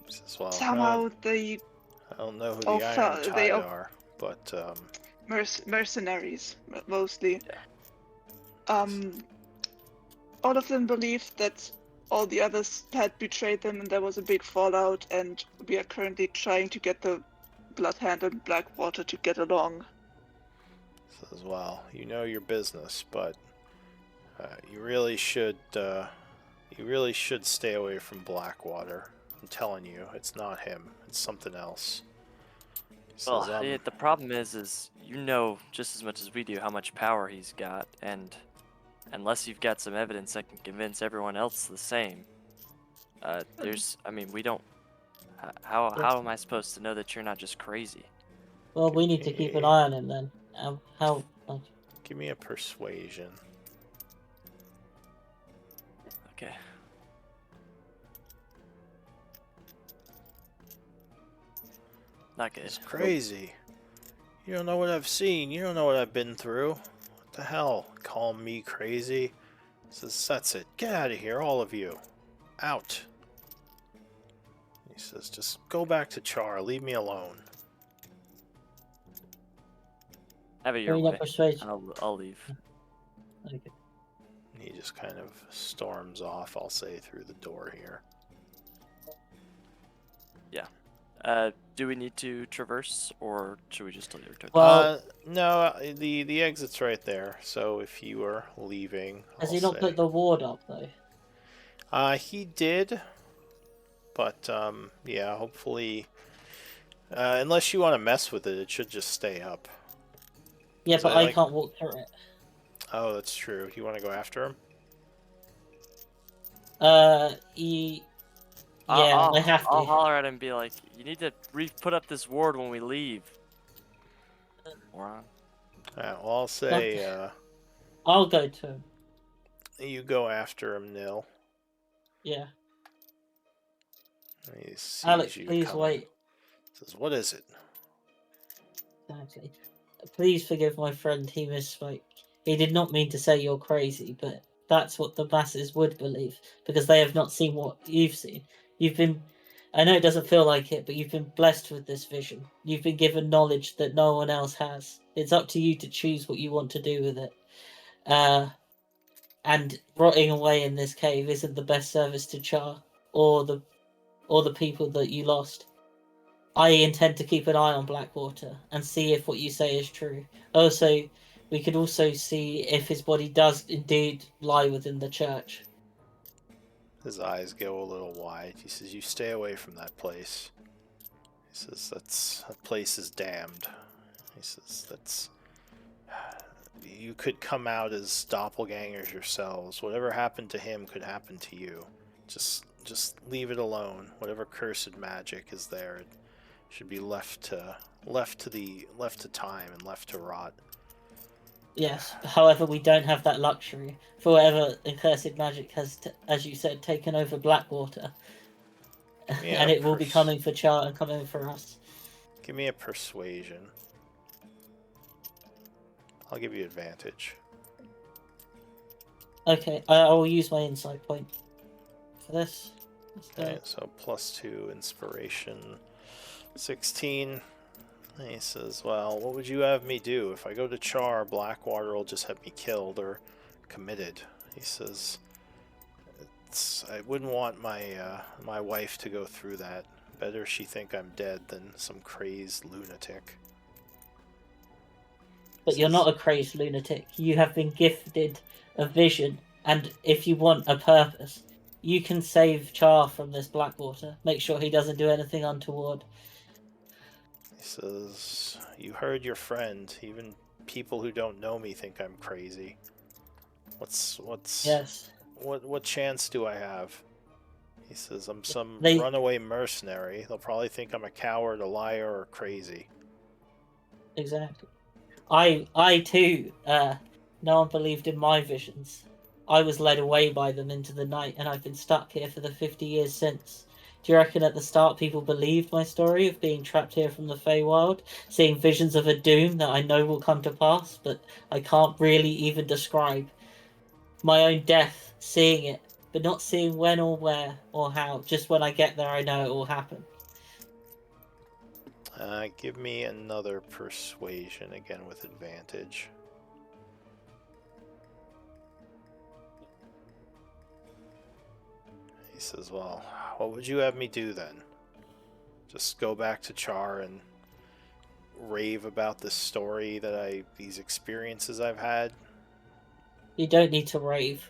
He says, well, somehow I don't know who all the Iron they Tide all are, but mercenaries mostly. Yeah. All of them believed that all the others had betrayed them, and there was a big fallout. And we are currently trying to get the Bloodhound and Blackwater to get along. says, well, you know your business, but you really should stay away from Blackwater. I'm telling you, it's not him. It's something else. He says, Well, the problem is you know just as much as we do how much power he's got, and unless you've got some evidence that can convince everyone else the same, we don't. How am I supposed to know that you're not just crazy? Well, we need to keep an eye on him then. How? Give me a persuasion. Okay. Not good. It's crazy. You don't know what I've seen. You don't know what I've been through. What the hell? Call me crazy? He says, that's it. Get out of here, all of you. Out. He says, just go back to Char. Leave me alone. Have it your Bring up way. persuasion. I'll leave. Okay. He just kind of storms off, I'll say, through the door here. Do we need to traverse, or should we just leave it? Well, no, the exit's right there. So if you are leaving, has I'll he not say. put the ward up though? He did, but yeah, hopefully, unless you want to mess with it, it should just stay up. Yeah, So but I can't walk through it. Oh, that's true. Do you want to go after him? I have to. I'll holler at him and be like, you need to put up this ward when we leave. Moron. Well, I'll say I'll go to him. you go after him, Nil. Yeah. He sees Alex, you please coming. wait. Says, what is it? Exactly. Please forgive my friend. He misspoke. He did not mean to say you're crazy, but that's what the masses would believe because they have not seen what you've seen. You've been. I know it doesn't feel like it, but you've been blessed with this vision. You've been given knowledge that no one else has. It's up to you to choose what you want to do with it. And rotting away in this cave isn't the best service to Char or the people that you lost. I intend to keep an eye on Blackwater and see if what you say is true. Also, we could also see if his body does indeed lie within the church. His eyes go a little wide. He says, you stay away from that place. He says, that place is damned. He says, you could come out as doppelgangers yourselves. Whatever happened to him could happen to you. Just leave it alone. Whatever cursed magic is there, it should be left to time and left to rot. Yes, however, we don't have that luxury. For whatever accursed magic has, as you said, taken over Blackwater. Yeah, and it will be coming for Char and coming for us. Give me a persuasion. I'll give you advantage. Okay, I will use my insight point for this. Okay, so +2 inspiration. 16. He says, well, what would you have me do? If I go to Char, Blackwater will just have me killed or committed. He says, I wouldn't want my wife to go through that. Better she think I'm dead than some crazed lunatic. but you're not a crazed lunatic. You have been gifted a vision, and if you want a purpose, you can save Char from this Blackwater. Make sure he doesn't do anything untoward. He says, "You heard your friend. Even people who don't know me think I'm crazy. Yes, What chance do I have?" He says, "I'm some they runaway mercenary. They'll probably think I'm a coward, a liar, or crazy." exactly. I too. No one believed in my visions. I was led away by them into the night, and I've been stuck here for the 50 years since. Do you reckon at the start people believed my story of being trapped here from the Feywild, seeing visions of a doom that I know will come to pass, but I can't really even describe? My own death, seeing it, but not seeing when or where or how. Just when I get there, I know it will happen. Give me another persuasion again with advantage. He says, "Well, what would you have me do then? Just go back to Char and rave about this story that these experiences I've had?" You don't need to rave.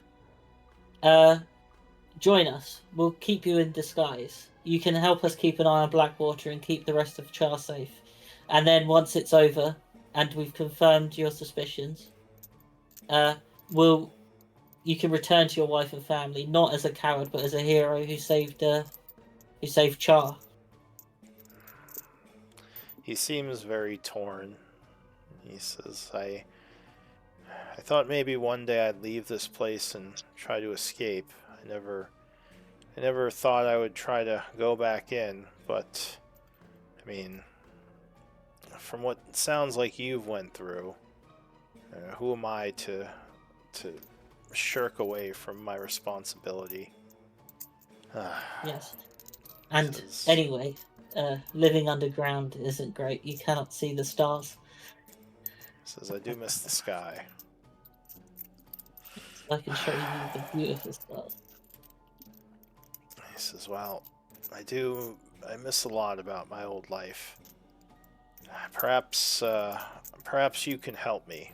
Join us. We'll keep you in disguise. You can help us keep an eye on Blackwater and keep the rest of Char safe. And then once it's over and we've confirmed your suspicions, uh, we'll you can return to your wife and family, not as a coward, but as a hero who saved Char. He seems very torn. He says, I thought maybe one day I'd leave this place and try to escape. I never thought I would try to go back in, but I mean, from what sounds like you've went through, who am I to shirk away from my responsibility?" Yes. And Says, anyway, living underground isn't great. You cannot see the stars. "I do miss the sky." So I can show you the beautiful stars. He says, "Well, I do. I miss a lot about my old life. Perhaps you can help me."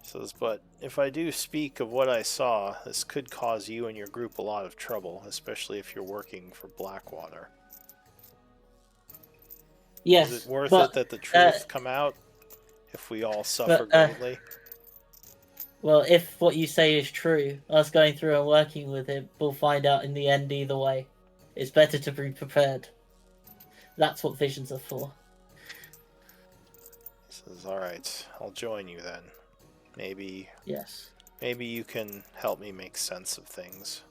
He says, "But if I do speak of what I saw, this could cause you and your group a lot of trouble, especially if you're working for Blackwater. Yes, Is it worth but it that the truth come out if we all suffer but greatly?" well, if what you say is true, us going through and working with him, we'll find out in the end either way. It's better to be prepared. That's what visions are for. He says, "All right, I'll join you then. Maybe Yes, you can help me make sense of things."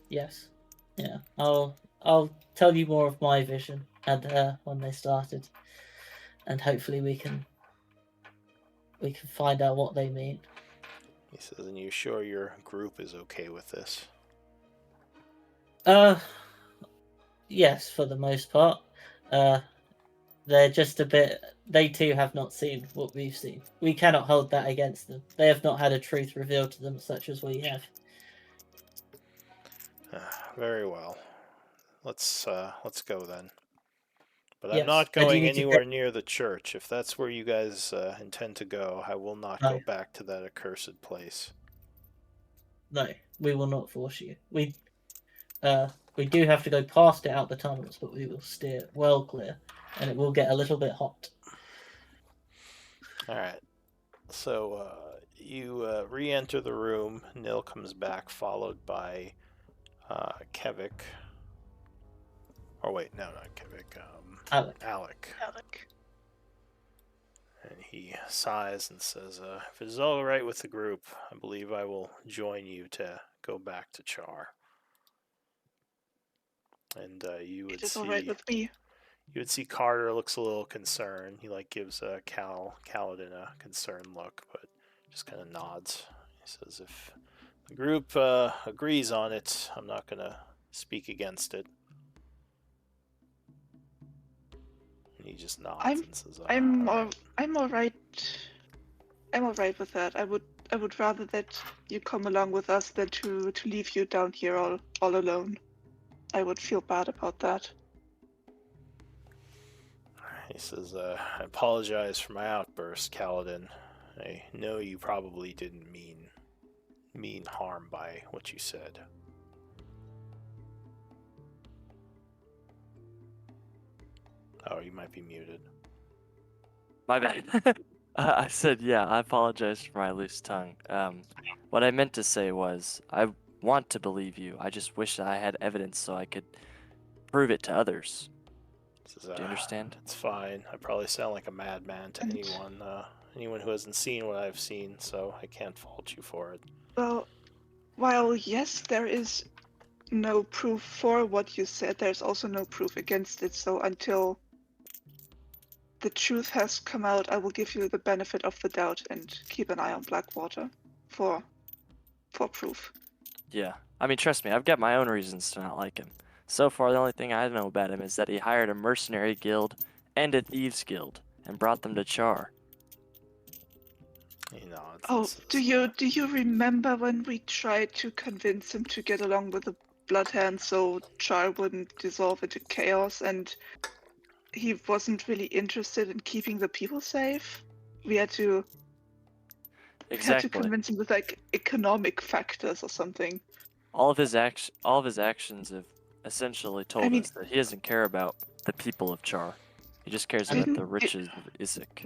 yes, yeah. I'll tell you more of my vision and when they started, and hopefully we can find out what they mean. He says, "And you sure your group is okay with this?" Uh, yes, for the most part. They're just a bit. They too have not seen what we've seen. We cannot hold that against them. They have not had a truth revealed to them such as we have. Very well. Let's go then. But I'm Yes. not Where do you going need to go? anywhere near the church. If that's where you guys intend to go, I will not go No, back to that accursed place. no, we will not force you. We do have to go past it out the tunnels, but we will steer well clear, and it will get a little bit hot. All right. So you re-enter the room. Nil comes back, followed by Kevik. Or wait, no, not Kevik. Alec. Alec. And he sighs and says, "If it is all right with the group, I believe I will join you to go back to Char." And you It would is all right see with me. Carter looks a little concerned. He gives Kaladin a concerned look, but just kind of nods. He says, "If the group agrees on it, I'm not gonna speak against it." And he just nods I'm and says, I'm "All all right." I'm all right. I'm all right with that. I would rather that you come along with us than to leave you down here all alone. I would feel bad about that. He says, I apologize for my outburst, Kaladin. I know you probably didn't mean harm by what you said. Oh, you might be muted. My bad. I said, yeah, I apologize for my loose tongue. What I meant to say was, I want to believe you. I just wish I had evidence so I could prove it to others. Says, Do you understand? It's fine. I probably sound like a madman to And- anyone who hasn't seen what I've seen, so I can't fault you for it. Well, while yes, there is no proof for what you said, there's also no proof against it. So until the truth has come out, I will give you the benefit of the doubt and keep an eye on Blackwater for proof. Yeah. I mean, trust me, I've got my own reasons to not like him. So far, the only thing I know about him is that he hired a mercenary guild and a thieves guild and brought them to Char. You know, Oh, do you remember when we tried to convince him to get along with the Bloodhand so Char wouldn't dissolve into chaos, and he wasn't really interested in keeping the people safe? We had to Exactly. convince him with like economic factors or something. All of his actions have essentially told us that he doesn't care about the people of Char. He just cares about the riches of Isaac.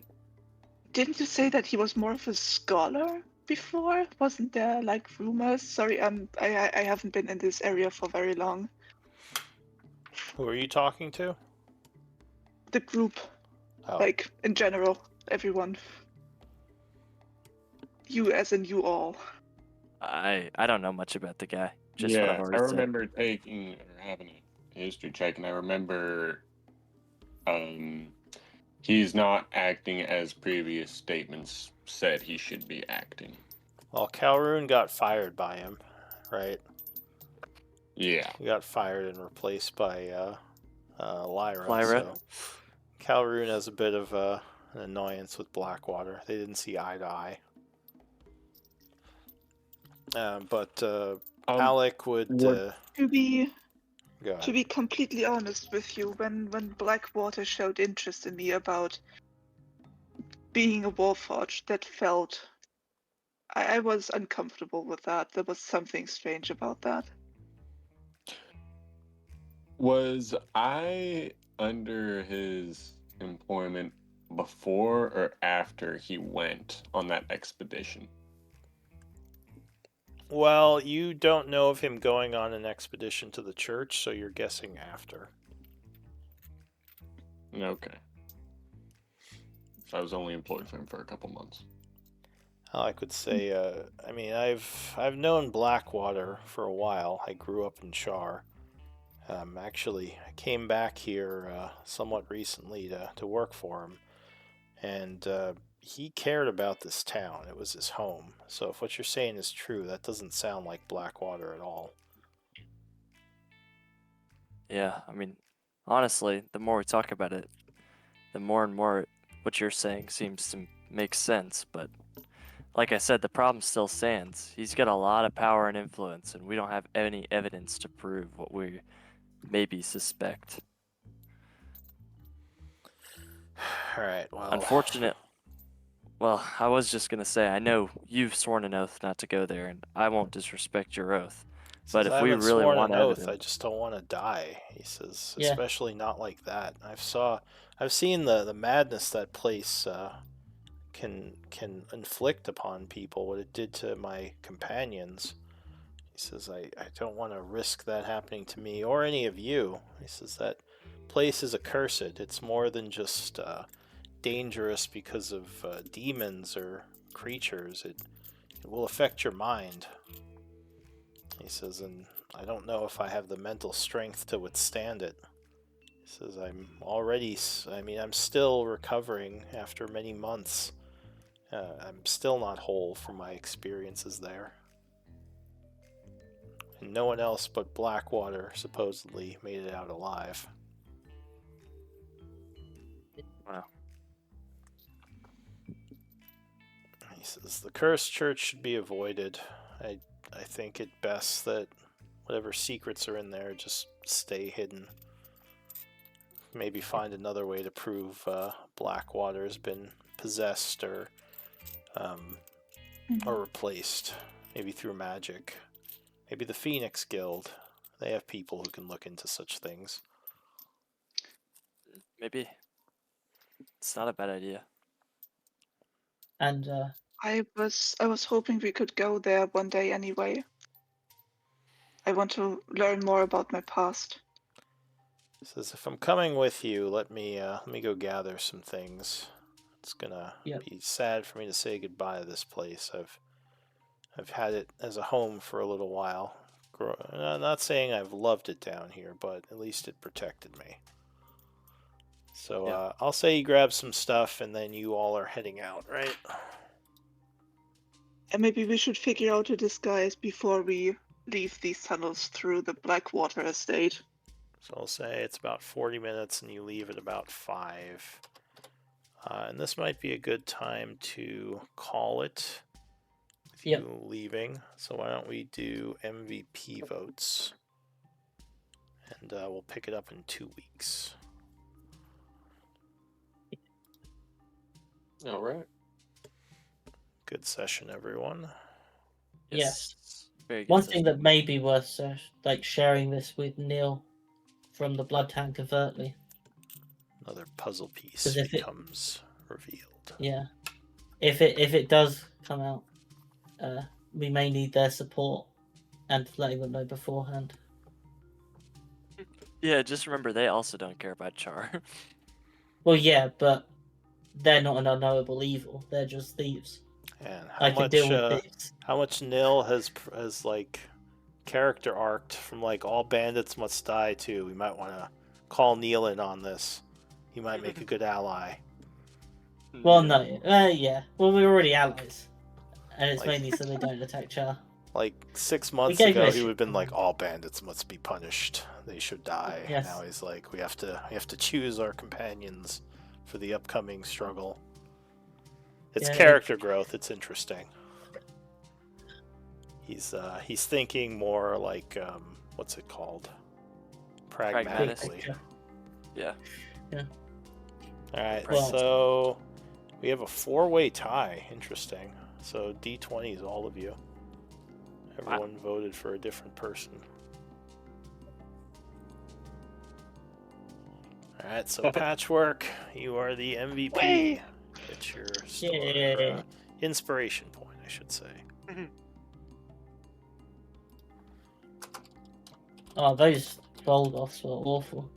Didn't you say that he was more of a scholar before? Wasn't there like rumors? Sorry, I haven't been in this area for very long. Who are you talking to? The group, Oh, like in general, everyone. You as in you all. I don't know much about the guy. Just what I've Yeah, I already said. remember taking or having a history check, and I remember he's not acting as previous statements said he should be acting. well, Calroon got fired by him, right? Yeah. He got fired and replaced by Lyra. Lyra? So Calroon has a bit of an annoyance with Blackwater. They didn't see eye to eye. But Alec would what- To be go ahead. to be completely honest with you, when Blackwater showed interest in me about being a Warforged, that felt I was uncomfortable with that. There was something strange about that. Was I under his employment before or after he went on that expedition? Well, you don't know of him going on an expedition to the church, so you're guessing after. Okay. So I was only employed for him for a couple months. Alec would say, I mean, I've known Blackwater for a while. I grew up in Char. Actually, I came back here somewhat recently to work for him, and he cared about this town. It was his home. So if what you're saying is true, that doesn't sound like Blackwater at all. Yeah, I mean, honestly, the more we talk about it, the more and more what you're saying seems to make sense. But like I said, the problem still stands. He's got a lot of power and influence, and we don't have any evidence to prove what we maybe suspect. All right. Well, Unfortunate. Well, I was just gonna say, I know you've sworn an oath not to go there, and I won't disrespect your oath. But says, if I we haven't really sworn want an oath. evidence, I just don't want to die. He says, Yeah. especially not like that. I've seen the madness that place can inflict upon people. What it did to my companions. He says, I don't want to risk that happening to me or any of you. He says that place is accursed. It's more than just dangerous because of demons or creatures. It will affect your mind. He says, and I don't know if I have the mental strength to withstand it. He says, I'm still recovering after many months. I'm still not whole from my experiences there. And no one else but Blackwater supposedly made it out alive. wow. He says, the cursed church should be avoided. I think it best that whatever secrets are in there just stay hidden. maybe find another way to prove Blackwater has been possessed um, or replaced. Maybe through magic. Maybe the Phoenix Guild. They have people who can look into such things. Maybe. It's not a bad idea. And I was hoping we could go there one day anyway. I want to learn more about my past. Says if I'm coming with you, let me go gather some things. It's gonna be sad for me to say goodbye to this place. I've had it as a home for a little while. I'm not saying I've loved it down here, but at least it protected me. So I'll say you grab some stuff, and then you all are heading out, right? And maybe we should figure out a disguise before we leave these tunnels through the Blackwater estate. So I'll say it's about 40 minutes, and you leave at about 5. And this might be a good time to call it with you leaving. So why don't we do MVP votes? And we'll pick it up in 2 weeks. All right. Good session, everyone. Yes. Very good one session. thing that may be worth like sharing this with Neil from the Blood Tank overtly. Another puzzle piece becomes revealed. Yeah. If it does come out, we may need their support and letting them know beforehand. Yeah, just remember they also don't care about Char. Well, yeah, but they're not an unknowable evil. They're just thieves. And I can deal with thieves. How much Nil has like character arced from like all bandits must die to. We might want to call Neil in on this. He might make a good ally. Well, no, yeah. Well, we're already allies, and it's mainly so they don't attack Char. Like 6 months ago, he would have been like, "All bandits must be punished. They should die." Yes. Now he's like, "We have to choose our companions for the upcoming struggle." It's character growth. It's interesting. He's thinking more like what's it called? Pragmatically. Yeah. Yeah. All right. Well, so we have a 4-way tie. Interesting. So D20 is all of you. Everyone voted for a different person. All right. So Patchwork, you are the MVP. It's your story, inspiration point, I should say. Oh, those fold offs were awful.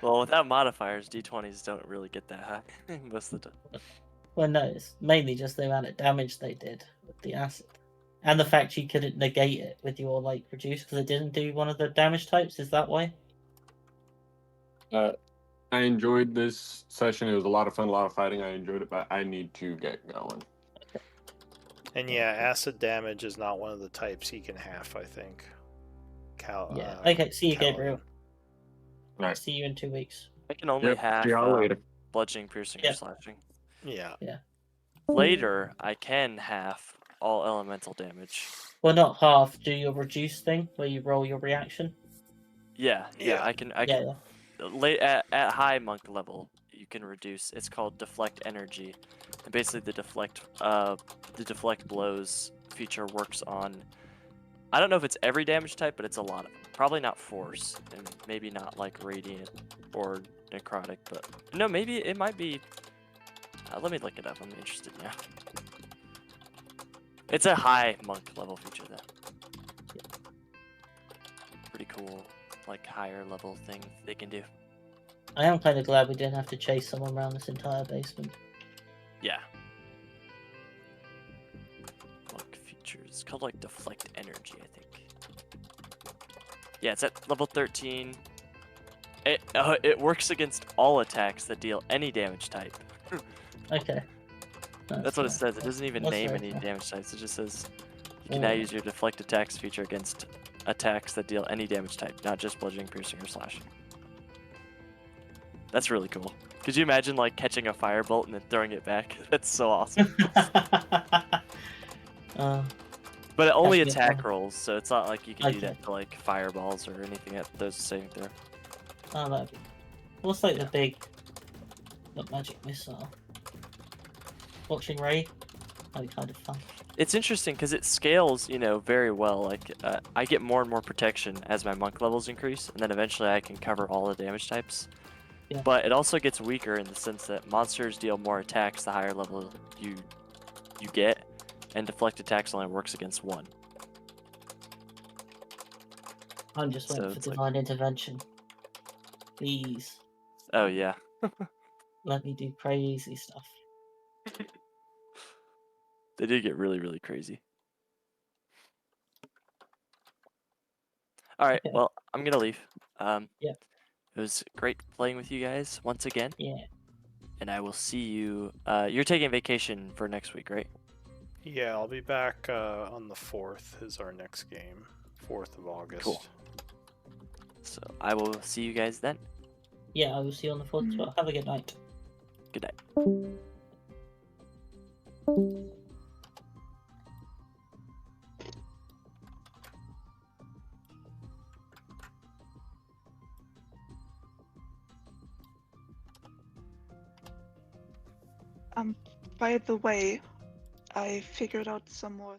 Well, without modifiers, D20s don't really get that high most of the time. Well, no, it's mainly just the amount of damage they did with the acid. And the fact you couldn't negate it with your, like, reduce, because it didn't do one of the damage types, is that why? I enjoyed this session. It was a lot of fun, a lot of fighting. I enjoyed it, but I need to get going. And yeah, acid damage is not one of the types he can half, I think. Okay, see you, Gabriel. All right. See you in 2 weeks. I can only have see y'all later. bludgeoning, piercing, or slashing. Yeah. Later, I can half all elemental damage. Well, not half. Do your reduce thing where you roll your reaction. Yeah. I can. At high monk level, you can reduce. It's called deflect energy, and basically the deflect blows feature works on. I don't know if it's every damage type, but it's a lot of them. Probably not force, and maybe not like radiant or necrotic, but no, maybe it might be. Let me look it up. I'm interested now. It's a high monk level feature though. Pretty cool, like higher level thing they can do. I am kind of glad we didn't have to chase someone around this entire basement. Yeah. Monk features. It's called like deflect energy, I think. Yeah, it's at level 13. It works against all attacks that deal any damage type. Okay. That's what it says. It doesn't even name any damage types. It just says you can now use your deflect attacks feature against attacks that deal any damage type, not just bludgeoning, piercing, or slashing. That's really cool. Could you imagine like catching a firebolt and then throwing it back? That's so awesome. But it only attack rolls, so it's not like you can do that to like fireballs or anything that throws a saving throw. Oh, that'd be. What's like Yeah. the big, not magic missile? Watching Ray. That'd be kind of fun. It's interesting because it scales, very well. Like I get more and more protection as my monk levels increase, and then eventually I can cover all the damage types. Yeah. But it also gets weaker in the sense that monsters deal more attacks the higher level you get, and deflect attacks only works against one. I'm just waiting So for it's like, divine intervention. Please, oh yeah, let me do crazy stuff. they did get really, really crazy. All right, Okay. well, I'm gonna leave. Yeah. It was great playing with you guys once again, Yeah. and I will see you. You're taking vacation for next week, right? Yeah, I'll be back on the 4th is our next game. 4th of August. Cool. So I will see you guys then. Yeah, I will see you on the 4th as well. Have a good night. Good night. By the way, I figured out some more